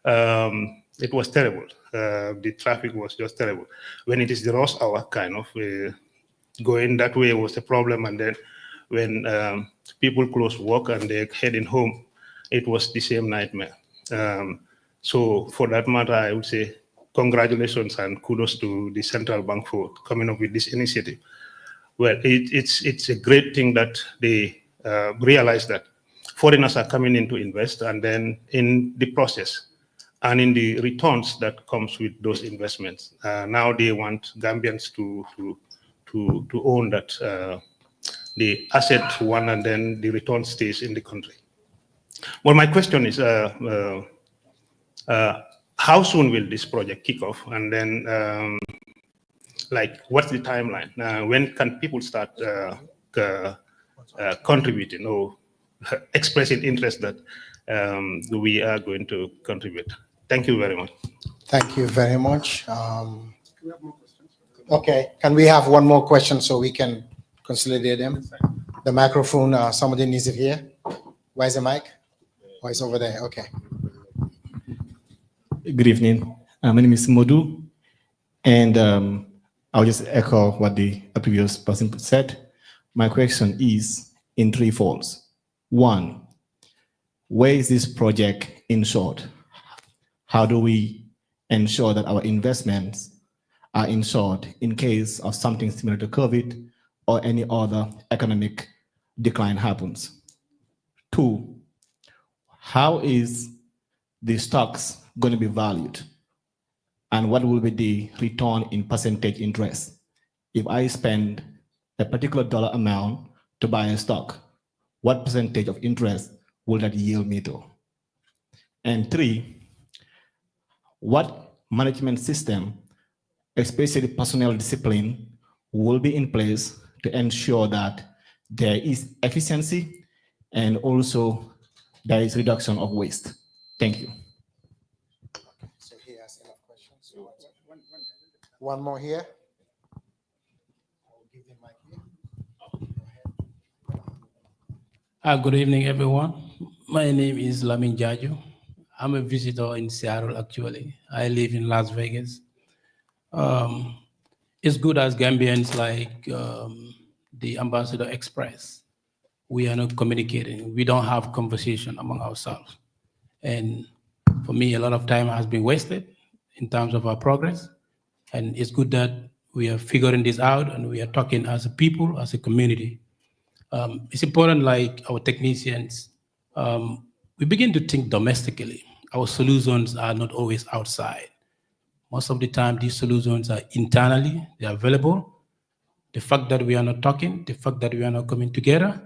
it was terrible. The traffic was just terrible. When it is the rush hour, kind of going that way was a problem. And then when people close work and they're heading home, it was the same nightmare. So for that matter, I would say congratulations and kudos to the Central Bank for coming up with this initiative. Well, it's a great thing that they realize that foreigners are coming in to invest, and then in the process and in the returns that comes with those investments, now they want Gambians to own that the asset one, and then the return stays in the country. Well, my question is, how soon will this project kick off? And then, like, what's the timeline? When can people start contributing or expressing interest that we are going to contribute? Thank you very much. Thank you very much. Okay, can we have one more question so we can consolidate them? The microphone, somebody needs it here. Where's the mic? Oh, it's over there. Okay. Good evening. My name is Modu, and I'll just echo what the previous person said. My question is in three folds. One, where is this project insured? How do we ensure that our investments are insured in case of something similar to COVID or any other economic decline happens? Two, how is the stocks going to be valued? And what will be the return in percentage interest? If I spend a particular dollar amount to buy a stock, what percentage of interest will that yield me to? And three, what management system, especially personnel discipline, will be in place to ensure that there is efficiency and also there is reduction of waste. Thank you. So he has enough questions. One more here. Good evening, everyone. My name is Lamin Jaju. I'm a visitor in Seattle, actually. I live in Las Vegas. It's good as Gambians like the Ambassador expressed. We are not communicating. We don't have conversation among ourselves. And for me, a lot of time has been wasted in terms of our progress. And it's good that we are figuring this out and we are talking as a people, as a community. It's important, like our technicians, we begin to think domestically. Our solutions are not always outside. Most of the time, these solutions are internally, they're available. The fact that we are not talking, the fact that we are not coming together,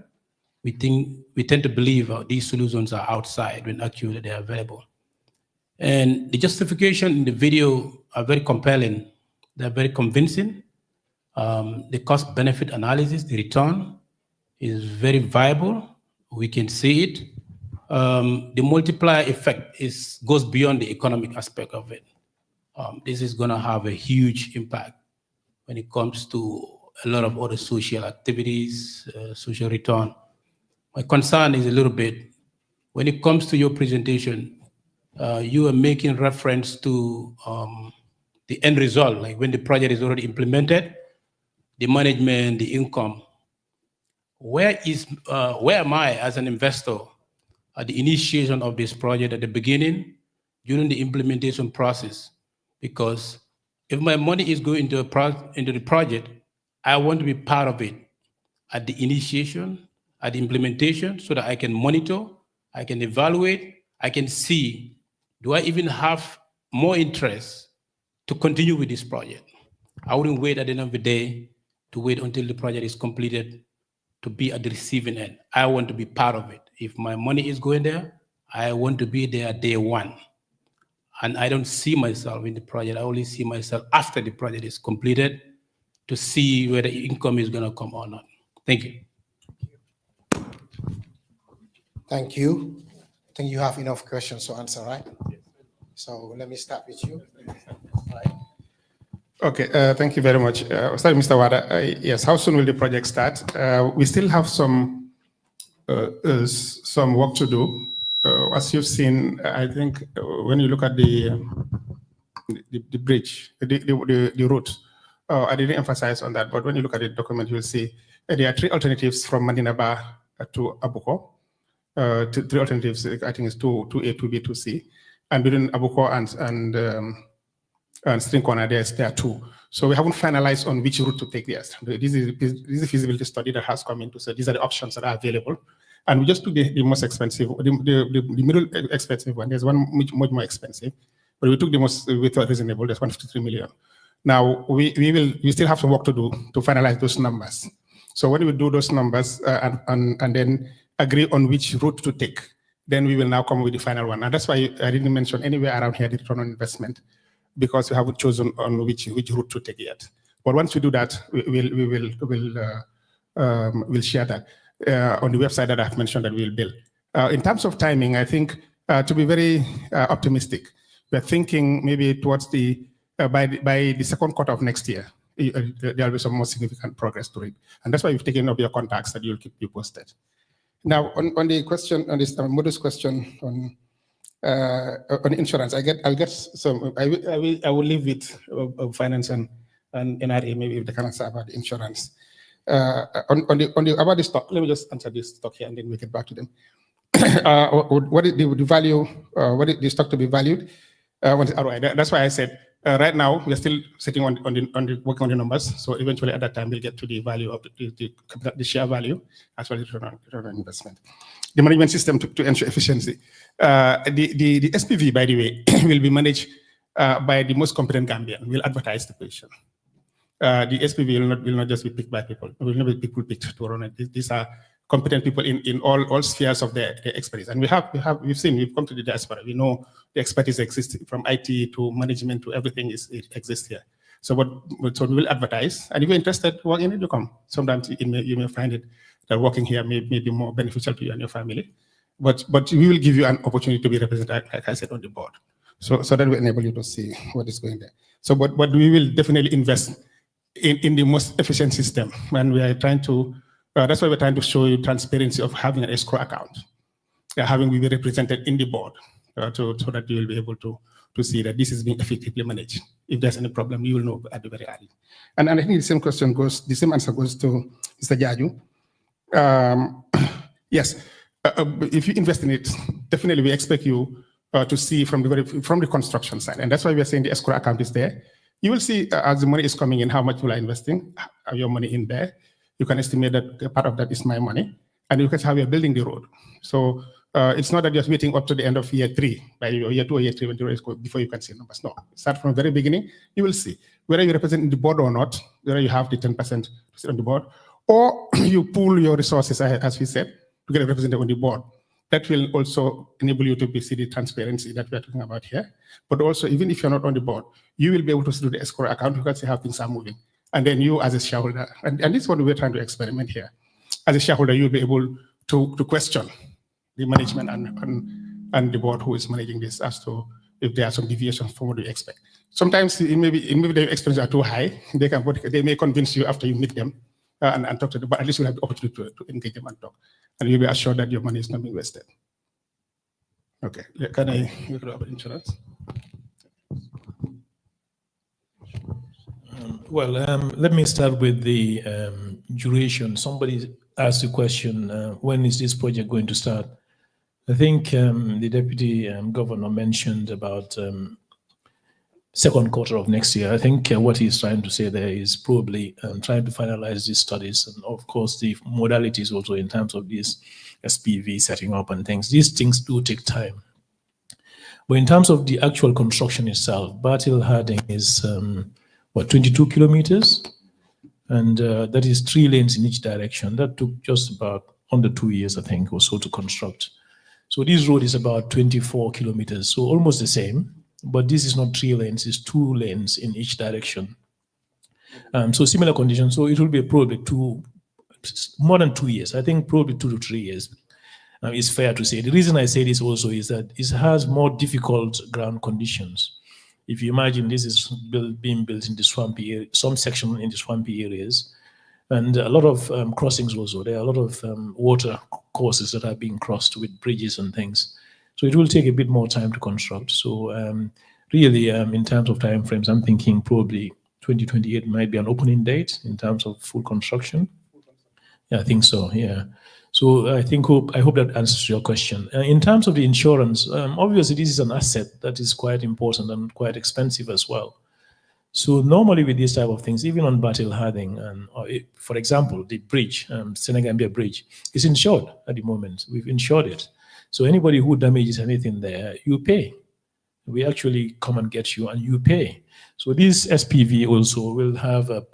we tend to believe these solutions are outside when actually they are available. And the justification in the video are very compelling. They're very convincing. The cost-benefit analysis, the return, is very viable. We can see it. The multiplier effect goes beyond the economic aspect of it. This is going to have a huge impact when it comes to a lot of other social activities, social return. My concern is a little bit, when it comes to your presentation, you are making reference to the end result, like when the project is already implemented, the management, the income. Where am I as an investor at the initiation of this project at the beginning, during the implementation process? Because if my money is going into the project, I want to be part of it at the initiation, at the implementation, so that I can monitor, I can evaluate, I can see, do I even have more interest to continue with this project? I wouldn't wait at the end of the day to wait until the project is completed to be at the receiving end. I want to be part of it. If my money is going there, I want to be there day one. And I don't see myself in the project. I only see myself after the project is completed to see whether income is going to come or not. Thank you. Thank you. I think you have enough questions to answer, right? Yes. So let me start with you. Right. Okay, thank you very much. Sorry, Mr. Wada. Yes, how soon will the project start? We still have some work to do. As you've seen, I think when you look at the bridge, the route, I didn't emphasize on that, but when you look at the document, you'll see there are three alternatives from Madinaba to Abuko. Three alternatives, I think it's 2A, 2B, 2C. And between Abuko and String Corner, there are two. So we haven't finalized on which route to take this. This is a feasibility study that has come in to say these are the options that are available. And we just took the most expensive, the middle expensive one. There's one much more expensive, but we took the most reasonable. There's 153 million. Now we still have some work to do to finalize those numbers. So when we do those numbers and then agree on which route to take, then we will now come with the final one. And that's why I didn't mention anywhere around here the return on investment, because we haven't chosen on which route to take yet. But once we do that, we'll share that on the website that I've mentioned that we'll build. In terms of timing, I think to be very optimistic, we're thinking maybe towards by the second quarter of next year, there'll be some more significant progress to it. And that's why we've taken up your contacts that you'll keep you posted. Now, on the question, on this modest question on insurance, I'll get some. I will leave with finance and NRA, maybe if they can answer about the insurance. About the stock, let me just answer this stock here and then we get back to them. What is the value? What is the stock to be valued? ROI. That's why I said right now we are still sitting on working on the numbers. So eventually at that time we'll get to the value of the share value as well as return on investment. The management system to ensure efficiency. The SPV, by the way, will be managed by the most competent Gambian. We'll advertise the position. The SPV will not just be picked by people. It will not be people picked to run it. These are competent people in all spheres of their expertise. And we've come to the diaspora. We know the expertise exists from IT to management to everything it exists here. So so we will advertise, and if you're interested, work in it, you come. Sometimes you may find it that working here may be more beneficial to you and your family. But we will give you an opportunity to be represented, like I said, on the board. So that will enable you to see what is going there. So, but we will definitely invest in the most efficient system, and we are trying to. That's why we're trying to show you transparency of having an escrow account, having we be represented in the board, so that you will be able to see that this is being effectively managed. If there's any problem, you will know at the very early. And I think the same answer goes to Mr. Jaju. Yes, if you invest in it, definitely we expect you to see from the construction side, and that's why we are saying the escrow account is there. You will see as the money is coming in, how much you are investing, your money in there. You can estimate that part of that is my money, and you can see how we are building the road. So it's not that you're waiting up to the end of year 3, by year 2 or year 3 when the road is going, before you can see numbers. No, start from the very beginning. You will see whether you represent the board or not, whether you have the 10% to sit on the board, or you pool your resources, as we said, to get a representative on the board. That will also enable you to see the transparency that we are talking about here. But also, even if you're not on the board, you will be able to see the escrow account. You can see how things are moving. And then you, as a shareholder, and this is what we're trying to experiment here. As a shareholder, you'll be able to question the management and the board who is managing this as to if there are some deviations from what you expect. Sometimes, maybe the expenses are too high. They may convince you after you meet them and talk to them, but at least you'll have the opportunity to engage them and talk. And you'll be assured that your money is not being wasted. Okay, can I look about insurance? Let me start with the duration. Somebody asked the question, when is this project going to start? I think the Deputy Governor mentioned about second quarter of next year. I think what he's trying to say there is probably trying to finalize these studies, and of course the modalities also in terms of this SPV setting up and things. These things do take time. But in terms of the actual construction itself, Battle Harding is 22 kilometers, and that is 3 lanes in each direction. That took just about under 2 years, I think, or so to construct. So this road is about 24 kilometers, so almost the same. But this is not 3 lanes, it's 2 lanes in each direction. So similar conditions, so it will be probably more than 2 years. I think probably 2 to 3 years is fair to say. The reason I say this also is that it has more difficult ground conditions. If you imagine this is being built in the swampy area, some section in the swampy areas, and a lot of crossings also. There are a lot of water courses that are being crossed with bridges and things. So it will take a bit more time to construct. So really, in terms of time frames, I'm thinking probably 2028 might be an opening date in terms of full construction. Yeah, I think so. Yeah. So I hope that answers your question. In terms of the insurance, obviously this is an asset that is quite important and quite expensive as well. So normally with these type of things, even on Battle Harding, for example, the bridge, Senegambia Bridge, is insured at the moment. We've insured it. So anybody who damages anything there, you pay. We actually come and get you and you pay. So this SPV also will have a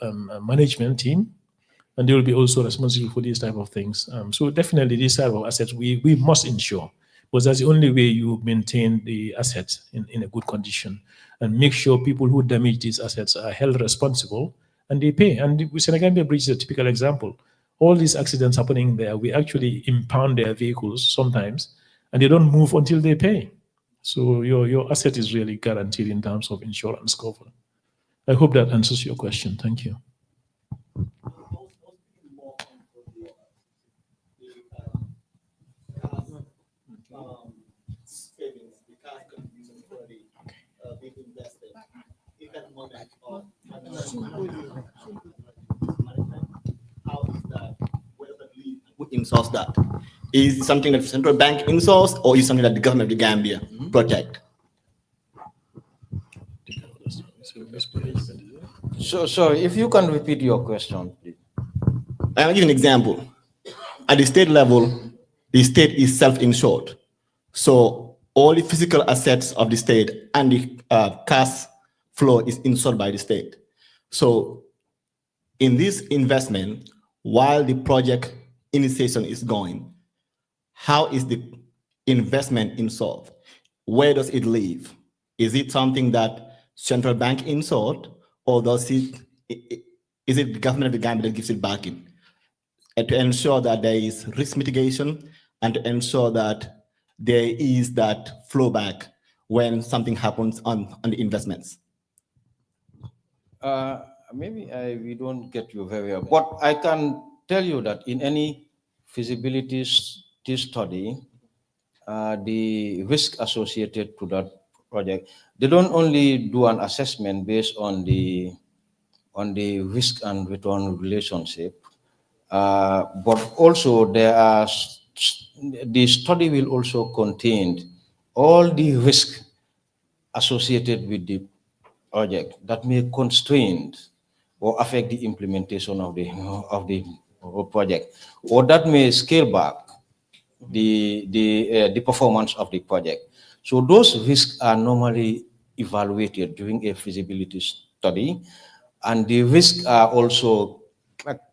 management team, and they will be also responsible for these type of things. So definitely these type of assets we must insure, because that's the only way you maintain the assets in a good condition and make sure people who damage these assets are held responsible and they pay. And with Senegambia Bridge is a typical example. All these accidents happening there, we actually impound their vehicles sometimes, and they don't move until they pay. So your asset is really guaranteed in terms of insurance cover. I hope that answers your question. Thank you. Who insource that? Is it something that the central bank insource, or is it something that the government of the Gambia protect? So if you can repeat your question, please. I'll give you an example. At the state level, the state is self-insured. So all the physical assets of the state and the cash flow is insured by the state. So in this investment, while the project initiation is going, how is the investment insured? Where does it live? Is it something that central bank insured, or is it the government of the Gambia that gives it back in? And to ensure that there is risk mitigation and to ensure that there is that flow back when something happens on the investments. Maybe we don't get you very well, but I can tell you that in any feasibility study, the risk associated to that project, they don't only do an assessment based on the risk and return relationship, but also the study will also contain all the risk associated with the project that may constrain or affect the implementation of the project, or that may scale back the performance of the project. So those risks are normally evaluated during a feasibility study, and the risks are also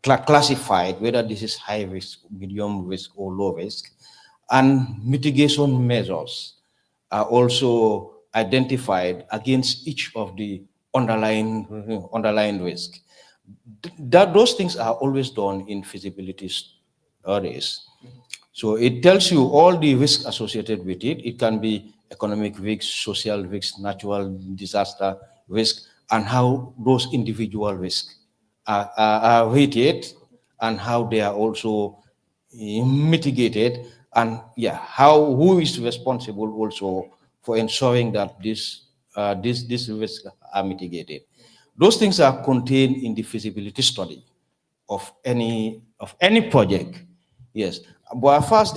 classified, whether this is high risk, medium risk, or low risk, and mitigation measures are also identified against each of the underlying risk. Those things are always done in feasibility studies. So it tells you all the risks associated with it. It can be economic risks, social risks, natural disaster risk, and how those individual risks are rated and how they are also mitigated, and who is responsible also for ensuring that these risks are mitigated. Those things are contained in the feasibility study of any project. Yes, but as far as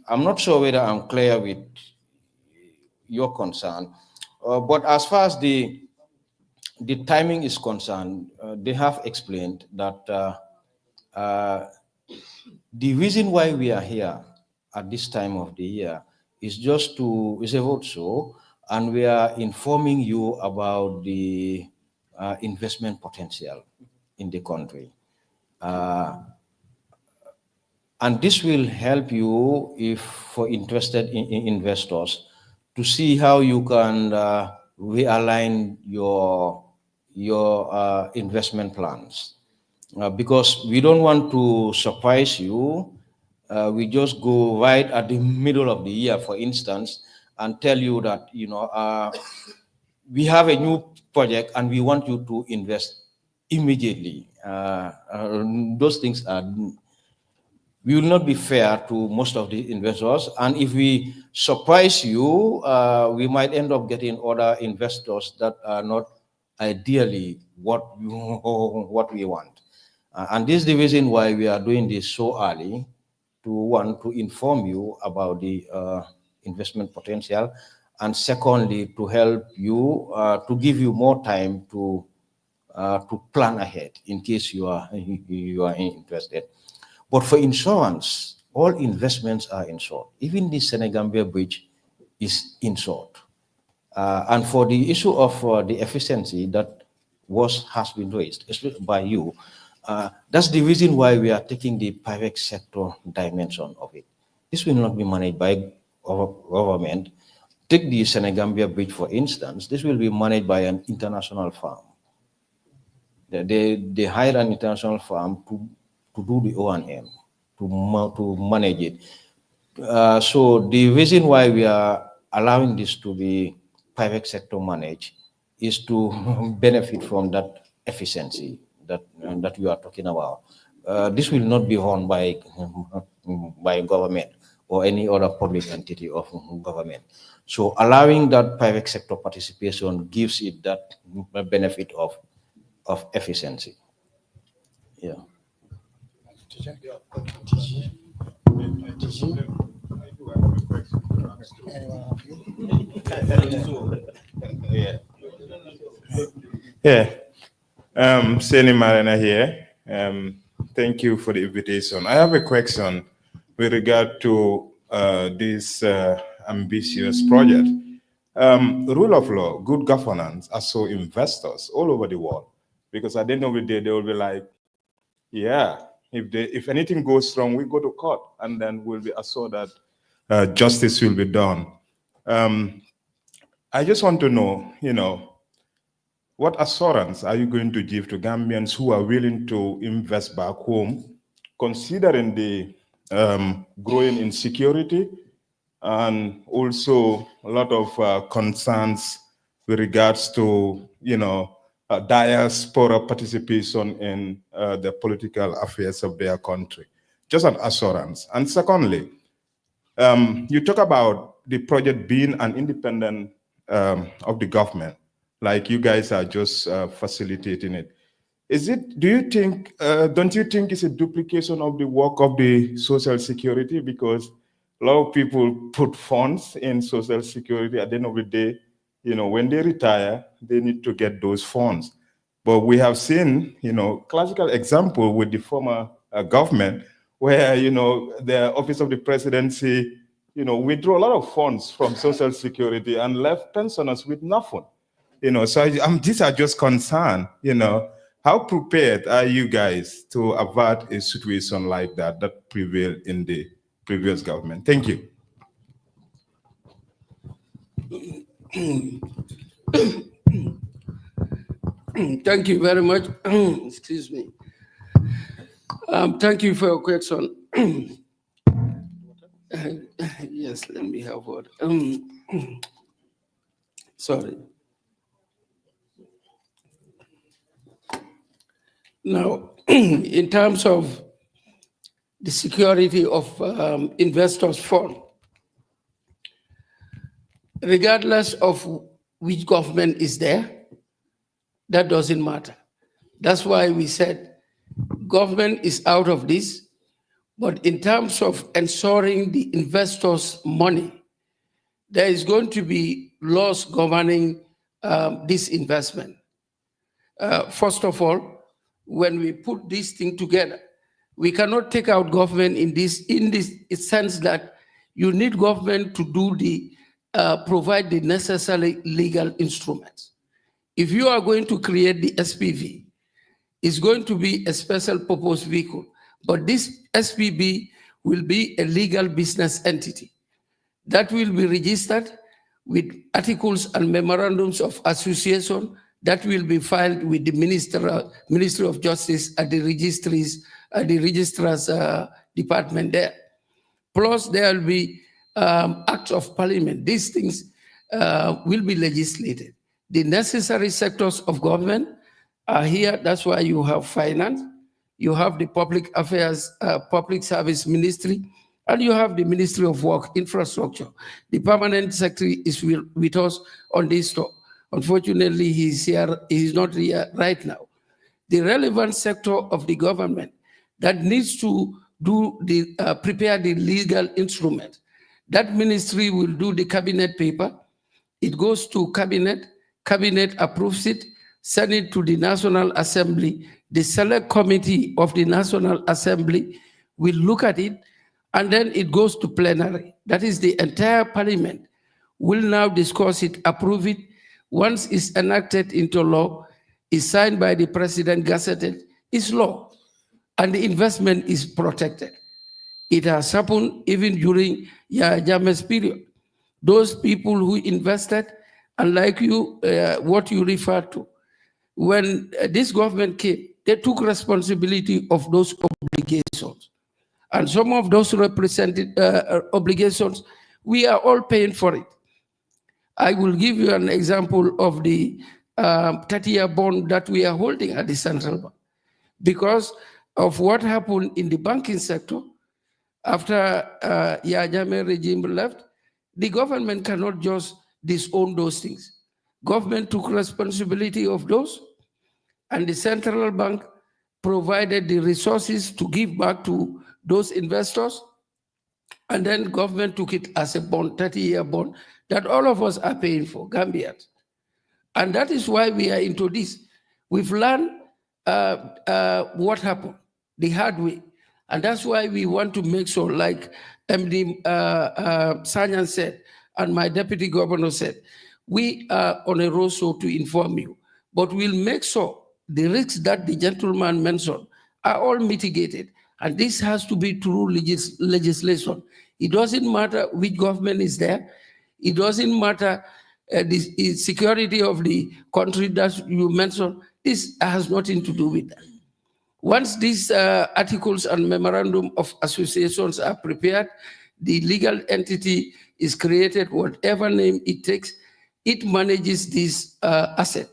I'm not sure whether I'm clear with your concern, but as far as the timing is concerned, they have explained that the reason why we are here at this time of the year is just to is a roadshow, and we are informing you about the investment potential in the country. And this will help you, if for interested in investors, to see how you can realign your investment plans. Because we don't want to surprise you. We just go right at the middle of the year, for instance, and tell you that, we have a new project and we want you to invest immediately. Those things will not be fair to most of the investors. And if we surprise you, we might end up getting other investors that are not ideally what we want. And this is the reason why we are doing this so early, to inform you about the investment potential, and secondly, to help you, to give you more time to plan ahead in case you are interested. But for insurance, all investments are insured. Even the Senegambia Bridge is insured. And for the issue of the efficiency that has been raised, especially by you, that's the reason why we are taking the private sector dimension of it. This will not be managed by government. Take the Senegambia Bridge, for instance. This will be managed by an international firm. They hire an international firm to do the O&M, to manage it. So the reason why we are allowing this to be private sector managed is to benefit from that efficiency that you are talking about. This will not be run by government or any other public entity of government. So allowing that private sector participation gives it that benefit of efficiency. Yeah. Seni Marina here. Thank you for the invitation. I have a question with regard to this ambitious project. Rule of law, good governance are so investors all over the world, because at the end of the day, they will be like, yeah, if anything goes wrong, we go to court, and then we'll be assured that justice will be done. I just want to know, what assurance are you going to give to Gambians who are willing to invest back home, considering the growing insecurity and also a lot of concerns with regards to, diaspora participation in the political affairs of their country? Just an assurance. And secondly, you talk about the project being an independent of the government, like you guys are just facilitating it. Do you think, don't you think it's a duplication of the work of the Social Security? Because a lot of people put funds in Social Security. At the end of the day, when they retire, they need to get those funds. But we have seen, classical example with the former government where, the Office of the Presidency, withdrew a lot of funds from Social Security and left pensioners with nothing. So these are just concerns, How prepared are you guys to avert a situation like that prevailed in the previous government? Thank you. Thank you very much. Excuse me. Thank you for your question. Yes, let me have word. Sorry. Now, in terms of the security of investors' fund, regardless of which government is there, that doesn't matter. That's why we said government is out of this, but in terms of ensuring the investors' money, there is going to be laws governing this investment. First of all, when we put this thing together, we cannot take out government in this sense that you need government to do provide the necessary legal instruments. If you are going to create the SPV, it's going to be a special purpose vehicle, but this SPV will be a legal business entity that will be registered with articles and memorandums of association that will be filed with the Ministry of Justice at the registrar's department there. Plus, there will be acts of parliament. These things will be legislated. The necessary sectors of government are here. That's why you have finance, you have the public affairs, public service ministry, and you have the Ministry of Work, Infrastructure. The permanent secretary is with us on this talk. Unfortunately, he's not here right now. The relevant sector of the government that needs to prepare the legal instrument, that ministry will do the cabinet paper. It goes to cabinet approves it, send it to the National Assembly. The select committee of the National Assembly will look at it, and then it goes to plenary. That is the entire parliament will now discuss it, approve it. Once it's enacted into law, is signed by the president, gazetted, it's law, and the investment is protected. It has happened even during Yahya Jammeh's period. Those people who invested, and like you, what you referred to, when this government came, they took responsibility of those obligations. And some of those represented obligations, we are all paying for it. I will give you an example of the 30-year bond that we are holding at the central bank. Because of what happened in the banking sector, after Yahya Jammeh regime left, the government cannot just disown those things. Government took responsibility of those, and the central bank provided the resources to give back to those investors, and then government took it as a bond, 30-year bond, that all of us are paying for, Gambians. And that is why we are into this. We've learned what happened, the hard way. And that's why we want to make sure, like MD Sanyan said, and my deputy governor said, we are on a roadshow to inform you, but we'll make sure the risks that the gentleman mentioned are all mitigated. And this has to be through legislation. It doesn't matter which government is there. It doesn't matter the security of the country that you mentioned, this has nothing to do with that. Once these articles and memorandum of associations are prepared, the legal entity is created, whatever name it takes, it manages this asset.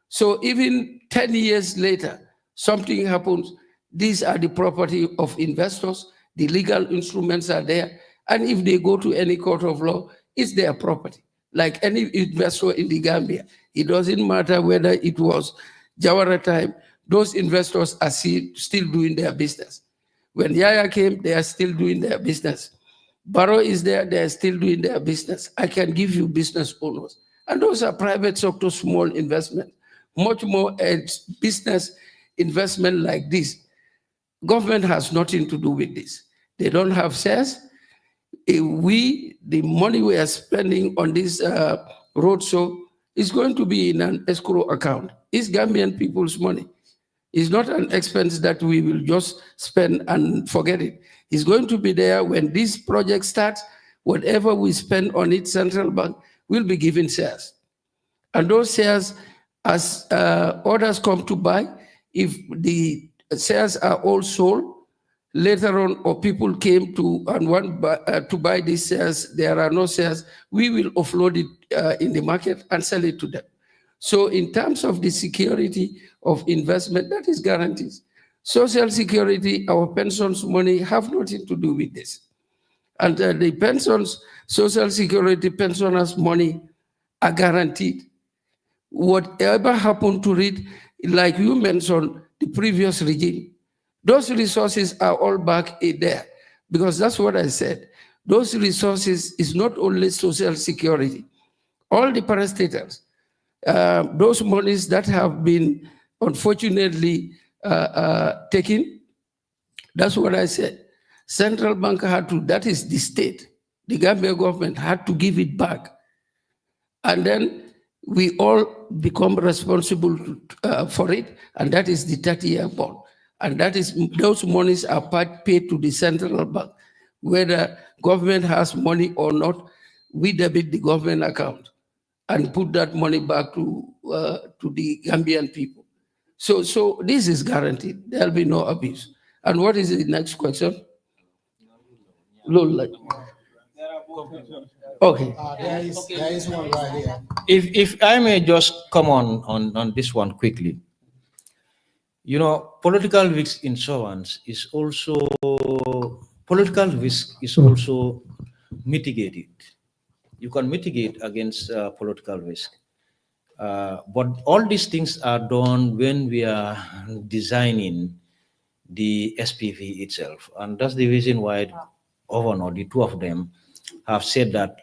So even 10 years later, something happens, these are the property of investors, the legal instruments are there, and if they go to any court of law, it's their property. Like any investor in the Gambia, it doesn't matter whether it was Jawara time, those investors are still doing their business. When Yaya came, they are still doing their business. Barrow is there, they are still doing their business. I can give you business owners. And those are private sector small investment. Much more business investment like this. Government has nothing to do with this. They don't have shares. The money we are spending on this roadshow is going to be in an escrow account. It's Gambian people's money. It's not an expense that we will just spend and forget it. It's going to be there when this project starts. Whatever we spend on it, central bank will be given shares. And those shares, as orders come to buy, if the shares are all sold, later on, or people came to and want to buy these shares, there are no shares, we will offload it in the market and sell it to them. So in terms of the security of investment, that is guaranteed. Social security, our pensions money have nothing to do with this. And the pensions, social security pensioners' money are guaranteed. Whatever happened to it, like you mentioned, the previous regime, those resources are all back in there. Because that's what I said. Those resources is not only social security. All the parastatals, those monies that have been unfortunately taken, that's what I said. Central bank had to, that is the state, the Gambia government had to give it back. And then we all become responsible for it, and that is the 30-year bond. And that is, those monies are paid to the central bank. Whether government has money or not, we debit the government account and put that money back to the Gambian people. So this is guaranteed. There'll be no abuse. And what is the next question? Okay. There is one right here. If I may just come on this one quickly. You know, political risk insurance is also, political risk is also mitigated. You can mitigate against political risk. But all these things are done when we are designing the SPV itself. And that's the reason why Governor, the two of them, have said that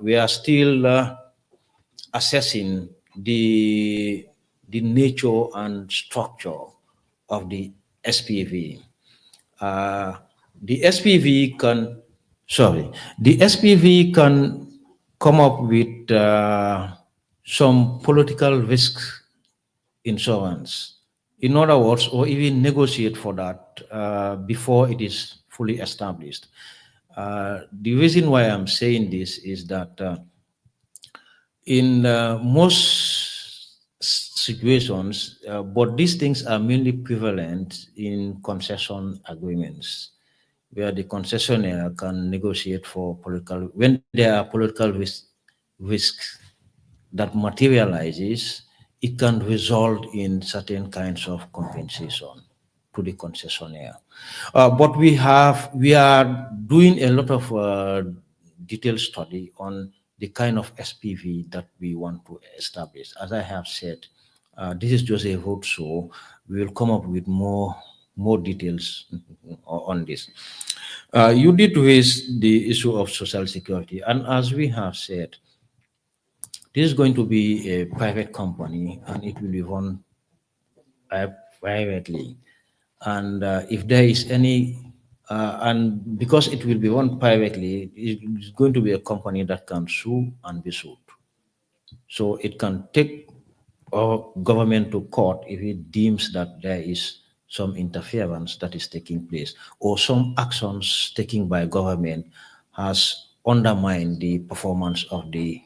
we are still assessing the nature and structure of the SPV. The SPV can come up with some political risk insurance. In other words, or even negotiate for that before it is fully established. The reason why I'm saying this is that in most situations, but these things are mainly prevalent in concession agreements, where the concessionaire can negotiate for political, when there are political risks that materializes, it can result in certain kinds of compensation to the concessionaire. But we are doing a lot of detailed study on the kind of SPV that we want to establish. As I have said, this is just a roadshow. We will come up with more details on this. You did raise the issue of social security, and as we have said, this is going to be a private company, and it will be run privately. And if there is any, and because it will be run privately, it's going to be a company that can sue and be sued. So it can take our government to court if it deems that there is some interference that is taking place, or some actions taken by government has undermined the performance of the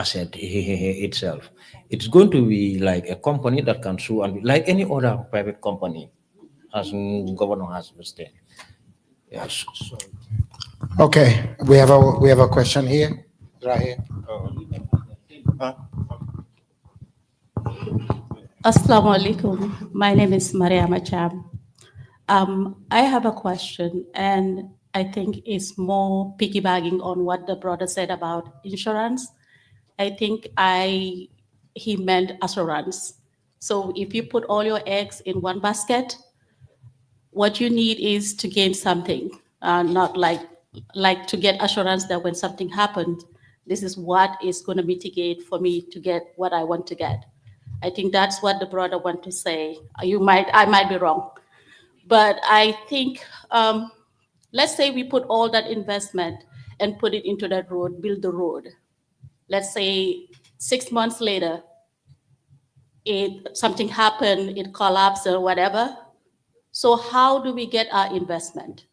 asset itself. It's going to be like a company that can sue and like any other private company, as governor has stated. Yes. So. Okay, we have a question here, right here. Assalamu alaikum. My name is Maria Macham. I have a question, and I think it's more piggybacking on what the brother said about insurance. I think he meant assurance. So if you put all your eggs in one basket, what you need is to gain something, not like to get assurance that when something happened, this is what is going to mitigate for me to get what I want to get. I think that's what the brother want to say. I might be wrong, but I think let's say we put all that investment and put it into that road, build the road. Let's say 6 months later, something happened, it collapsed or whatever. So how do we get our investment?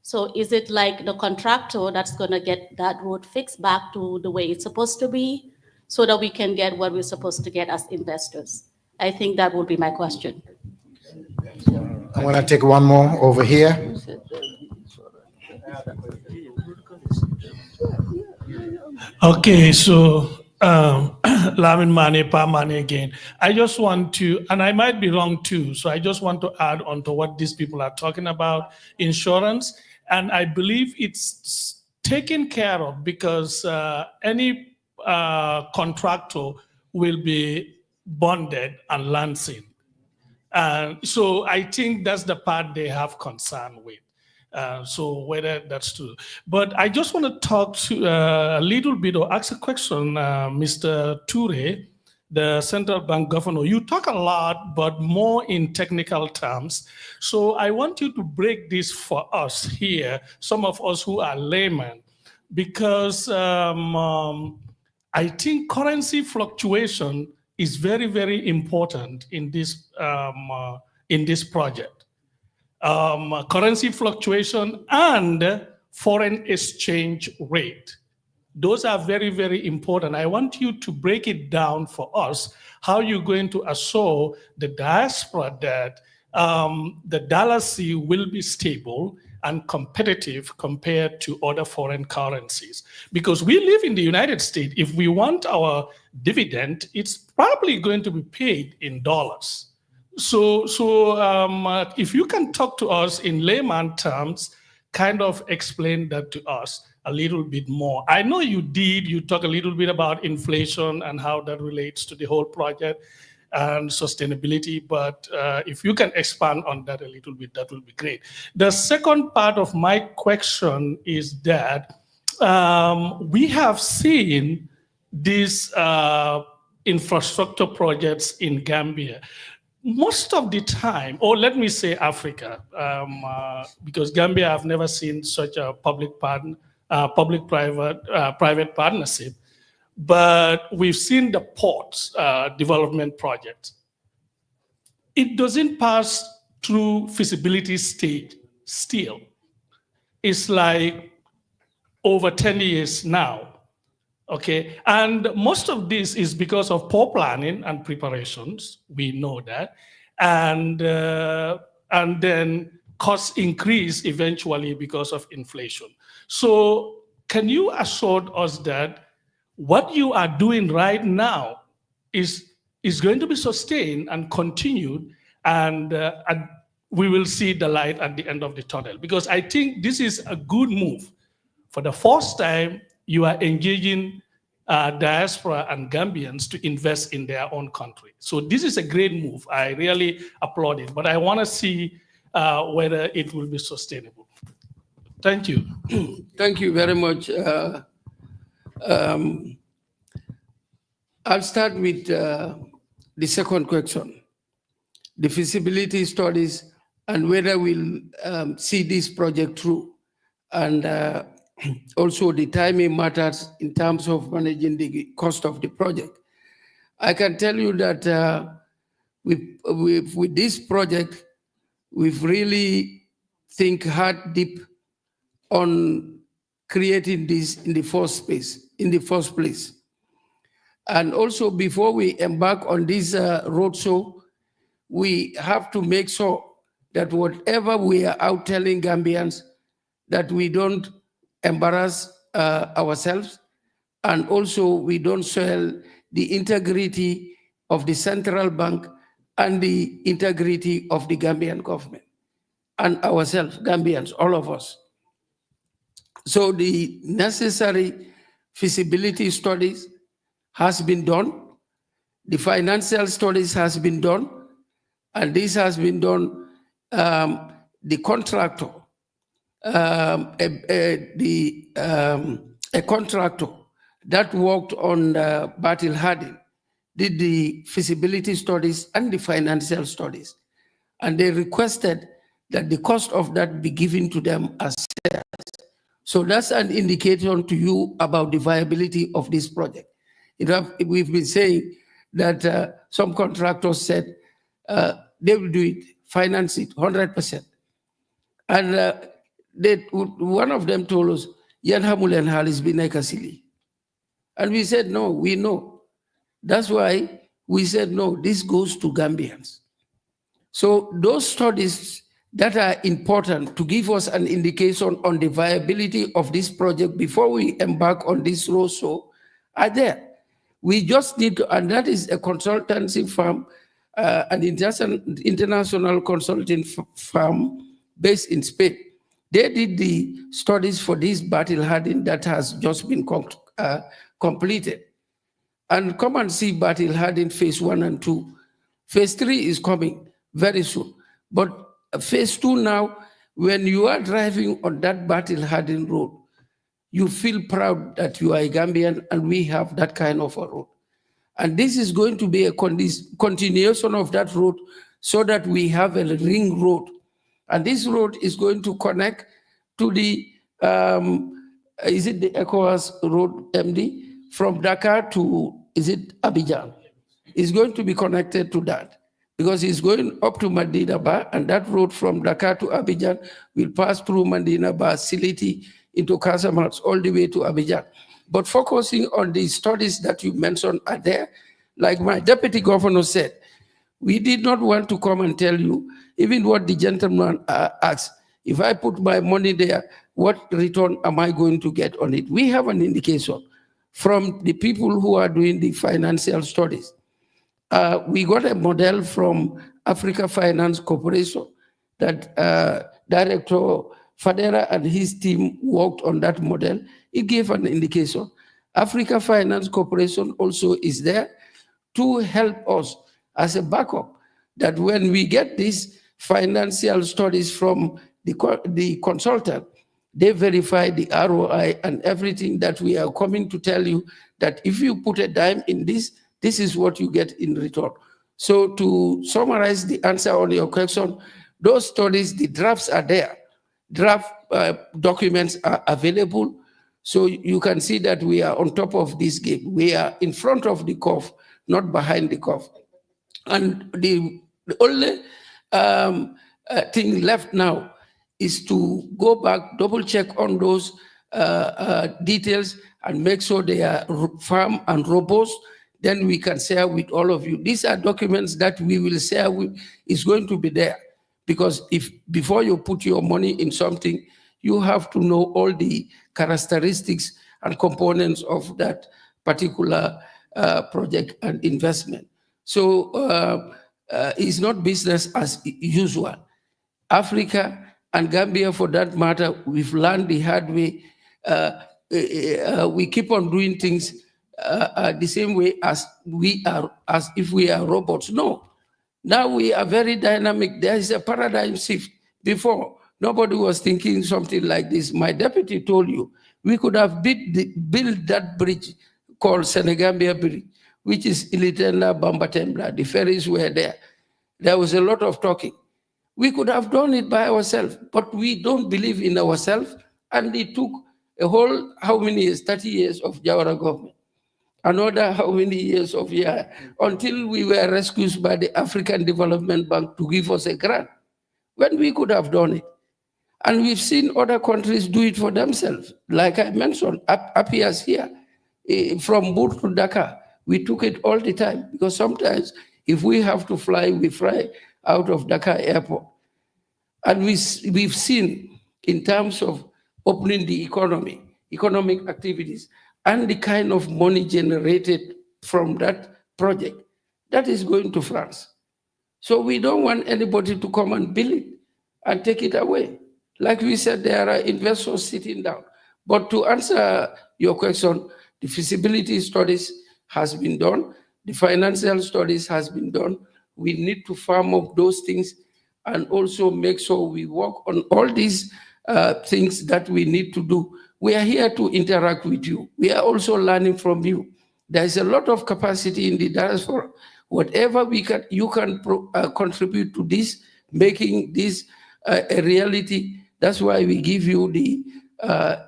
So is it like the contractor that's going to get that road fixed back to the way it's supposed to be so that we can get what we're supposed to get as investors? I think that would be my question. I'm going to take one more over here. Okay, so Lamin Mane, Pa Mane again. I just want to, and I might be wrong too, so I just want to add on to what these people are talking about, insurance, and I believe it's taken care of because any contractor will be bonded and lancing. So I think that's the part they have concern with. So whether that's true. But I just want to talk to a little bit or ask a question, Mr. Toure, the central bank governor. You talk a lot, but more in technical terms. So I want you to break this for us here, some of us who are laymen, because I think currency fluctuation is very, very important in this project. Currency fluctuation and foreign exchange rate. Those are very, very important. I want you to break it down for us, how you're going to assure the diaspora that the dollar C will be stable and competitive compared to other foreign currencies. Because we live in the United States, if we want our dividend, it's probably going to be paid in dollars. So if you can talk to us in layman terms, kind of explain that to us a little bit more. I know you talk a little bit about inflation and how that relates to the whole project and sustainability, but if you can expand on that a little bit, that will be great. The second part of my question is that we have seen these infrastructure projects in Gambia. Most of the time, or let me say Africa, because Gambia, I've never seen such a public-private partnership, but we've seen the ports development project. It doesn't pass through feasibility stage still. It's like over 10 years now. Okay, and most of this is because of poor planning and preparations. We know that, and then costs increase eventually because of inflation. So, can you assure us that what you are doing right now is going to be sustained and continued, and we will see the light at the end of the tunnel? Because I think this is a good move. For the first time, you are engaging diaspora and Gambians to invest in their own country. So this is a great move. I really applaud it, but I want to see whether it will be sustainable. Thank you. Thank you very much. I'll start with the second question, the feasibility studies and whether we'll see this project through. And also the timing matters in terms of managing the cost of the project. I can tell you that with this project, we've really think hard deep on creating this in the first place. And also, before we embark on this roadshow, we have to make sure that whatever we are out telling Gambians, that we don't embarrass ourselves, and also we don't soil the integrity of the central bank and the integrity of the Gambian government and ourselves, Gambians, all of us. So the necessary feasibility studies has been done, the financial studies has been done, and this has been done. The contractor, a contractor that worked on Battle Harding did the feasibility studies and the financial studies, and they requested that the cost of that be given to them as shares. So that's an indication to you about the viability of this project. We've been saying that some contractors said they will do it, finance it 100%. And one of them told us, Yan Hamulen Halis Binekasili. And we said, no, we know. That's why we said, no, this goes to Gambians. So those studies that are important to give us an indication on the viability of this project before we embark on this roadshow are there. We just need to, and that is a consultancy firm, an international consulting firm based in Spain. They did the studies for this battle hardening that has just been completed. And come and see battle hardening phase 1 and 2. Phase 3 is coming very soon. But phase 2 now, when you are driving on that battle hardening road, you feel proud that you are a Gambian and we have that kind of a road. And this is going to be a continuation of that road so that we have a ring road. And this road is going to connect to the, is it the ECOWAS road, MD? From Dakar to, is it Abidjan? It's going to be connected to that because it's going up to Medina Ba, and that road from Dakar to Abidjan will pass through Medina Ba, Siliti, into Casamance, all the way to Abidjan. But focusing on the studies that you mentioned are there, like my deputy governor said, we did not want to come and tell you, even what the gentleman asked, if I put my money there, what return am I going to get on it? We have an indication from the people who are doing the financial studies. We got a model from Africa Finance Corporation that Director Fadera and his team worked on that model. It gave an indication. Africa Finance Corporation also is there to help us as a backup, that when we get these financial studies from the consultant, they verify the ROI and everything that we are coming to tell you, that if you put a dime in this, this is what you get in return. So to summarize the answer on your question, those studies, the drafts are there. Draft documents are available. So you can see that we are on top of this game. We are in front of the curve, not behind the curve. And the only thing left now is to go back, double check on those details and make sure they are firm and robust. Then we can share with all of you. These are documents that we will share with, is going to be there. Because if before you put your money in something, you have to know all the characteristics and components of that particular project and investment. So it's not business as usual. Africa and Gambia, for that matter, we've learned the hard way. We keep on doing things the same way as if we are robots. No. Now we are very dynamic. There is a paradigm shift. Before, nobody was thinking something like this. My deputy told you, we could have built that bridge called Senegambia Bridge, which is Ilitena Bambatembla. The ferries were there. There was a lot of talking. We could have done it by ourselves, but we don't believe in ourselves. And it took a whole, how many years? 30 years of Jawara government. Another how many years of year, until we were rescued by the African Development Bank to give us a grant, when we could have done it. And we've seen other countries do it for themselves. Like I mentioned, appears here, from Boot to Dakar, We took it all the time because sometimes if we have to fly, we fly out of Dakar Airport. And we've seen in terms of opening the economy, economic activities, and the kind of money generated from that project, that is going to France. So we don't want anybody to come and build it and take it away. Like we said, there are investors sitting down. But to answer your question, the feasibility studies has been done, the financial studies has been done. We need to farm up those things and also make sure we work on all these things that we need to do. We are here to interact with you. We are also learning from you. There is a lot of capacity in the diaspora. Whatever you can contribute to this, making this a reality. That's why we give you the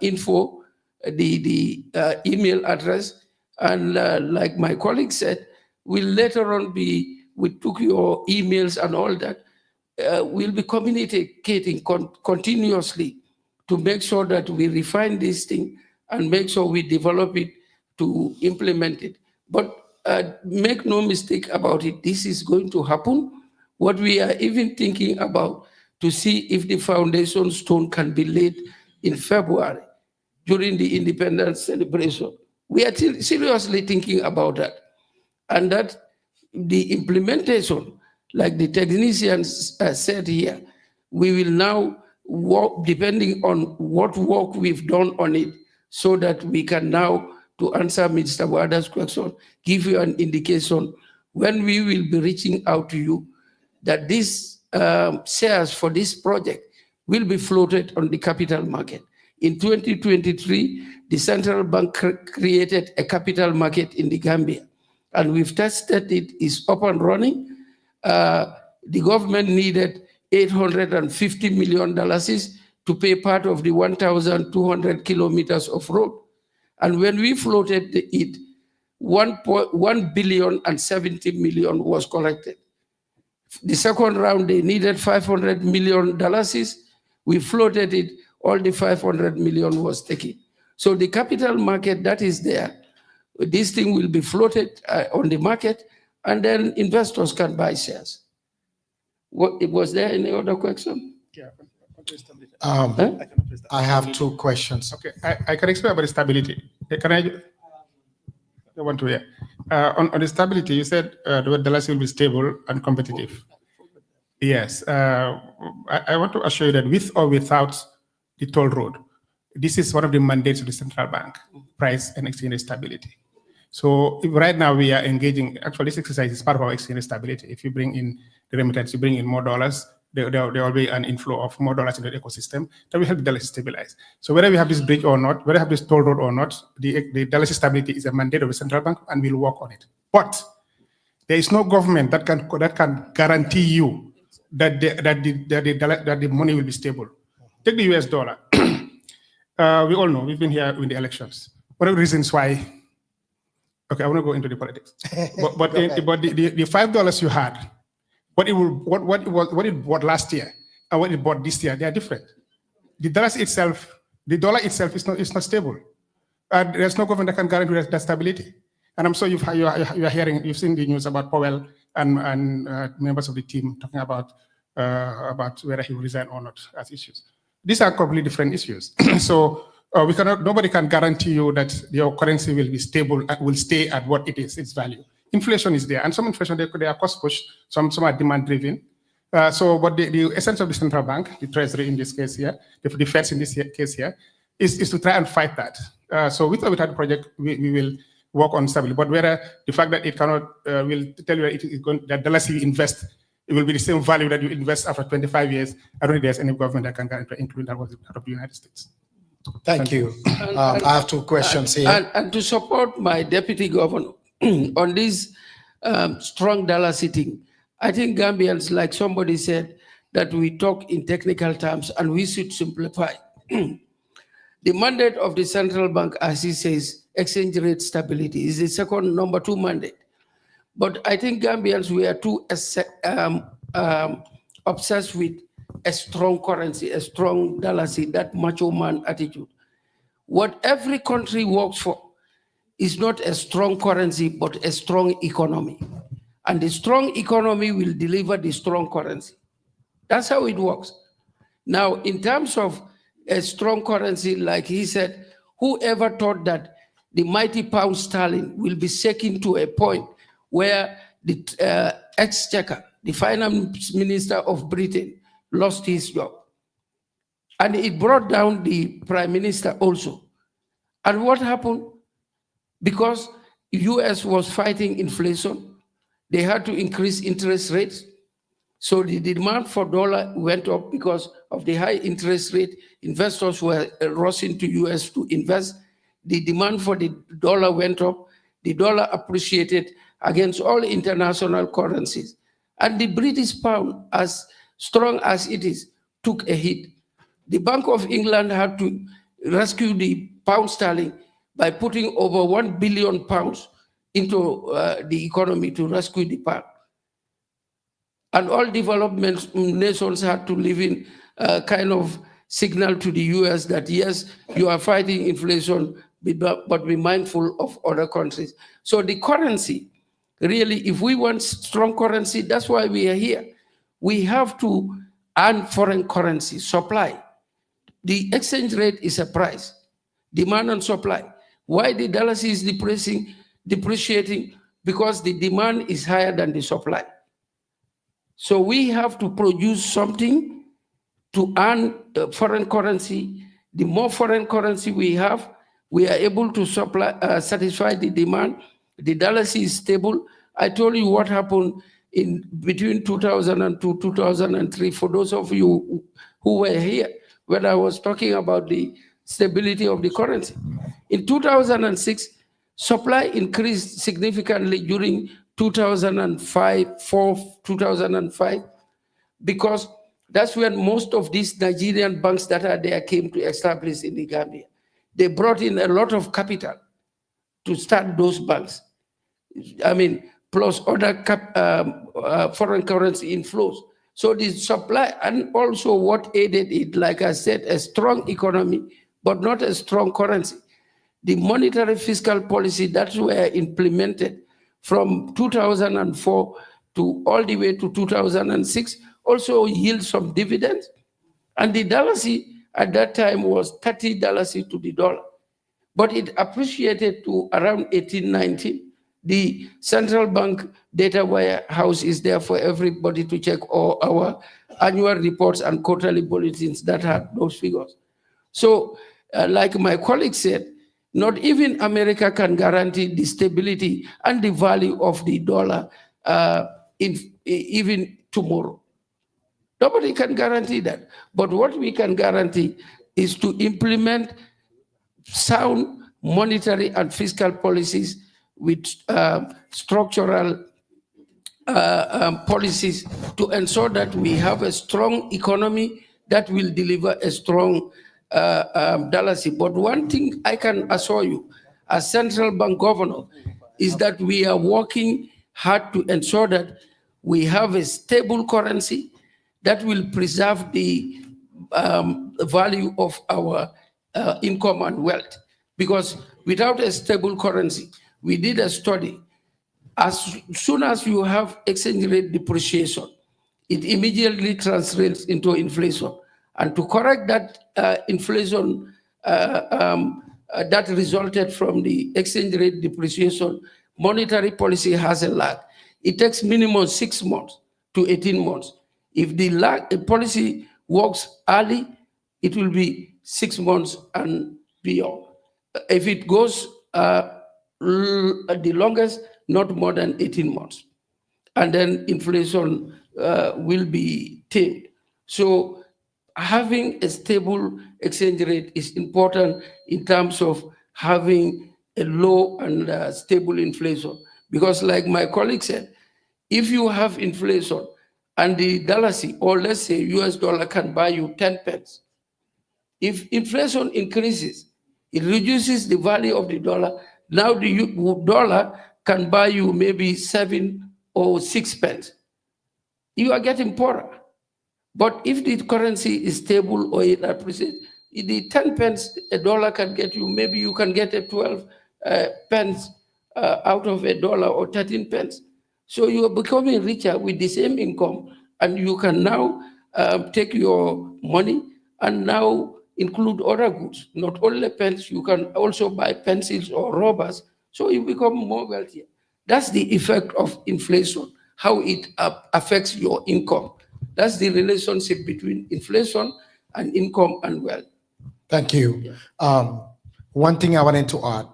info, the email address, and like my colleague said, we'll later on we took your emails and all that. We'll be communicating continuously to make sure that we refine this thing and make sure we develop it to implement it. But make no mistake about it, this is going to happen. What we are even thinking about to see if the foundation stone can be laid in February during the independence celebration. We are seriously thinking about that. And that the implementation, like the technicians said here, we will now work depending on what work we've done on it so that we can now, to answer Mr. Wada's question, give you an indication when we will be reaching out to you that these shares for this project will be floated on the capital market. In 2023, the central bank created a capital market in the Gambia, and we've tested it, it's up and running. The government needed $850 million to pay part of the 1,200 kilometers of road. And when we floated it, $1 billion and 70 million was collected. The second round, they needed $500 million. We floated it, all the 500 million was taken. So the capital market that is there, this thing will be floated on the market, and then investors can buy shares. Was there any other question? Yeah. I have two questions. Okay, I can explain about the stability. Can I want to hear? On the stability, you said the dollars will be stable and competitive. Yes, I want to assure you that with or without the toll road, this is one of the mandates of the central bank, price and exchange stability. So right now we are engaging, actually this exercise is part of our exchange stability. If you bring in the remittance, you bring in more dollars, there will be an inflow of more dollars into the ecosystem that will help the dollars stabilize. So whether we have this bridge or not, whether we have this toll road or not, the dollars stability is a mandate of the central bank and we'll work on it. But there is no government that can guarantee you that the money will be stable. Take the US dollar. We all know, we've been here in the elections. One of the reasons why, okay, I want to go into the politics. but the $5 you had, what it bought last year and what it bought this year, they are different. The dollar itself is not stable. There's no government that can guarantee that stability. And I'm sure you are hearing, you've seen the news about Powell and members of the team talking about whether he will resign or not as issues. These are completely different issues. So nobody can guarantee you that your currency will be stable, will stay at what it is, its value. Inflation is there, and some inflation, they are cost push, some are demand driven. But the essence of the central bank, the treasury in this case here, the Feds in this case here, is to try and fight that. So with or without the project, we will work on stability. But whether the fact that it cannot, will tell you that it is going, that the less you invest, it will be the same value that you invest after 25 years. I don't think there's any government that can guarantee, including that was out of the United States. Thank you. I have two questions here. And to support my deputy governor on this strong dollar sitting, I think Gambians, like somebody said, that we talk in technical terms and we should simplify. The mandate of the central bank, as he says, exchange rate stability is the second number 2 mandate. But I think Gambians, we are too obsessed with a strong currency, a strong dollar, that macho man attitude. What every country works for is not a strong currency, but a strong economy. And the strong economy will deliver the strong currency. That's how it works. Now, in terms of a strong currency, like he said, whoever thought that the mighty pound sterling will be shaken to a point where the exchequer, the finance minister of Britain, lost his job. And it brought down the prime minister also. And what happened? Because US was fighting inflation, they had to increase interest rates. So the demand for dollar went up because of the high interest rate. Investors were rushing to US to invest. The demand for the dollar went up. The dollar appreciated against all international currencies. And the British pound, as strong as it is, took a hit. The Bank of England had to rescue the pound sterling by putting over £1 billion into the economy to rescue the pound. And all development nations had to live in kind of signal to the US that, yes, you are fighting inflation, but be mindful of other countries. So the currency, really, if we want strong currency, that's why we are here. We have to earn foreign currency, supply. The exchange rate is a price, demand and supply. Why the dollar is depreciating? Because the demand is higher than the supply. So we have to produce something to earn foreign currency. The more foreign currency we have, we are able to supply, satisfy the demand. The dollar is stable. I told you what happened in between 2002 and 2003. For those of you who were here, when I was talking about the stability of the currency. In 2006, supply increased significantly during 2005, because that's when most of these Nigerian banks that are there came to establish in the Gambia. They brought in a lot of capital to start those banks. I mean, plus other foreign currency inflows. So the supply, and also what aided it, like I said, a strong economy, but not a strong currency. The monetary fiscal policy that were implemented from 2004 to all the way to 2006 also yield some dividends. And the dollar at that time was $30 to the dollar, but it appreciated to around 1890. The central bank data warehouse is there for everybody to check all our annual reports and quarterly bulletins that had those figures. So like my colleague said, not even America can guarantee the stability and the value of the dollar even tomorrow. Nobody can guarantee that. But what we can guarantee is to implement sound monetary and fiscal policies with structural policies to ensure that we have a strong economy that will deliver a strong dollar. But one thing I can assure you, as central bank governor, is that we are working hard to ensure that we have a stable currency that will preserve the value of our income and wealth. Because without a stable currency, we did a study. As soon as you have exchange rate depreciation, it immediately translates into inflation. And to correct that inflation that resulted from the exchange rate depreciation, monetary policy has a lag. It takes minimum 6 months to 18 months. If the policy works early, it will be 6 months and beyond. If it goes the longest, not more than 18 months. And then inflation will be tamed. So having a stable exchange rate is important in terms of having a low and stable inflation. Because like my colleague said, if you have inflation and the dollar, or let's say US dollar can buy you 10 pence, if inflation increases, it reduces the value of the dollar. Now the dollar can buy you maybe 7 or 6 pence. You are getting poorer. But if the currency is stable or it appreciates, the 10 pence a dollar can get you, maybe you can get a 12 pence out of $1 or 13 pence. So you are becoming richer with the same income, and you can now take your money and now include other goods, not only pens, you can also buy pencils or rubbers, so you become more wealthier. That's the effect of inflation, how it affects your income. That's the relationship between inflation and income and wealth. Thank you. One thing I wanted to add,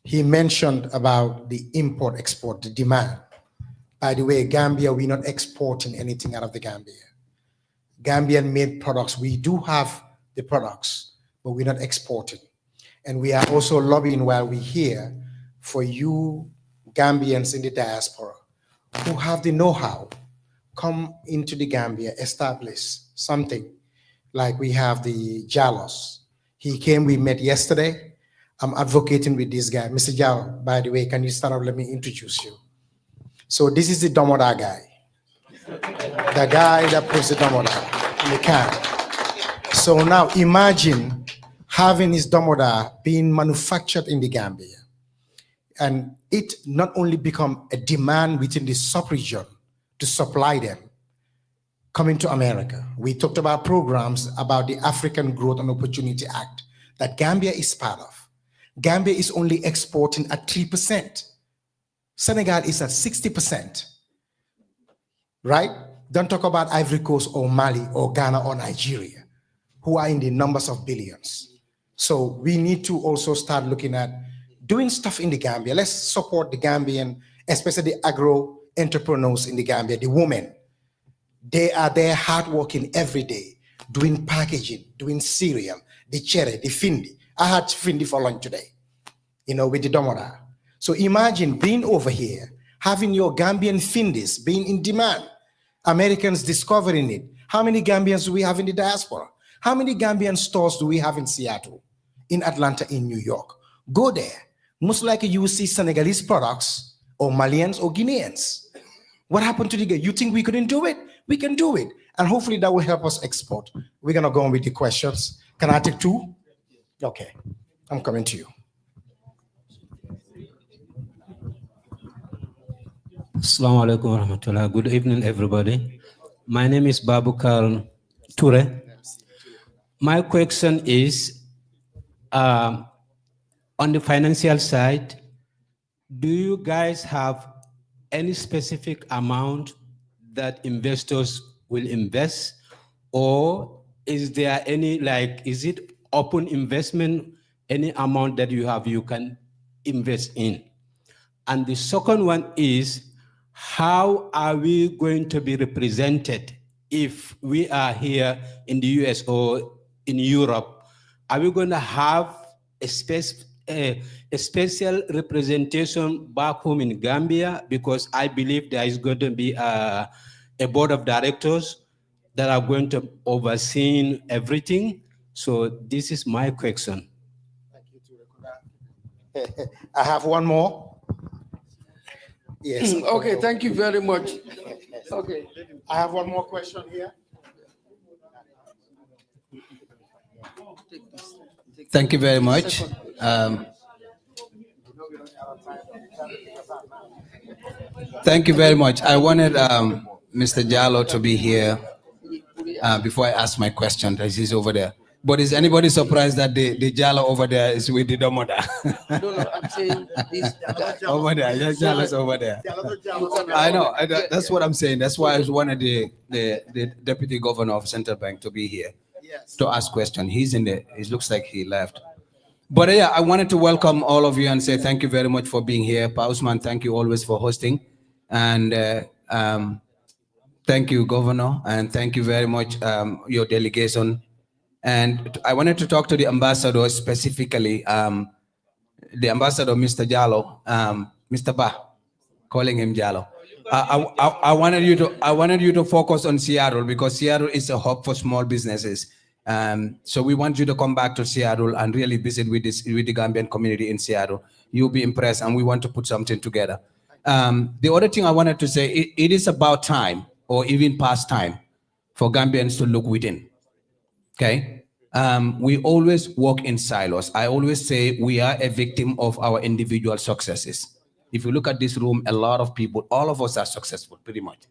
he mentioned about the import-export, the demand. By the way, Gambia, we're not exporting anything out of the Gambia. Gambian-made products, we do have the products, but we're not exporting. And we are also lobbying while we're here for you Gambians in the diaspora who have the know-how, come into the Gambia, establish something. Like we have the Jalos. He came, we met yesterday. I'm advocating with this guy. Mr. Jalo, by the way, can you stand up? Let me introduce you. So this is the Domoda guy. The guy that puts the Domoda in the can. So now imagine having his Domoda being manufactured in the Gambia. And it not only become a demand within the sub-region to supply them, coming to America. We talked about programs about the African Growth and Opportunity Act that Gambia is part of. Gambia is only exporting at 3%. Senegal is at 60%, right? Don't talk about Ivory Coast or Mali or Ghana or Nigeria, who are in the numbers of billions. So we need to also start looking at doing stuff in the Gambia. Let's support the Gambian, especially the agro entrepreneurs in the Gambia, the women. They are there hardworking every day, doing packaging, doing cereal, the cherry, the findi. I had findi for lunch today, with the Domoda. So imagine being over here, having your Gambian findis being in demand, Americans discovering it. How many Gambians do we have in the diaspora? How many Gambian stores do we have in Seattle, in Atlanta, in New York? Go there. Most likely you will see Senegalese products or Malians or Guineans. What happened to the guy? You think we couldn't do it? We can do it. And hopefully that will help us export. We're going to go on with the questions. Can I take two? Okay. I'm coming to you. Assalamu alaikum wa rahmatullah. Good evening, everybody. My name is Babukal Ture. My question is, on the financial side, do you guys have any specific amount that investors will invest, or is there any, is it open investment, any amount that you have you can invest in? And the second one is, how are we going to be represented if we are here in the US or in Europe? Are we going to have a special representation back home in Gambia? Because I believe there is going to be a board of directors that are going to oversee everything. So this is my question. I have one more. Yes. Okay, thank you very much. Okay. I have one more question here. Thank you very much. Thank you very much. I wanted Mr. Jallo to be here before I ask my question. He's over there. But is anybody surprised that the Jallo over there is with the Domoda? No, I'm saying this guy. Over there, yes, Jallo's over there. I know, that's what I'm saying. That's why I wanted the Deputy Governor of Central Bank to be here to ask questions. He's in there. It looks like he left. But yeah, I wanted to welcome all of you and say thank you very much for being here. Pa Usman, thank you always for hosting. And thank you, Governor, and thank you very much, your delegation. And I wanted to talk to the ambassador specifically, the ambassador, Mr. Jallo, Mr. Ba, calling him Jallo. I wanted you to focus on Seattle because Seattle is a hub for small businesses. So we want you to come back to Seattle and really visit with the Gambian community in Seattle. You'll be impressed, and we want to put something together. The other thing I wanted to say, it is about time, or even past time, for Gambians to look within. Okay? we always work in silos. I always say we are a victim of our individual successes. If you look at this room, a lot of people, all of us are successful, pretty much.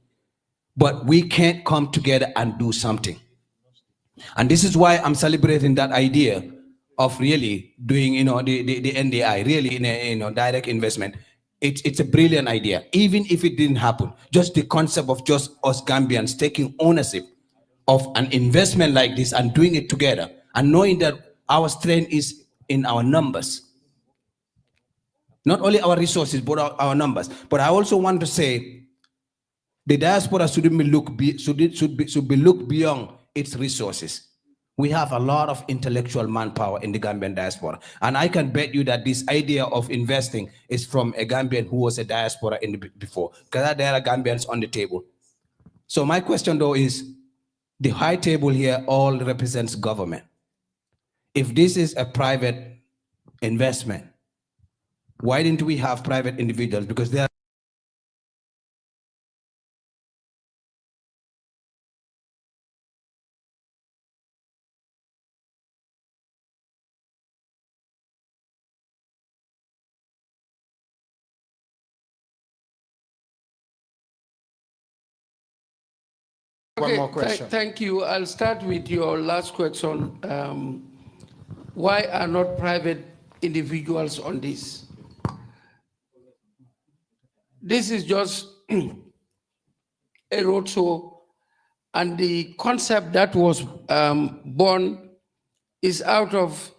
But we can't come together and do something. And this is why I'm celebrating that idea of really doing, the NDI, really in a, direct investment. It's a brilliant idea. Even if it didn't happen, just the concept of just us Gambians taking ownership of an investment like this and doing it together and knowing that our strength is in our numbers. Not only our resources, but our numbers. But I also want to say the diaspora should be looked beyond its resources. We have a lot of intellectual manpower in the Gambian diaspora. And I can bet you that this idea of investing is from a Gambian who was a diaspora before, because there are Gambians on the table. So my question though is, the high table here all represents government. If this is a private investment, why didn't we have private individuals? Because they are One more question. Thank you. I'll start with your last question. Why are not private individuals on this? This is just a roadshow, and the concept that was born is out of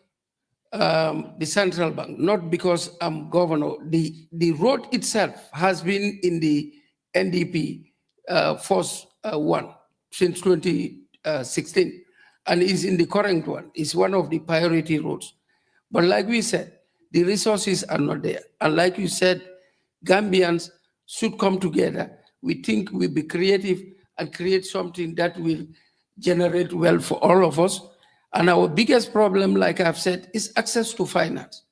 the central bank, not because I'm governor. The road itself has been in the NDP Force 1 since 2016 and is in the current one. It's one of the priority roads. But like we said, the resources are not there. And like you said, Gambians should come together. We think we'll be creative and create something that will generate wealth for all of us. And our biggest problem, like I've said, is access to finance.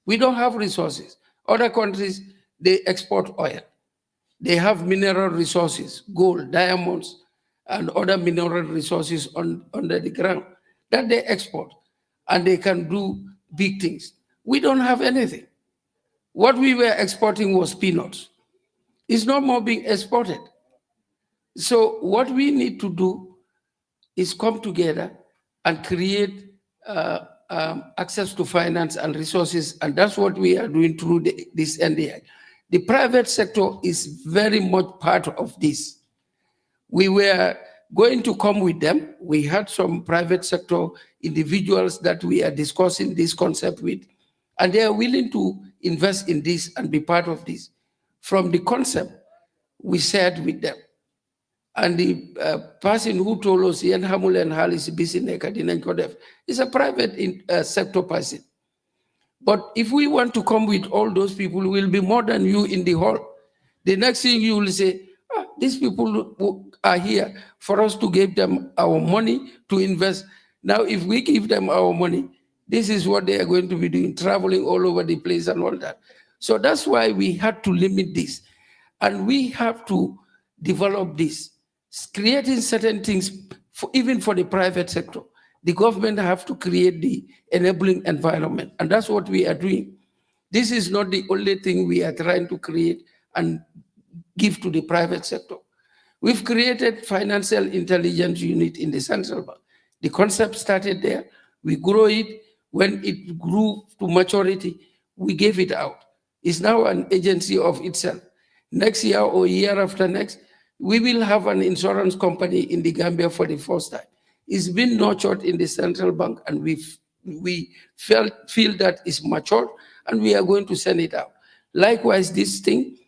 We don't have resources. Other countries, they export oil. They have mineral resources, gold, diamonds, and other mineral resources under the ground that they export, and they can do big things. We don't have anything. What we were exporting was peanuts. It's no more being exported. So what we need to do is come together and create access to finance and resources, and that's what we are doing through this NDI. The private sector is very much part of this. We were going to come with them. We had some private sector individuals that we are discussing this concept with, and they are willing to invest in this and be part of this. From the concept, we shared with them. And the person who told us, Ian Hamul and Halis Bisineka is a private sector person. But if we want to come with all those people, will be more than you in the hall. The next thing you will say, these people are here for us to give them our money to invest. Now, if we give them our money, this is what they are going to be doing, traveling all over the place and all that. So that's why we had to limit this. And we have to develop this, creating certain things, even for the private sector. The government have to create the enabling environment. And that's what we are doing. This is not the only thing we are trying to create and give to the private sector. We've created financial intelligence unit in the central bank. The concept started there. We grow it. When it grew to maturity, we gave it out. It's now an agency of itself. Next year or year after next, we will have an insurance company in the Gambia for the first time. It's been nurtured in the central bank, and we feel that it's matured, and we are going to send it out. Likewise, this thing,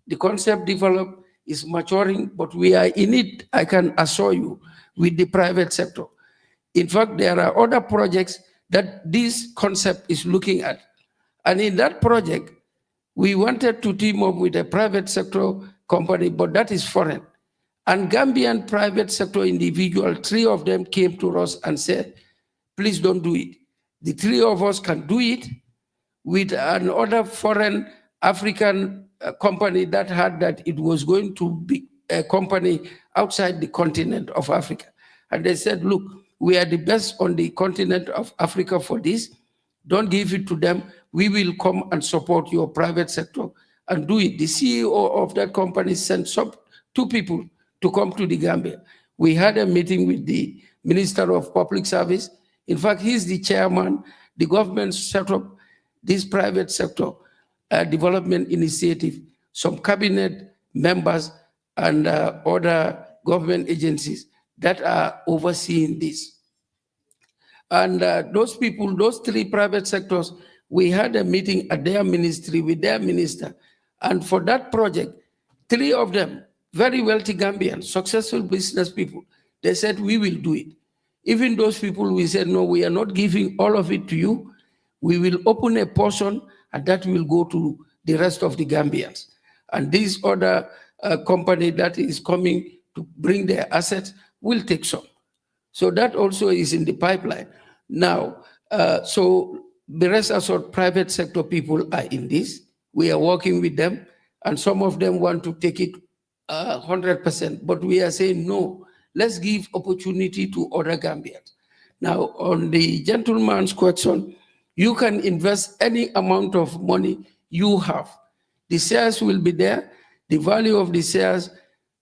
the concept developed, is maturing, but we are in it, I can assure you, with the private sector. In fact, there are other projects that this concept is looking at. And in that project, we wanted to team up with a private sector company, but that is foreign. And Gambian private sector individual, 3 of them came to us and said, please don't do it. The 3 of us can do it with another foreign African company that had that it was going to be a company outside the continent of Africa. And they said, look, We are the best on the continent of Africa for this. Don't give it to them. We will come and support your private sector and do it. The CEO of that company sent two people to come to the Gambia. We had a meeting with the Minister of Public Service. In fact, he's the chairman. The government set up this private sector development initiative. Some cabinet members and other government agencies that are overseeing this. And those people, those three private sectors, we had a meeting at their ministry with their minister. And for that project, three of them, very wealthy Gambians, successful business people, they said, we will do it. Even those people, we said, no, we are not giving all of it to you. We will open a portion and that will go to the rest of the Gambians. And this other company that is coming to bring their assets will take some. So that also is in the pipeline. Now, so the rest of private sector people are in this. We are working with them, and some of them want to take it 100%, but we are saying no, let's give opportunity to other Gambians. Now, on the gentleman's question, you can invest any amount of money you have. The shares will be there. The value of the shares,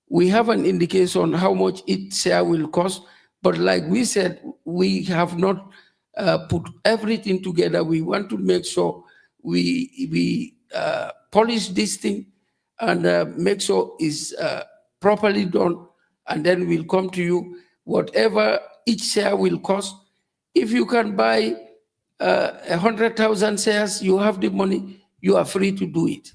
we have an indication on how much each share will cost. But like we said, we have not put everything together. We want to make sure we polish this thing and make sure it's properly done. And then we'll come to you, whatever each share will cost. If you can buy 100,000 shares, you have the money, you are free to do it.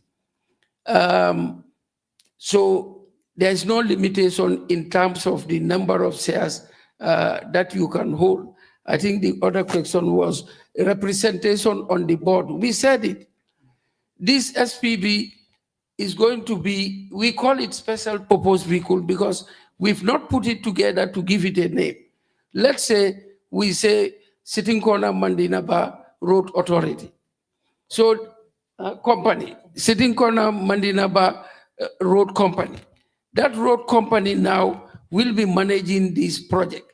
So there's no limitation in terms of the number of shares that you can hold. I think the other question was representation on the board. We said it. This SPV is going to be, we call it special purpose vehicle because we've not put it together to give it a name. Let's say we say Sitting Corner Mandinaba Road Authority. So company, Sitting Corner Mandinaba Road Company. That road company now will be managing this project.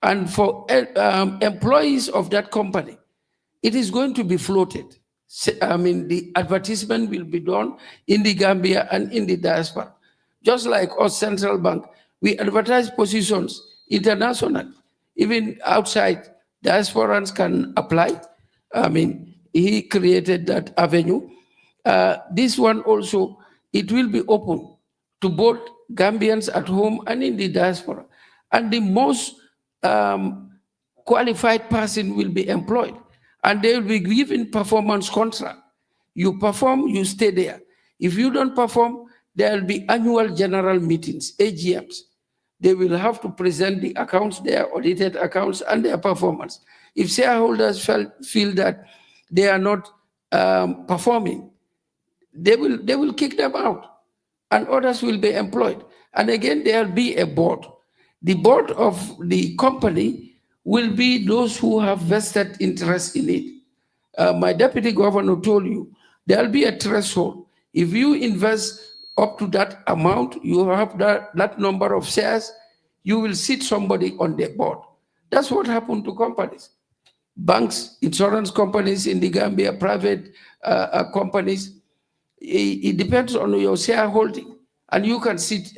And for employees of that company, it is going to be floated. I mean, the advertisement will be done in the Gambia and in the diaspora. Just like our central bank, we advertise positions internationally. Even outside, diasporans can apply. I mean, he created that avenue. This one also, it will be open to both Gambians at home and in the diaspora. And the most qualified person will be employed. And they will be given performance contract. You perform, you stay there. If you don't perform, there will be annual general meetings, AGMs. They will have to present the accounts, their audited accounts, and their performance. If shareholders feel that they are not performing, they will kick them out, and others will be employed. And again, there will be a board. The board of the company will be those who have vested interest in it. My deputy governor told you, there will be a threshold. If you invest up to that amount, you have that number of shares, you will sit somebody on the board. That's what happened to companies. Banks, insurance companies in the Gambia, private companies. It depends on your shareholding. And you can sit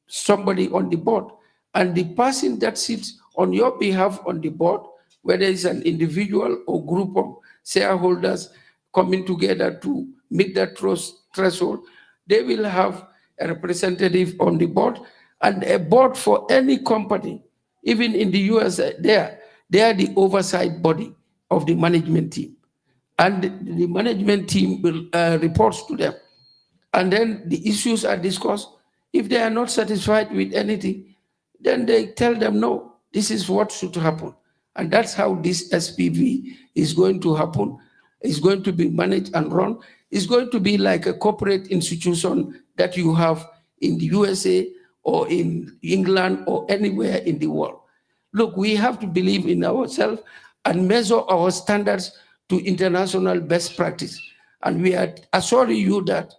somebody on the board. And the person that sits on your behalf on the board, whether it's an individual or group of shareholders coming together to meet that threshold, they will have a representative on the board. And a board for any company, even in the US, they are the oversight body of the management team. And the management team will report to them. And then the issues are discussed. If they are not satisfied with anything, then they tell them, no, this is what should happen. And that's how this SPV is going to happen. It's going to be managed and run. It's going to be like a corporate institution that you have in the USA or in England or anywhere in the world. Look, we have to believe in ourselves and measure our standards to international best practice. And we are assuring you that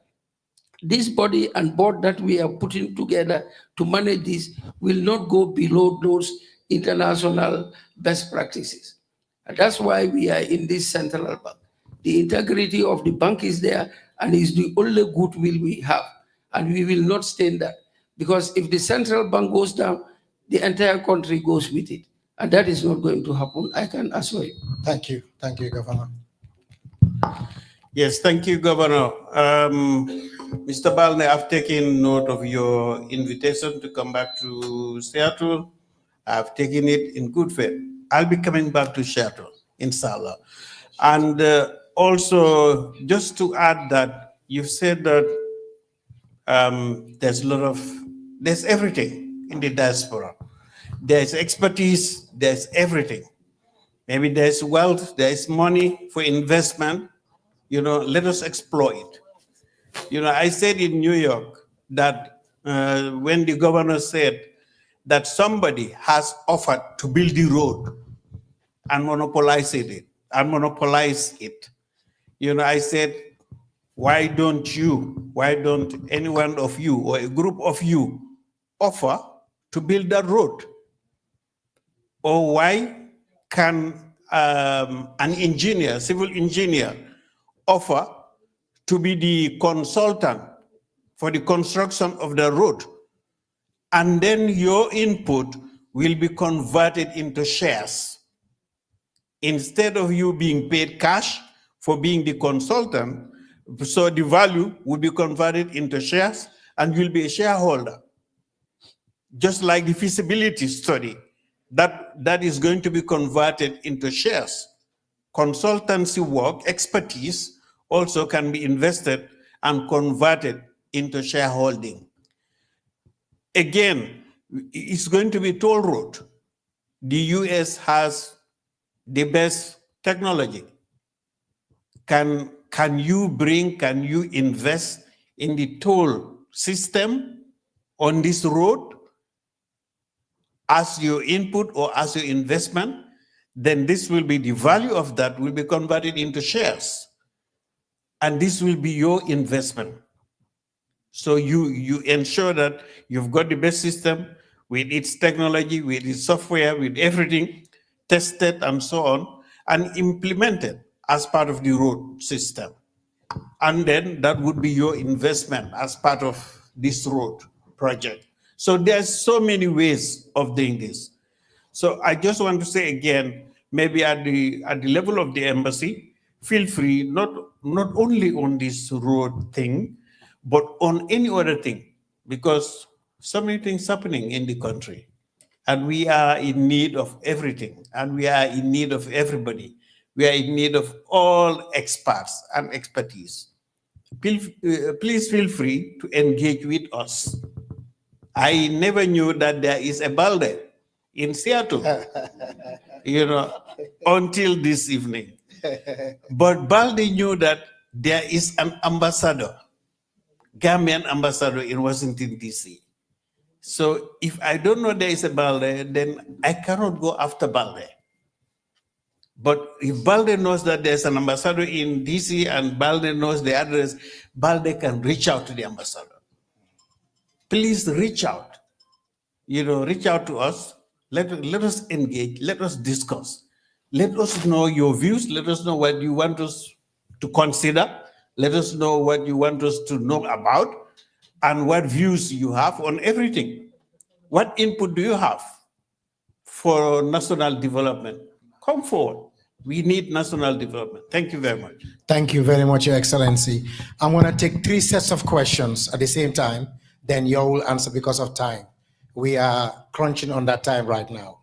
this body and board that we are putting together to manage this will not go below those international best practices. And that's why we are in this central bank. The integrity of the bank is there and is the only goodwill we have. And we will not stand that. Because if the central bank goes down, the entire country goes with it. And that is not going to happen, I can assure you. Thank you. Thank you, Governor. Yes, thank you, Governor. Mr. Balne, I've taken note of your invitation to come back to Seattle. I've taken it in good faith. I'll be coming back to Seattle, inshallah. And also, just to add that you've said that there's everything in the diaspora. There's expertise, there's everything. Maybe there's wealth, there's money for investment. Let us explore it. I said in New York that when the governor said that somebody has offered to build the road and monopolize it, I said, why don't any one of you or a group of you offer to build that road? Or why can an engineer, civil engineer, offer to be the consultant for the construction of the road? And then your input will be converted into shares. Instead of you being paid cash for being the consultant, so the value will be converted into shares and you'll be a shareholder. Just like the feasibility study, that is going to be converted into shares. Consultancy work, expertise, also can be invested and converted into shareholding. Again, it's going to be toll road. The US has the best technology. Can you invest in the toll system on this road as your input or as your investment? Then this will be the value of that will be converted into shares. And this will be your investment. So you ensure that you've got the best system with its technology, with its software, with everything tested and so on, and implemented as part of the road system. And then that would be your investment as part of this road project. So there's so many ways of doing this. So I just want to say again, maybe at the level of the embassy, feel free, not only on this road thing, but on any other thing, because so many things happening in the country. And we are in need of everything, and we are in need of everybody. We are in need of all experts and expertise. Please feel free to engage with us. I never knew that there is a Balde in Seattle, until this evening. But Balde knew that there is an ambassador, Gambian ambassador in Washington, D.C. So if I don't know there is a Balde, then I cannot go after Balde. But if Balde knows that there's an ambassador in DC and Balde knows the address, Balde can reach out to the ambassador. Please reach out. Reach out to us. Let us engage. Let us discuss. Let us know your views. Let us know what you want us to consider. Let us know what you want us to know about and what views you have on everything. What input do you have for national development? Come forward. We need national development. Thank you very much. Thank you very much, Your Excellency. I'm going to take 3 sets of questions at the same time, then you will answer because of time. We are crunching on that time right now.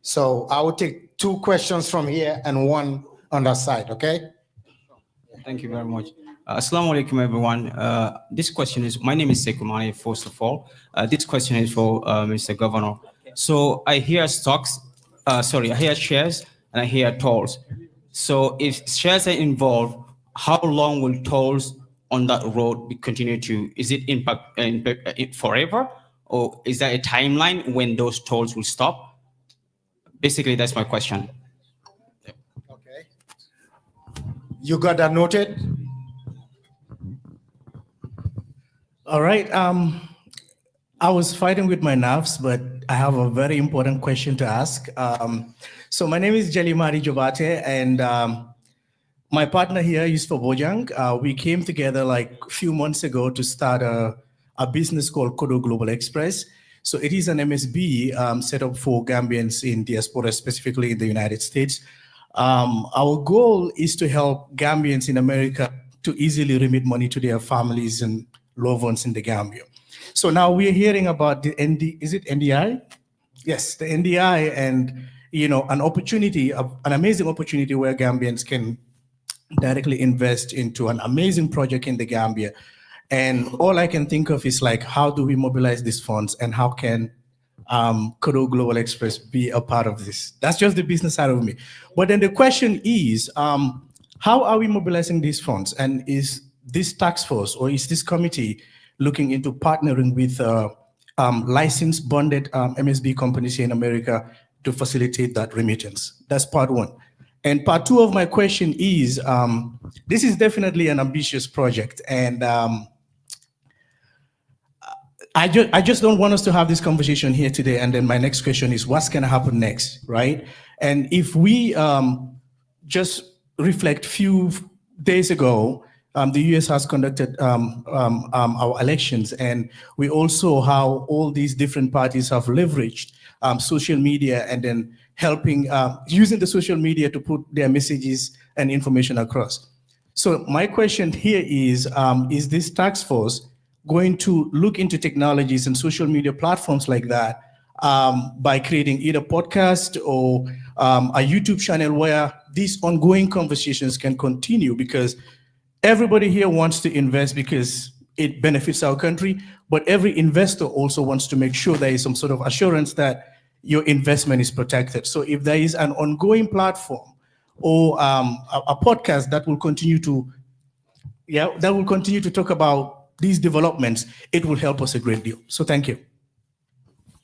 So I will take 2 questions from here and 1 on that side, okay? Thank you very much. Assalamu alaikum, everyone. This question is, my name is Sekumani, first of all. This question is for Mr. Governor. So I hear stocks, I hear shares, and I hear tolls. So if shares are involved, how long will tolls on that road be continued to? Is it impact forever? Or is there a timeline when those tolls will stop? Basically, that's my question. Okay. You got that noted? All right. I was fighting with my nerves, but I have a very important question to ask. So my name is Jelimari Jobate, and my partner here is for Bojang. We came together like a few months ago to start a business called Kodo Global Express. So it is an MSB set up for Gambians in diaspora, specifically in the United States. Our goal is to help Gambians in America to easily remit money to their families and loved ones in the Gambia. So now we're hearing about the is it NDI? Yes, the NDI, and an opportunity, an amazing opportunity where Gambians can directly invest into an amazing project in the Gambia. And all I can think of is like, how do we mobilize these funds, and how can Kodo Global Express be a part of this? That's just the business side of me. But then the question is, how are we mobilizing these funds? And is this task force or is this committee looking into partnering with licensed bonded MSB companies here in America to facilitate that remittance? That's part one. And part two of my question is, this is definitely an ambitious project, and I just don't want us to have this conversation here today. And then my next question is, what's going to happen next, right? And if we just reflect few days ago, the US has conducted our elections, and we also how all these different parties have leveraged social media and then helping, using the social media to put their messages and information across. So my question here is this task force going to look into technologies and social media platforms like that by creating either podcast or a YouTube channel where these ongoing conversations can continue? Because everybody here wants to invest because it benefits our country, but every investor also wants to make sure there is some sort of assurance that your investment is protected. So if there is an ongoing platform or a podcast that will continue to talk about these developments, it will help us a great deal. So thank you.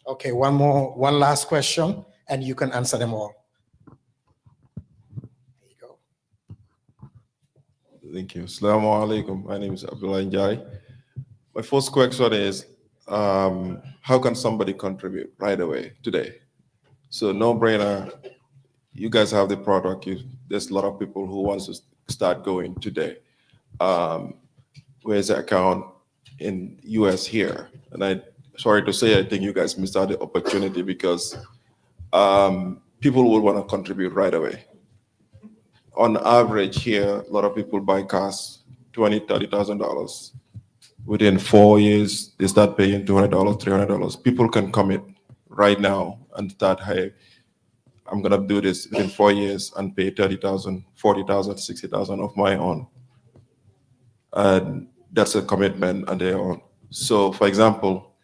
Okay, one last question, and you can answer them all. Thank you. Assalamu alaikum. My name is Abdullah Njai. My first question is, how can somebody contribute right away today? So no brainer, you guys have the product. There's a lot of people who wants to start going today. Where's the account in US here? And sorry to say, I think you guys missed out the opportunity because people will want to contribute right away. On average here, a lot of people buy cars, $20,000, $30,000. Within 4 years, they start paying $200, $300. People can commit right now and start, hey, I'm gonna do this within 4 years and pay $30,000, $40,000, $60,000 of my own. And that's a commitment on their own. So for example,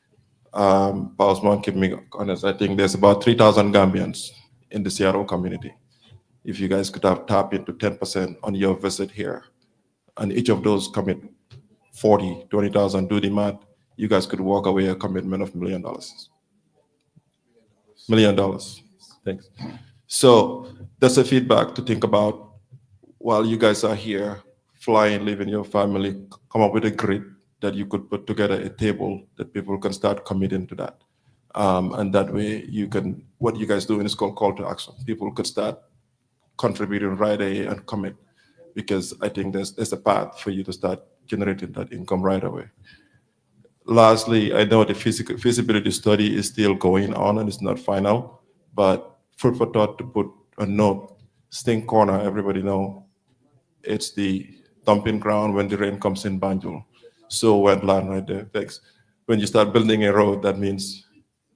Pausman, keep me honest, I think there's about 3,000 Gambians in the Seattle community. If you guys could have tapped into 10% on your visit here, and each of those commit 40, 20,000, do the math, you guys could walk away a commitment of $1 million. $1 million. Thanks. So that's a feedback to think about while you guys are here, flying, living your family, come up with a grid that you could put together a table that people can start committing to that. And that way you can, what you guys do is called call to action. People could start contributing right away and commit, because I think there's a path for you to start generating that income right away. Lastly, I know the feasibility study is still going on and it's not final, but food for thought to put a note, Sting Corner, everybody know, it's the dumping ground when the rain comes in Banjul. So wetland right there, thanks. When you start building a road, that means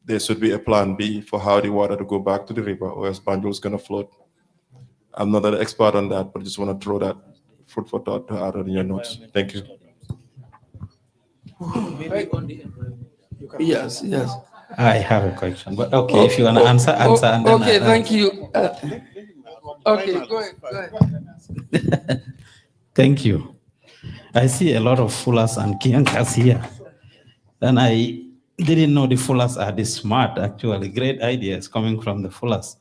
there should be a plan B for how the water to go back to the river, or else Banjul's gonna flood. I'm not an expert on that, but I just want to throw that food for thought to add on your notes. Thank you. Yes, yes. I have a question, but okay, if you want to answer. And then okay, thank you. Okay, go ahead. Thank you. I see a lot of Fullers and Kiankas here, and I didn't know the Fullers are this smart, actually. Great ideas coming from the Fullers.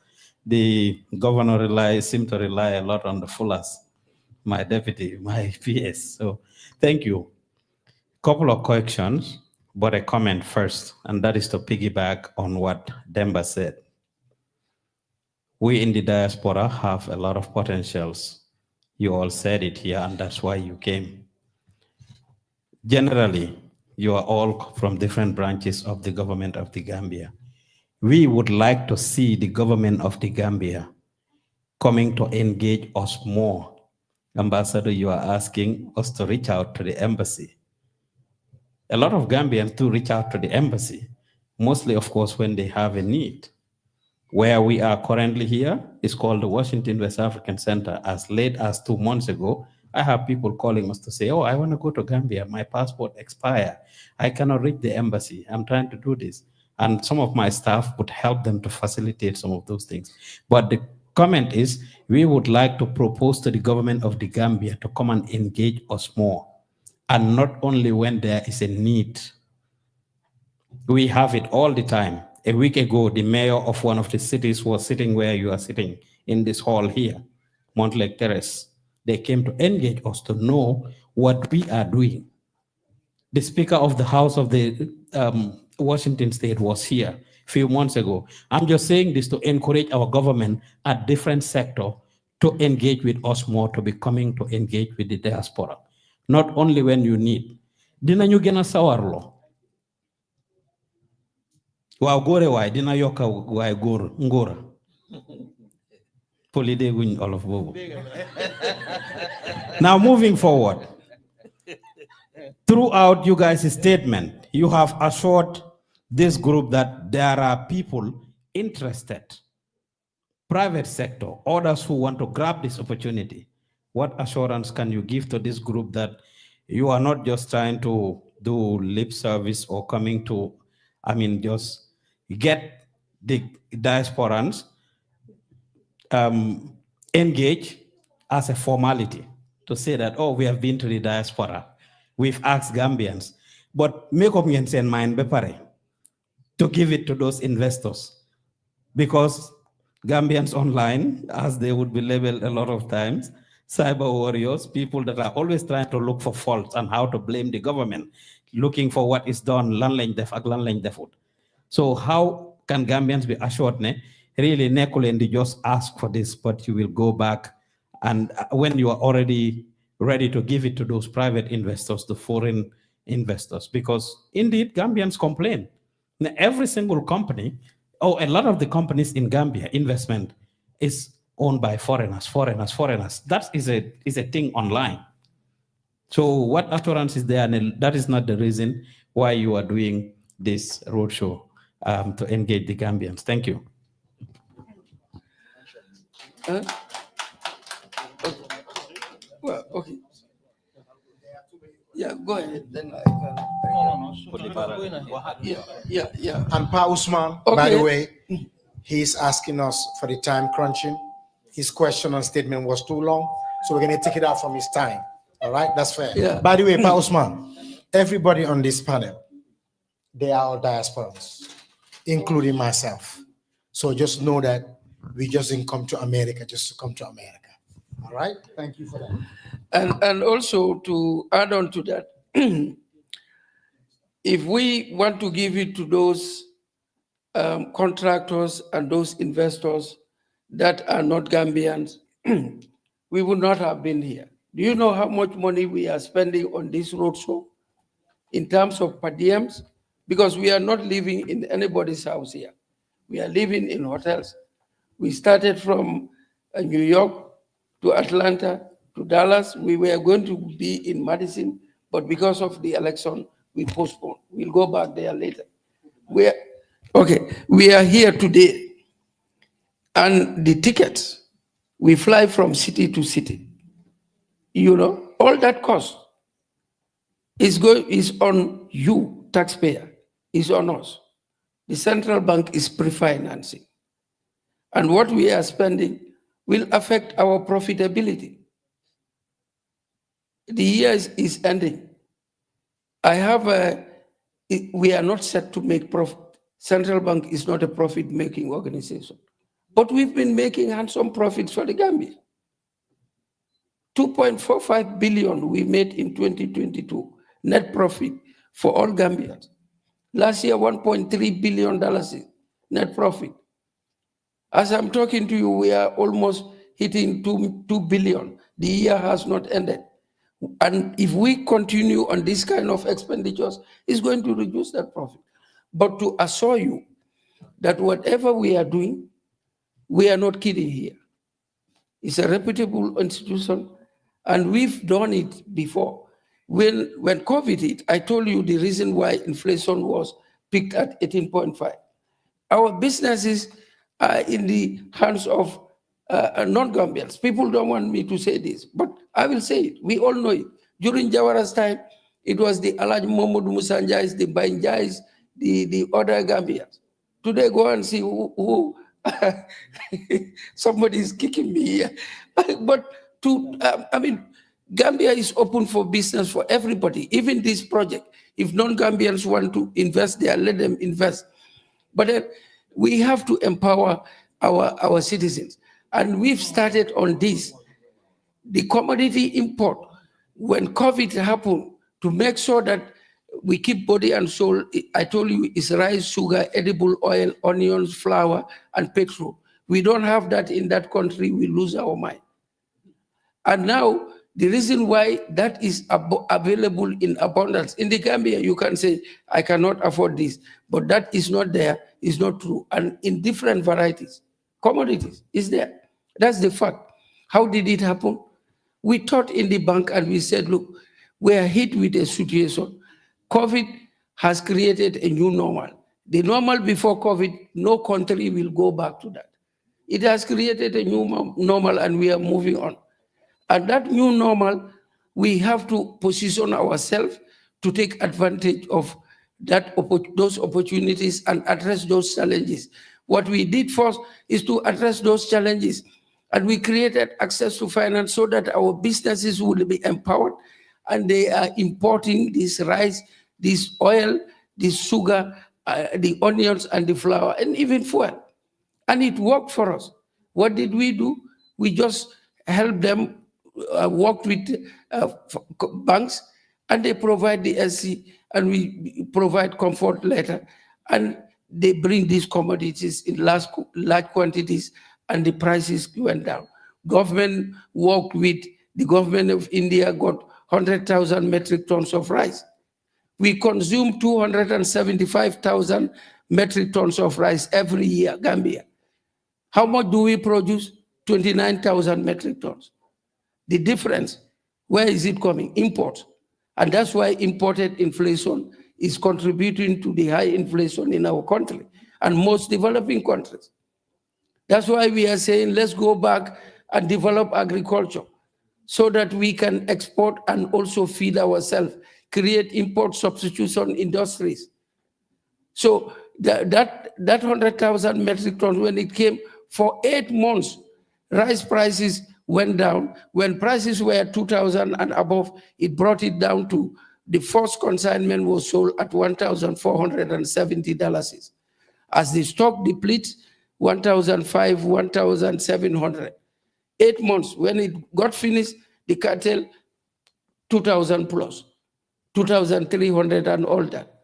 The governor seems to rely a lot on the Fullers, my deputy, my PS. So thank you. Couple of questions, but a comment first, and that is to piggyback on what Demba said. We in the diaspora have a lot of potentials. You all said it here, and that's why you came. Generally, you are all from different branches of the government of the Gambia. We would like to see the government of the Gambia coming to engage us more. Ambassador, you are asking us to reach out to the embassy. A lot of Gambians do reach out to the embassy, mostly, of course, when they have a need. Where we are currently here is called the Washington West African Center. As late as 2 months ago, I have people calling us to say, oh, I want to go to Gambia. My passport expired. I cannot reach the embassy. I'm trying to do this. And some of my staff would help them to facilitate some of those things. But the comment is, we would like to propose to the government of the Gambia to come and engage us more. And not only when there is a need. We have it all the time. A week ago, the mayor of one of the cities was sitting where you are sitting in this hall here, Montlake Terrace. They came to engage us to know what we are doing. The Speaker of the House of the Washington State was here a few months ago. I'm just saying this to encourage our government at different sectors to engage with us more, to be coming to engage with the diaspora. Not only when you need. Dinañu gëna sawarlo. Waaw góore waay dina yokka waay góor ngóora. Poli dégguñ olof boobu. Now moving forward. Throughout you guys' statement, you have assured this group that there are people interested, private sector, others who want to grab this opportunity. What assurance can you give to this group that you are not just trying to do lip service or coming to, just get the diasporans engage as a formality to say that, oh, we have been to the diaspora. We've asked Gambians, but make up your mind to give it to those investors, because Gambians online, as they would be labeled a lot of times, cyber warriors, people that are always trying to look for faults and how to blame the government, looking for what is done, So how can Gambians be assured, really, Nekulendi just ask for this, but you will go back, and when you are already ready to give it to those private investors, the foreign investors, because indeed Gambians complain. Now, every single company, a lot of the companies in Gambia, investment is owned by foreigners. That is a thing online. So what assurance is there? And that is not the reason why you are doing this roadshow to engage the Gambians. Thank you. Well, okay. Yeah, go ahead. Then I can. Yeah. And Pa Usman, by the way, he's asking us for the time crunching. His question and statement was too long, so we're going to take it out from his time. All right, that's fair. Yeah. By the way, Pa Usman, everybody on this panel, they are all diasporans, including myself. So just know that we just didn't come to America just to come to America. All right, thank you for that. And also to add on to that, if we want to give it to those contractors and those investors that are not Gambians, we would not have been here. Do you know how much money we are spending on this roadshow in terms of per diems? Because we are not living in anybody's house here. We are living in hotels. We started from New York to Atlanta to Dallas. We were going to be in Madison, but because of the election, we postponed. We'll go back there later. We are here today, and the tickets, we fly from city to city. All that cost is on you, taxpayer, is on us. The central bank is pre-financing. And what we are spending will affect our profitability. The year is ending. We are not set to make profit. Central bank is not a profit-making organization. But we've been making handsome profits for the Gambia. 2.45 billion we made in 2022. net profit for all Gambians. Last year, $1.3 billion net profit. As I'm talking to you, we are almost hitting 2 billion. The year has not ended. And if we continue on this kind of expenditures, it's going to reduce that profit. But to assure you that whatever we are doing, we are not kidding here. It's a reputable institution, and we've done it before. When COVID hit, I told you the reason why inflation was peaked at 18.5. Our businesses are in the hands of non-Gambians. People don't want me to say this, but I will say it. We all know it. During Jawara's time, it was the Alaj Mohamed Musanjais, the Banjais, the other Gambians. Today, go and see who somebody is kicking me here. But Gambia is open for business for everybody, even this project. If non-Gambians want to invest there, let them invest. But then we have to empower our citizens. And we've started on this. The commodity import, when COVID happened, to make sure that we keep body and soul, I told you, is rice, sugar, edible oil, onions, flour, and petrol. We don't have that in that country, we lose our mind. And now, the reason why that is available in abundance, in the Gambia, you can say, I cannot afford this, but that is not there, is not true. And in different varieties, commodities is there. That's the fact. How did it happen? We thought in the bank and we said, look, we are hit with a situation. COVID has created a new normal. The normal before COVID, no country will go back to that. It has created a new normal and we are moving on. And that new normal, we have to position ourselves to take advantage of those opportunities and address those challenges. What we did first is to address those challenges. And we created access to finance so that our businesses will be empowered, and they are importing this rice, this oil, this sugar, the onions and the flour, and even fuel. And it worked for us. What did we do? We just helped them, worked with banks, and they provide the SC, and we provide comfort letter, and they bring these commodities in large quantities, and the prices went down. Government worked with the government of India, got 100,000 metric tons of rice. We consume 275,000 metric tons of rice every year, Gambia. How much do we produce? 29,000 metric tons. The difference, where is it coming? Imports. And that's why imported inflation is contributing to the high inflation in our country and most developing countries. That's why we are saying, let's go back and develop agriculture so that we can export and also feed ourselves, create import substitution industries. So that 100,000 metric tons, when it came for 8 months, rice prices went down. When prices were 2,000 and above, it brought it down to, the first consignment was sold at $1,470. As the stock depletes, 1,500, 1,700. 8 months, when it got finished, the cartel, 2,000 plus, 2,300 and all that.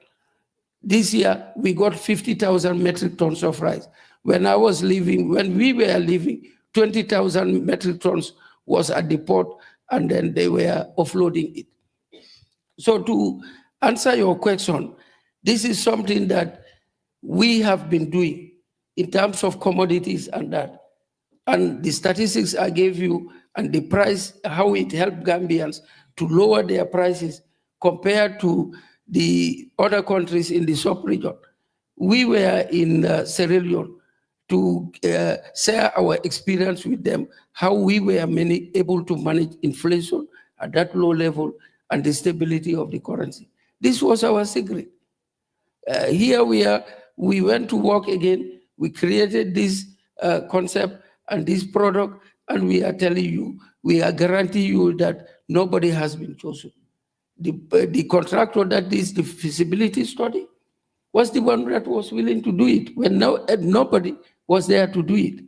This year, we got 50,000 metric tons of rice. When I was leaving, when we were leaving, 20,000 metric tons was at the port, and then they were offloading it. So to answer your question, this is something that we have been doing in terms of commodities and that. And the statistics I gave you and the price, how it helped Gambians to lower their prices compared to the other countries in the sub-region. We were in Sierra Leone to share our experience with them, how we were able to manage inflation at that low level and the stability of the currency. This was our secret. Here we are, we went to work again, we created this concept and this product, and we are telling you, we are guaranteeing you that nobody has been chosen. The contractor that is the feasibility study was the one that was willing to do it when nobody was there to do it.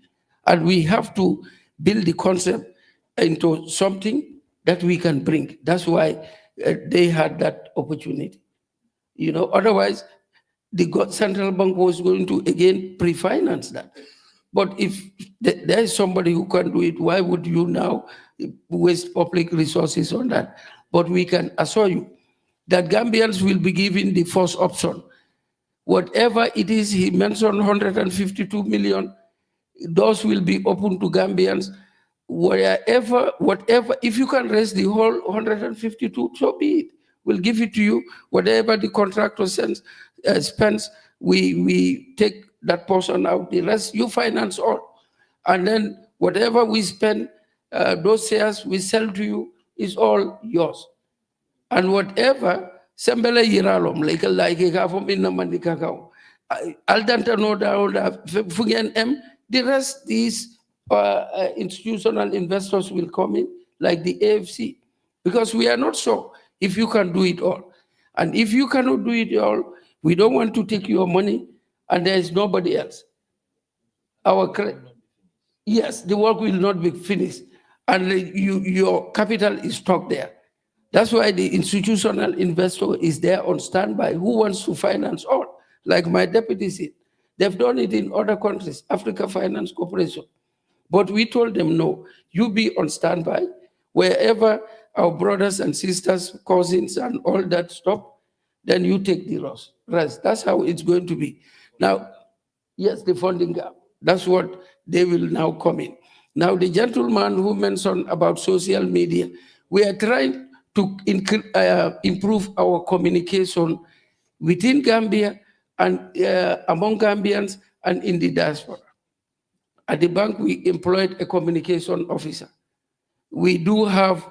And we have to build the concept into something that we can bring. That's why they had that opportunity. You know, otherwise, the central bank was going to again pre-finance that. But if there is somebody who can do it, why would you now waste public resources on that? But we can assure you that Gambians will be given the first option. Whatever it is, he mentioned 152 million, those will be open to Gambians. Whatever, if you can raise the whole 152, so be it. We'll give it to you. Whatever the contractor spends, we take that portion out. The rest, you finance all. And then whatever we spend, those shares we sell to you is all yours. And whatever, sembele yiralom, like a from in the mandikakao, aldanta no da fugen m, the rest, these institutional investors will come in, like the AFC, because we are not sure if you can do it all. And if you cannot do it all, we don't want to take your money and there is nobody else. Yes, the work will not be finished and your capital is stuck there. That's why the institutional investor is there on standby who wants to finance all. Like my deputy said, they've done it in other countries, Africa Finance Corporation. But we told them, no, you be on standby. Wherever our brothers and sisters, cousins, and all that stop, then you take the rest. That's how it's going to be. Now, yes, the funding gap. That's what they will now come in. Now, the gentleman who mentioned about social media, we are trying to improve our communication within Gambia and among Gambians and in the diaspora. At the bank, we employed a communication officer. We do have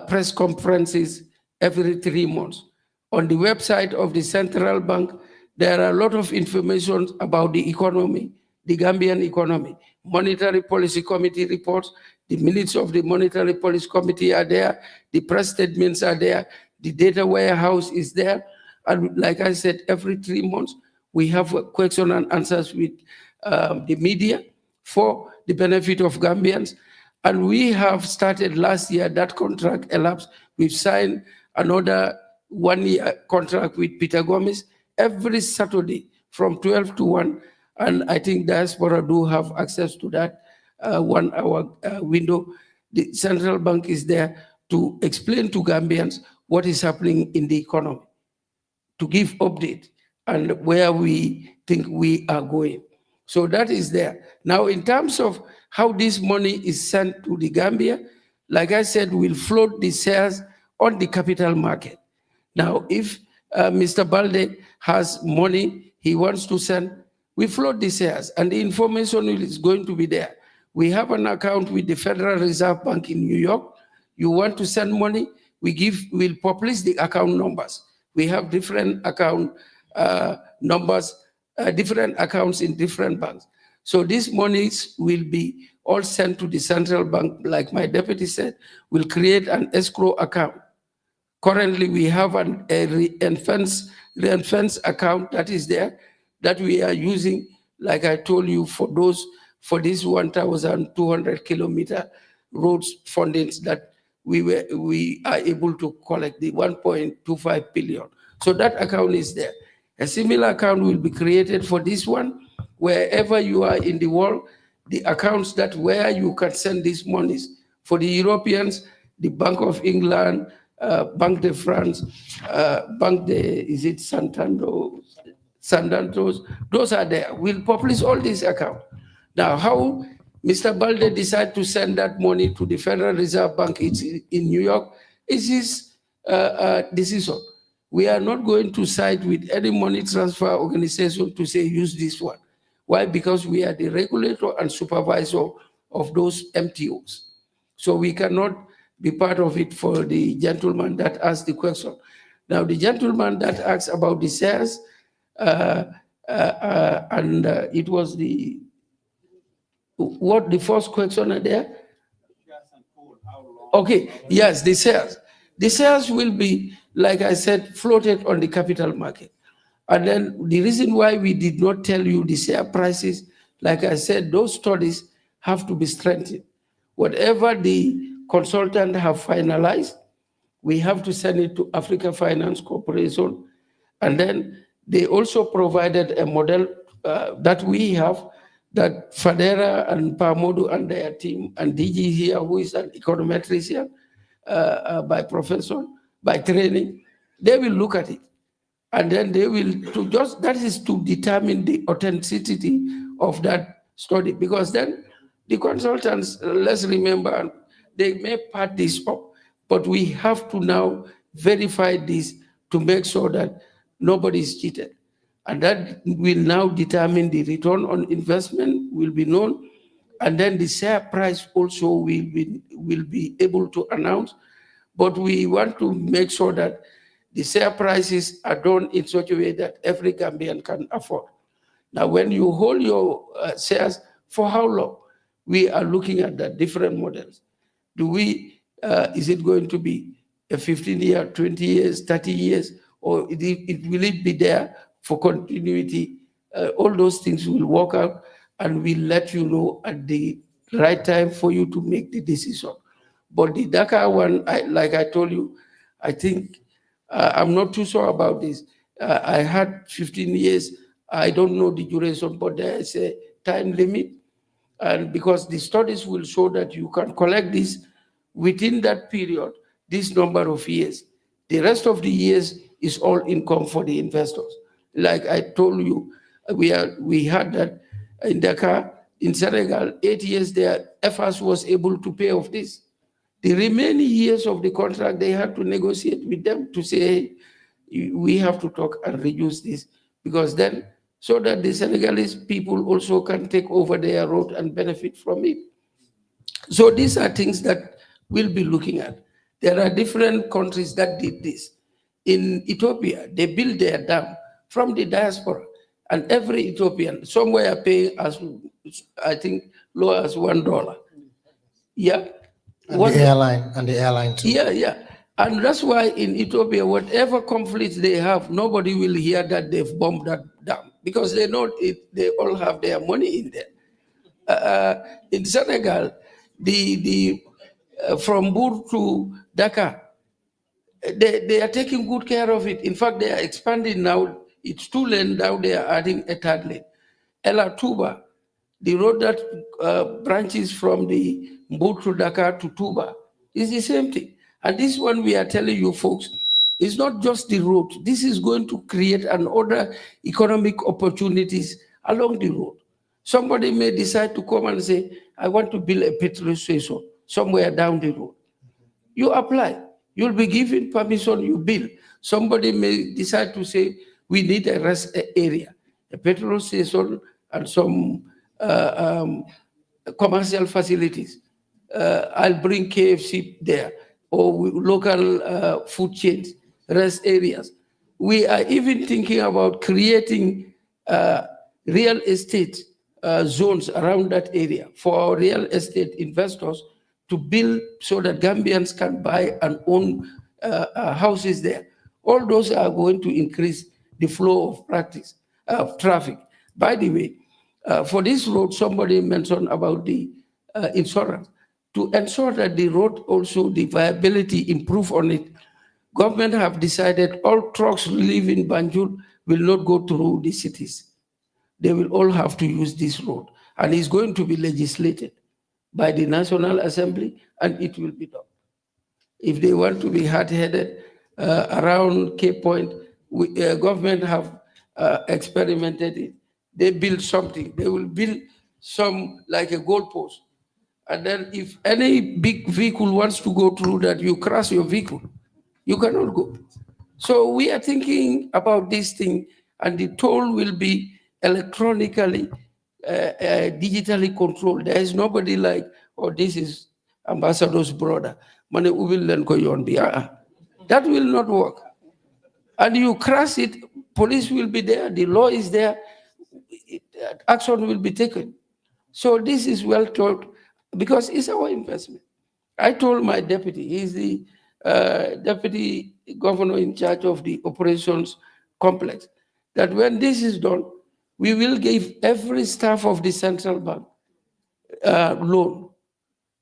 press conferences every 3 months. On the website of the central bank, there are a lot of information about the economy, the Gambian economy. Monetary Policy Committee reports, the minutes of the Monetary Policy Committee are there, the press statements are there, the data warehouse is there. And like I said, every 3 months, we have question and answers with the media for the benefit of Gambians. And we have started last year, that contract elapsed. We've signed another 1-year contract with Peter Gomez every Saturday from 12 to 1. And I think diaspora do have access to that 1 hour window. The central bank is there to explain to Gambians what is happening in the economy, to give update and where we think we are going. So that is there. Now, in terms of how this money is sent to the Gambia, like I said, we'll float the shares on the capital market. Now, if Mr. Balde has money he wants to send, we float the shares and the information is going to be there. We have an account with the Federal Reserve Bank in New York. You want to send money, we'll publish the account numbers. We have different account numbers, different accounts in different banks. So these monies will be all sent to the central bank, like my deputy said. We'll create an escrow account. Currently, we have an ring-fence account that is there that we are using, like I told you, for this 1,200 kilometer roads fundings that we are able to collect the 1.25 billion. So that account is there. A similar account will be created for this one. Wherever you are in the world, the accounts that where you can send these monies. For the Europeans, the Bank of England, Banque de France, Banque de, is it Santander, those are there. We'll publish all these accounts. Now, how Mr. Balde decided to send that money to the Federal Reserve Bank in New York is his decision. We are not going to side with any money transfer organization to say use this one. Why? Because we are the regulator and supervisor of those MTOs. So we cannot be part of it for the gentleman that asked the question. Now, the gentleman that asked about the shares, it was the first question there? Okay, yes, the shares. The shares will be, like I said, floated on the capital market. And then the reason why we did not tell you the share prices, like I said, those studies have to be strengthened. Whatever the consultant have finalized, we have to send it to Africa Finance Corporation. And then they also provided a model that we have, that Fadera and Pamodu and their team, and DG here, who is an econometrician by profession, by training, they will look at it. And then they will, that is to determine the authenticity of that study. Because then the consultants, let's remember, they may part this up, but we have to now verify this to make sure that nobody is cheated. And that will now determine the return on investment will be known. And then the share price also will be able to announce. But we want to make sure that the share prices are done in such a way that every Gambian can afford. Now, when you hold your shares, for how long? We are looking at the different models. Is it going to be a 15 year, 20 years, 30 years, or will it be there for continuity? All those things will work out, and we'll let you know at the right time for you to make the decision. But the Dakar one, like I told you, I think I'm not too sure about this. I had 15 years. I don't know the duration, but there is a time limit. And because the studies will show that you can collect this within that period, this number of years. The rest of the years is all income for the investors. Like I told you, we had that in Dakar, in Senegal, 8 years there, FS was able to pay off this. The remaining years of the contract, they had to negotiate with them to say, hey, we have to talk and reduce this, because then, so that the Senegalese people also can take over their road and benefit from it. So these are things that we'll be looking at. There are different countries that did this. In Ethiopia, they built their dam from the diaspora, and every Ethiopian, somewhere paying as, I think, low as $1. Yeah. And the airline too. Yeah. And that's why in Ethiopia, whatever conflicts they have, nobody will hear that they've bombed that dam, because they know they all have their money in there. In Senegal, from Bour to Dakar, they are taking good care of it. In fact, they are expanding now. It's 2 lanes, now they are adding a 3rd lane. Ella Tuba, the road that branches from the Bour to Dakar to Tuba, is the same thing. And this one we are telling you folks, is not just the road. This is going to create other economic opportunities along the road. Somebody may decide to come and say, I want to build a petrol station somewhere down the road. You apply. You'll be given permission, you build. Somebody may decide to say, we need a rest area, a petrol station and some commercial facilities. I'll bring KFC there, or local food chains, rest areas. We are even thinking about creating real estate zones around that area for our real estate investors to build, so that Gambians can buy and own houses there. All those are going to increase the flow of traffic. By the way, for this road, somebody mentioned about the insurance. To ensure that the road also, the viability improve on it, government have decided all trucks leaving Banjul will not go through the cities. They will all have to use this road. And it's going to be legislated by the National Assembly, and it will be done. If they want to be hard-headed around Cape Point, government have experimented it. They build something. They will build some, like a goalpost. And then if any big vehicle wants to go through that, you crash your vehicle. You cannot go. So we are thinking about this thing, and the toll will be electronically, digitally controlled. There is nobody like, oh, this is ambassador's brother. That will not work. And you crash it, police will be there, the law is there, action will be taken. So this is well thought, because it's our investment. I told my deputy, he's the deputy governor in charge of the operations complex, that when this is done, we will give every staff of the central bank loan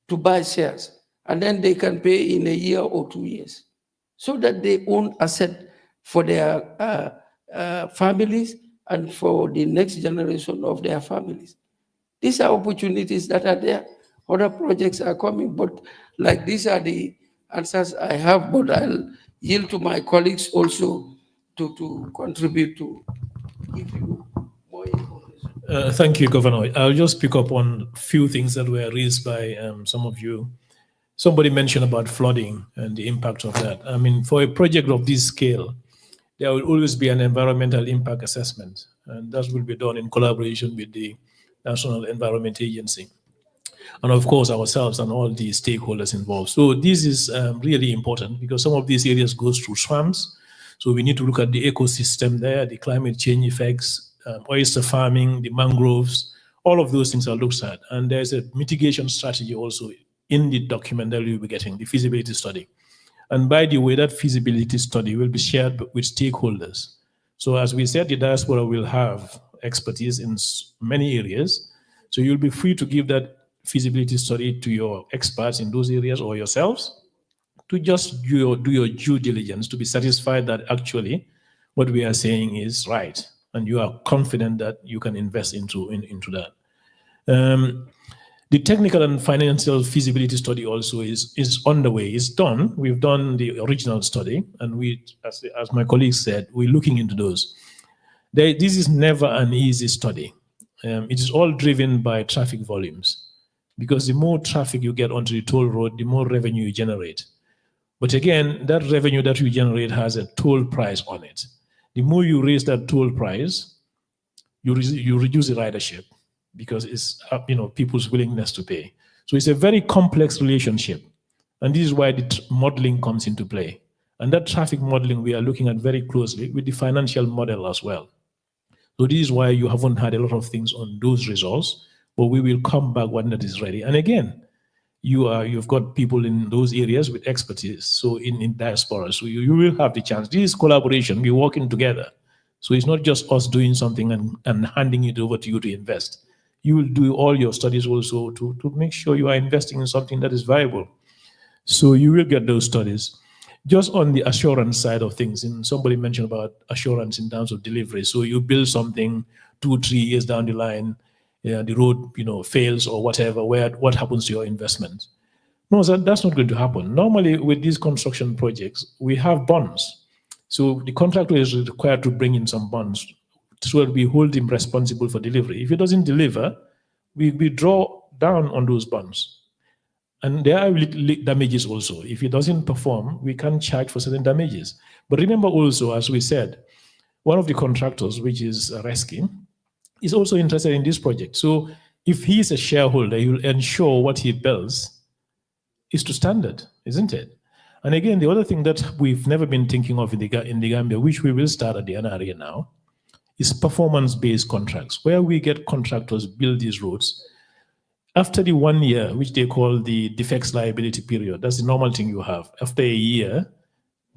to buy shares, and then they can pay in a year or 2 years. so that they own asset for their families and for the next generation of their families. These are opportunities that are there. Other projects are coming, but like these are the answers I have, but I'll yield to my colleagues also to contribute to give you more information. Thank you, Governor. I'll just pick up on a few things that were raised by some of you. Somebody mentioned about flooding and the impact of that. I mean, for a project of this scale, there will always be an environmental impact assessment, and that will be done in collaboration with the National Environment Agency, and of course ourselves and all the stakeholders involved. So this is really important because some of these areas goes through swamps, so we need to look at the ecosystem there, the climate change effects, oyster farming, the mangroves, all of those things are looked at, and there's a mitigation strategy also in the document that you'll be getting, the feasibility study. And by the way, that feasibility study will be shared with stakeholders. So as we said, the diaspora will have expertise in many areas. So you'll be free to give that feasibility study to your experts in those areas or yourselves to just do your due diligence to be satisfied that actually what we are saying is right. And you are confident that you can invest into that. The technical and financial feasibility study also is on the way. It's done. We've done the original study, and we, as my colleague said, we're looking into those. This is never an easy study. It is all driven by traffic volumes, because the more traffic you get onto the toll road, the more revenue you generate. But again, that revenue that you generate has a toll price on it. The more you raise that toll price, you reduce the ridership, because it's people's willingness to pay. So it's a very complex relationship. And this is why the modeling comes into play. And that traffic modeling we are looking at very closely with the financial model as well. So this is why you haven't had a lot of things on those results, but we will come back when that is ready. And again, you've got people in those areas with expertise, so in diaspora. So you will have the chance. This is collaboration, we're working together. So it's not just us doing something and handing it over to you to invest. You will do all your studies also to make sure you are investing in something that is viable. So you will get those studies. Just on the assurance side of things, and somebody mentioned about assurance in terms of delivery. So you build something 2-3 years down the line, the road fails or whatever, what happens to your investment? No, that's not going to happen. Normally with these construction projects, we have bonds. So the contractor is required to bring in some bonds, so we hold him responsible for delivery. If he doesn't deliver, we draw down on those bonds. And there are damages also. If he doesn't perform, we can charge for certain damages. But remember also, as we said, one of the contractors, which is Reski, is also interested in this project. So if he is a shareholder, he will ensure what he builds is to standard, isn't it? And again, the other thing that we've never been thinking of in the Gambia, which we will start at the NRA now, is performance-based contracts, where we get contractors build these roads. After the 1 year, which they call the defects liability period, that's the normal thing you have. After a year,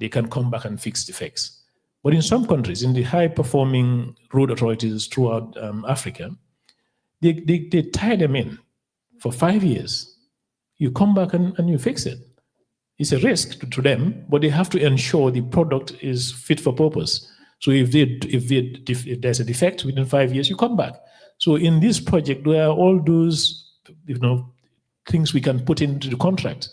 they can come back and fix defects. But in some countries, in the high-performing road authorities throughout Africa, they tie them in for 5 years. You come back and you fix it. It's a risk to them, but they have to ensure the product is fit for purpose. So if there's a defect within 5 years, you come back. So in this project, there are all those things we can put into the contract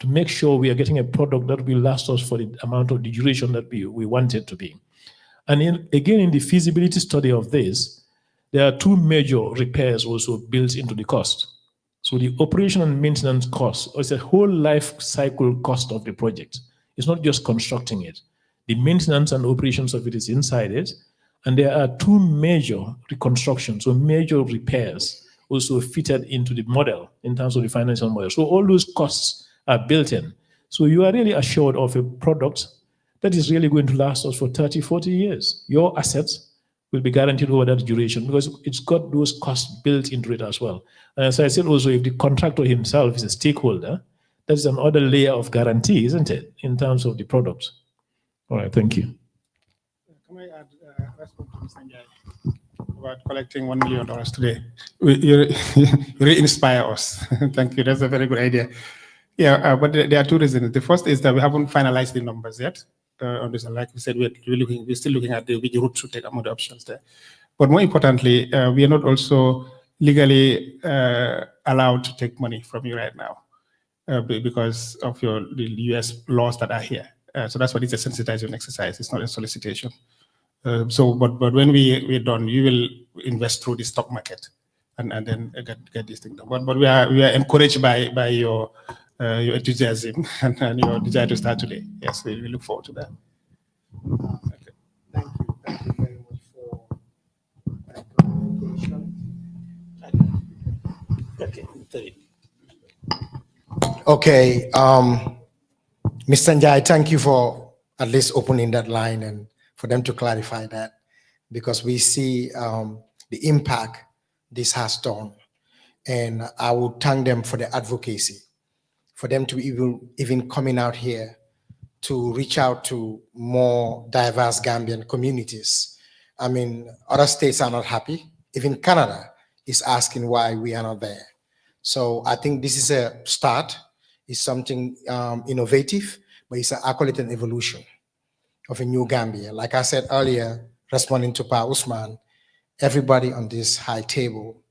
to make sure we are getting a product that will last us for the amount of the duration that we want it to be. And again, in the feasibility study of this, there are two major repairs also built into the cost. So the operation and maintenance cost is a whole life cycle cost of the project. It's not just constructing it. The maintenance and operations of it is inside it. And there are two major reconstructions, or major repairs also fitted into the model in terms of the financial model. So all those costs are built in. So you are really assured of a product that is really going to last us for 30, 40 years. Your assets will be guaranteed over that duration because it's got those costs built into it as well. And as I said also, if the contractor himself is a stakeholder, that's another layer of guarantee, isn't it, in terms of the product. All right, thank you. Can I add response to Mr. Njai about collecting $1 million today? You really inspire us. Thank you. That's a very good idea. Yeah, but there are two reasons. The first is that we haven't finalized the numbers yet. On this, and like we said, we're still looking at which route to take among the options there. But more importantly, we are not also legally allowed to take money from you right now because of the U.S. laws that are here. So that's what it's a sensitization exercise. It's not a solicitation. But when we're done, you will invest through the stock market and then get this thing done. But we are encouraged by your enthusiasm and your desire to start today. Yes, we look forward to that. Okay. Thank you. Thank you very much for my communication. Okay, Mr. Njai, thank you for at least opening that line and for them to clarify that, because we see the impact this has done. And I would thank them for the advocacy, for them to even coming out here to reach out to more diverse Gambian communities. I mean, other states are not happy. Even Canada is asking why we are not there. So I think this is a start. It's something innovative, but I call it an evolution of a new Gambia. Like I said earlier, responding to Pa Usman, everybody on this high table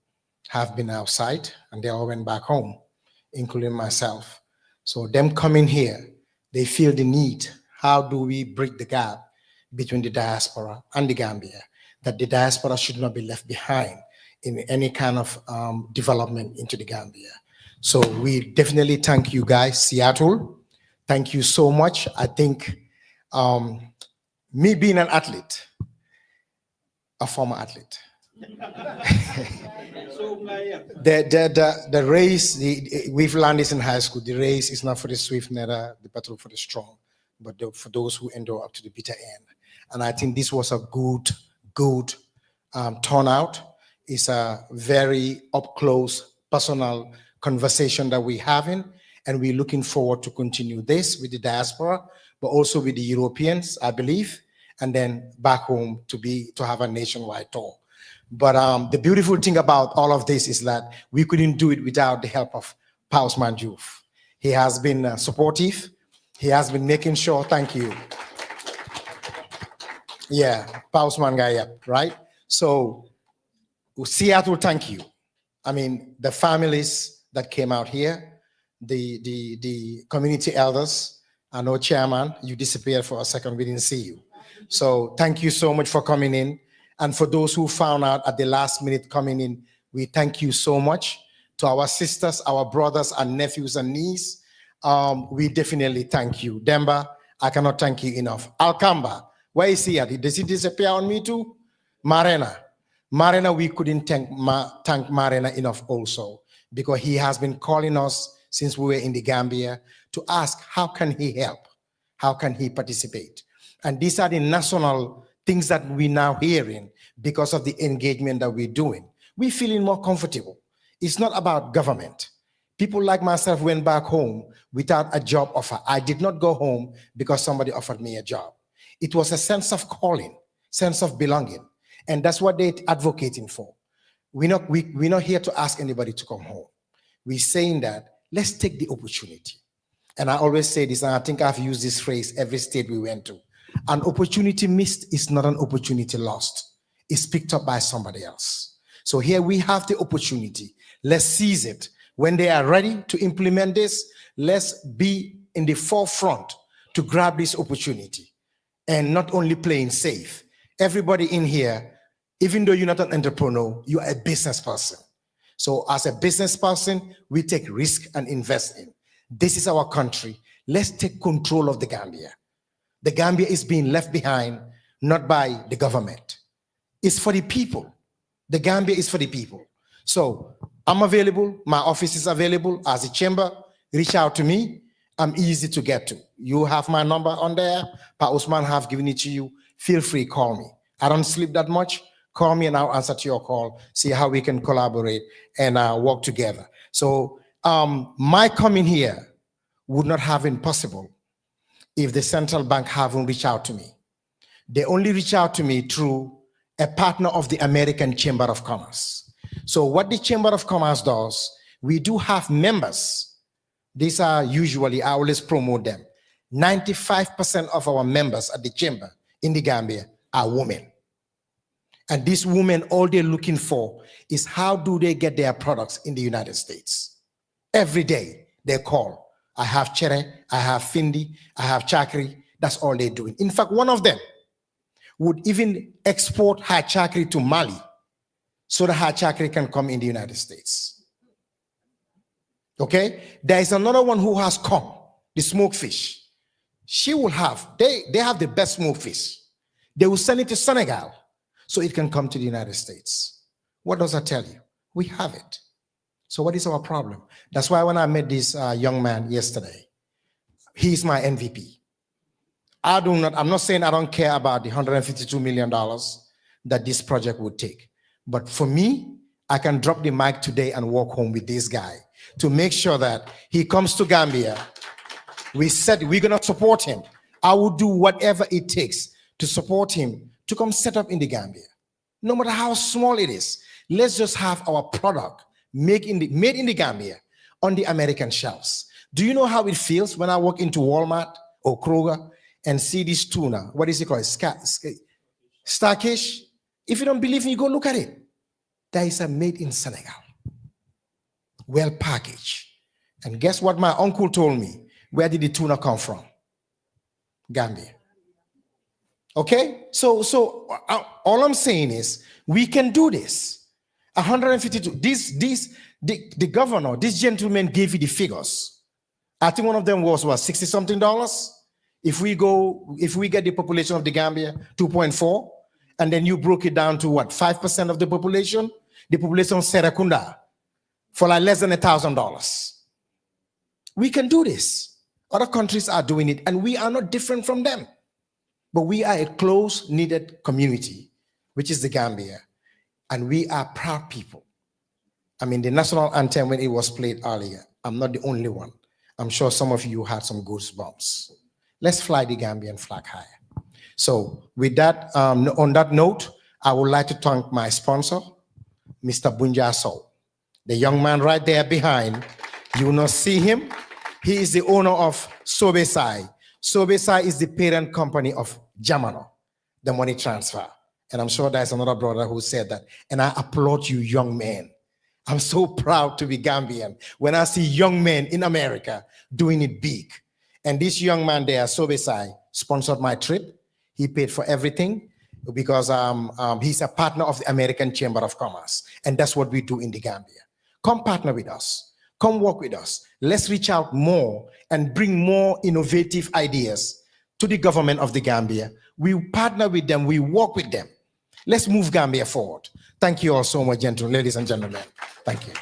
have been outside and they all went back home, including myself. So them coming here, they feel the need. How do we bridge the gap between the diaspora and the Gambia? That the diaspora should not be left behind in any kind of development into the Gambia. So we definitely thank you guys, Seattle. Thank you so much. I think me being an athlete, a former athlete, the race, we've learned this in high school, the race is not for the swift, neither the battle for the strong, but for those who endure up to the bitter end. And I think this was a good turnout. It's a very up-close, personal conversation that we're having, and we're looking forward to continue this with the diaspora, but also with the Europeans, I believe, and then back home to have a nationwide tour. But the beautiful thing about all of this is that we couldn't do it without the help of Pa Usman Joof. He has been supportive. He has been making sure, thank you. Yeah, Pa Usman Gayab, right? So Seattle, thank you. I mean, the families that came out here, the community elders, I know chairman, you disappeared for a second, we didn't see you. So thank you so much for coming in. And for those who found out at the last minute coming in, we thank you so much. To our sisters, our brothers and nephews and nieces, we definitely thank you. Demba, I cannot thank you enough. Alcamba, where is he at? Does he disappear on me too? Marena, we couldn't thank Marena enough also, because he has been calling us since we were in the Gambia to ask, how can he help? How can he participate? And these are the national things that we're now hearing because of the engagement that we're doing. We're feeling more comfortable. It's not about government. People like myself went back home without a job offer. I did not go home because somebody offered me a job. It was a sense of calling, sense of belonging. And that's what they're advocating for. We're not here to ask anybody to come home. We're saying that let's take the opportunity. And I always say this, and I think I've used this phrase every state we went to. An opportunity missed is not an opportunity lost. It's picked up by somebody else. So here we have the opportunity. Let's seize it. When they are ready to implement this, let's be in the forefront to grab this opportunity and not only playing safe. Everybody in here, even though you're not an entrepreneur, you are a business person. So as a business person, we take risk and invest in. This is our country. Let's take control of the Gambia. The Gambia is being left behind, not by the government. It's for the people. The Gambia is for the people. So I'm available. My office is available as a chamber. Reach out to me. I'm easy to get to. You have my number on there. Pa Usman have given it to you. Feel free, call me. I don't sleep that much. Call me and I'll answer to your call. See how we can collaborate and work together. So my coming here would not have been possible if the central bank haven't reached out to me. They only reach out to me through a partner of the American Chamber of Commerce. So what the Chamber of Commerce does, we do have members These are usually, I always promote them. 95% of our members at the chamber in the Gambia are women. And these women, all they're looking for is how do they get their products in the United States? Every day they call. I have chere, I have findi, I have chakri. That's all they're doing. In fact, one of them would even export her chakri to Mali so that her chakri can come in the United States. Okay? There is another one who has come, the smoked fish. She will have, they have the best smoked fish. They will send it to Senegal so it can come to the United States. What does that tell you? We have it. So what is our problem? That's why when I met this young man yesterday, he's my MVP. I'm not saying I don't care about the $152 million that this project would take. But for me, I can drop the mic today and walk home with this guy to make sure that he comes to Gambia. We said we're gonna support him. I will do whatever it takes to support him to come set up in the Gambia. No matter how small it is, let's just have our product made in the Gambia on the American shelves. Do you know how it feels when I walk into Walmart or Kroger and see this tuna? What is it called? Starfish? If you don't believe me, you go look at it. That is a made in Senegal. Well packaged. And guess what my uncle told me? Where did the tuna come from? Gambia. Okay? So all I'm saying is we can do this. 152. The governor, this gentleman gave you the figures. I think one of them was what, $60-something? If we get the population of the Gambia 2.4, and then you broke it down to what, 5% of the population of Serekunda for like less than $1,000. We can do this. Other countries are doing it, and we are not different from them. But we are a close-knitted community, which is the Gambia, and we are proud people. I mean, the national anthem, when it was played earlier, I'm not the only one. I'm sure some of you had some goosebumps. Let's fly the Gambian flag higher. So with that, on that note, I would like to thank my sponsor, Mr. Bunja Sow. The young man right there behind, you will not see him. He is the owner of Sobesai. Sobesai is the parent company of Jamano, the money transfer. And I'm sure there's another brother who said that. And I applaud you, young man. I'm so proud to be Gambian when I see young men in America doing it big. And this young man there, Sobesai, sponsored my trip. He paid for everything because he's a partner of the American Chamber of Commerce. And that's what we do in the Gambia. Come partner with us. Come work with us. Let's reach out more and bring more innovative ideas to the government of the Gambia. We partner with them. We work with them. Let's move Gambia forward. Thank you all so much, ladies and gentlemen. Thank you.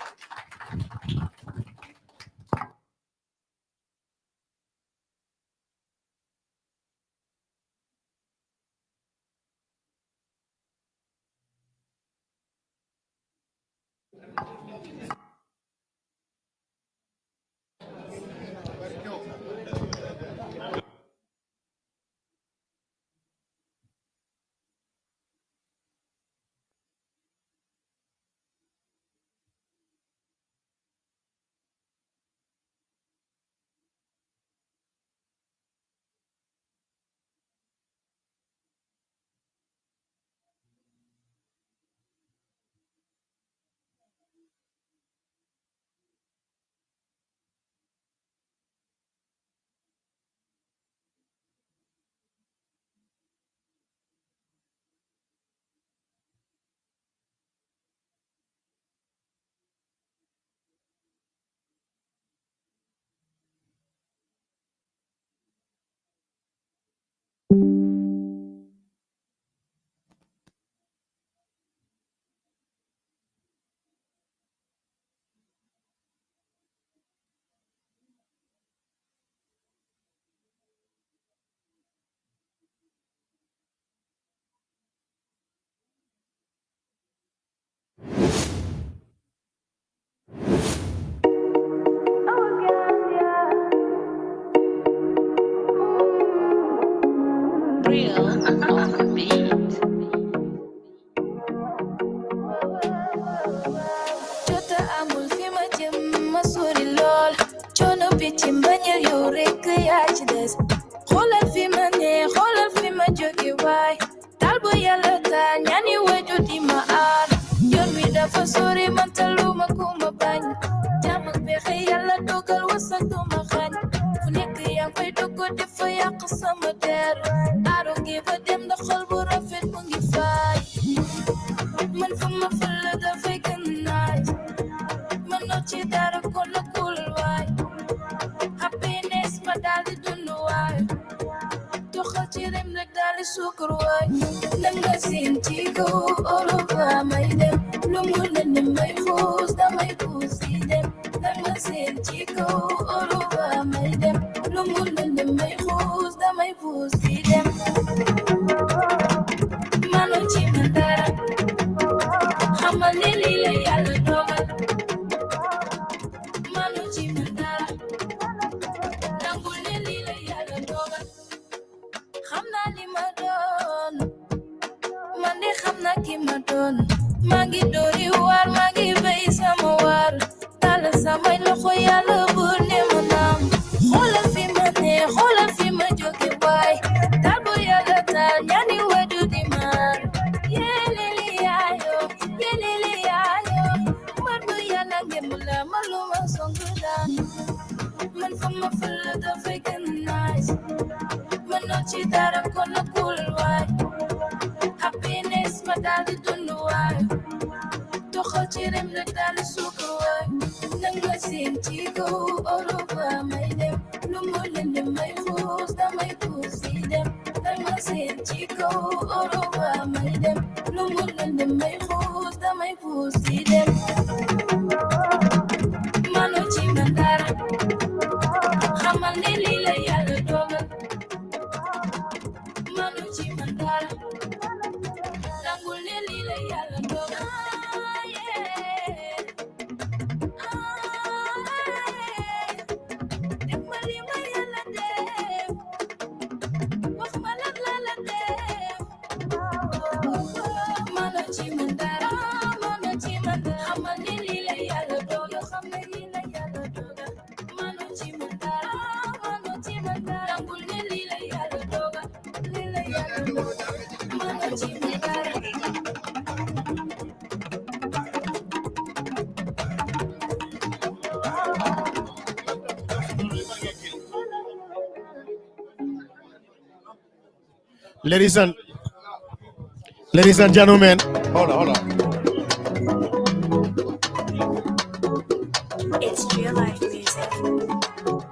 rek yaa ci des xoolal fi ma ne xoolal fi ma jóge waay taal bu yàlla taal ñaani waju di ma aar yoon wi dafa sori man taluma ku ma bañ jàmm ak pexe yàlla dogal wasantuma xañ fu nekk yaa ngi fay dugg dafa yàq sama der aaru ngi fa dem ndax xol bu rafet mu ngi faay man fu ma fël dafay gën naay man noo ci dara kon la kul waay happiness ma daal di dund waay doxal ci rem rek daal di sukkur waay nanga seen ci kaw Europa may dem lu mu leen may xuus damay xuus di dem nanga seen ci kaw Europa may dem lu mu leen may xuus damay xuus di dem mano ci man dara xamal ne lii la yàlla dogal mano ci man dara nangul ne lii la yàlla dogal xam naa li ma doon man de xam naa ki ma doon maa ngi doori waar maa ngi béy sama waar tàll samay loxo yàlla bu ne ma naam xoolal fi ma ne xoolal fi ma jóge waay taal bu yàlla taal ñaani wadu di maar yeleli yaayo man bu yàlla ngem la ma lu ma songu daan man fa ma fël dafay gën naaj man noo ci dara kon na kul waay happiness ma daal di dund waay doxal ci rem rek daal di sukk waay nanga seen ci kaw Europa may dem lu mu leen may xuus damay xuus di dem nanga seen ci kaw Europa may dem lu mu leen may xuus damay xuus di dem mano ci man dara xamal ne lii la yàlla dogal mano ci man dara nangul ne lii la yàlla dogal def ma li ma yàlla def wax ma lan la la def mano ci man dara xamal ne lii la yàlla dogal xam ne lii la yàlla dogal mano ci man dara nangul ne lii la yàlla dogal lii la yàlla dogal mano ci man dara Ladies and gentlemen, hold on. It's real life music.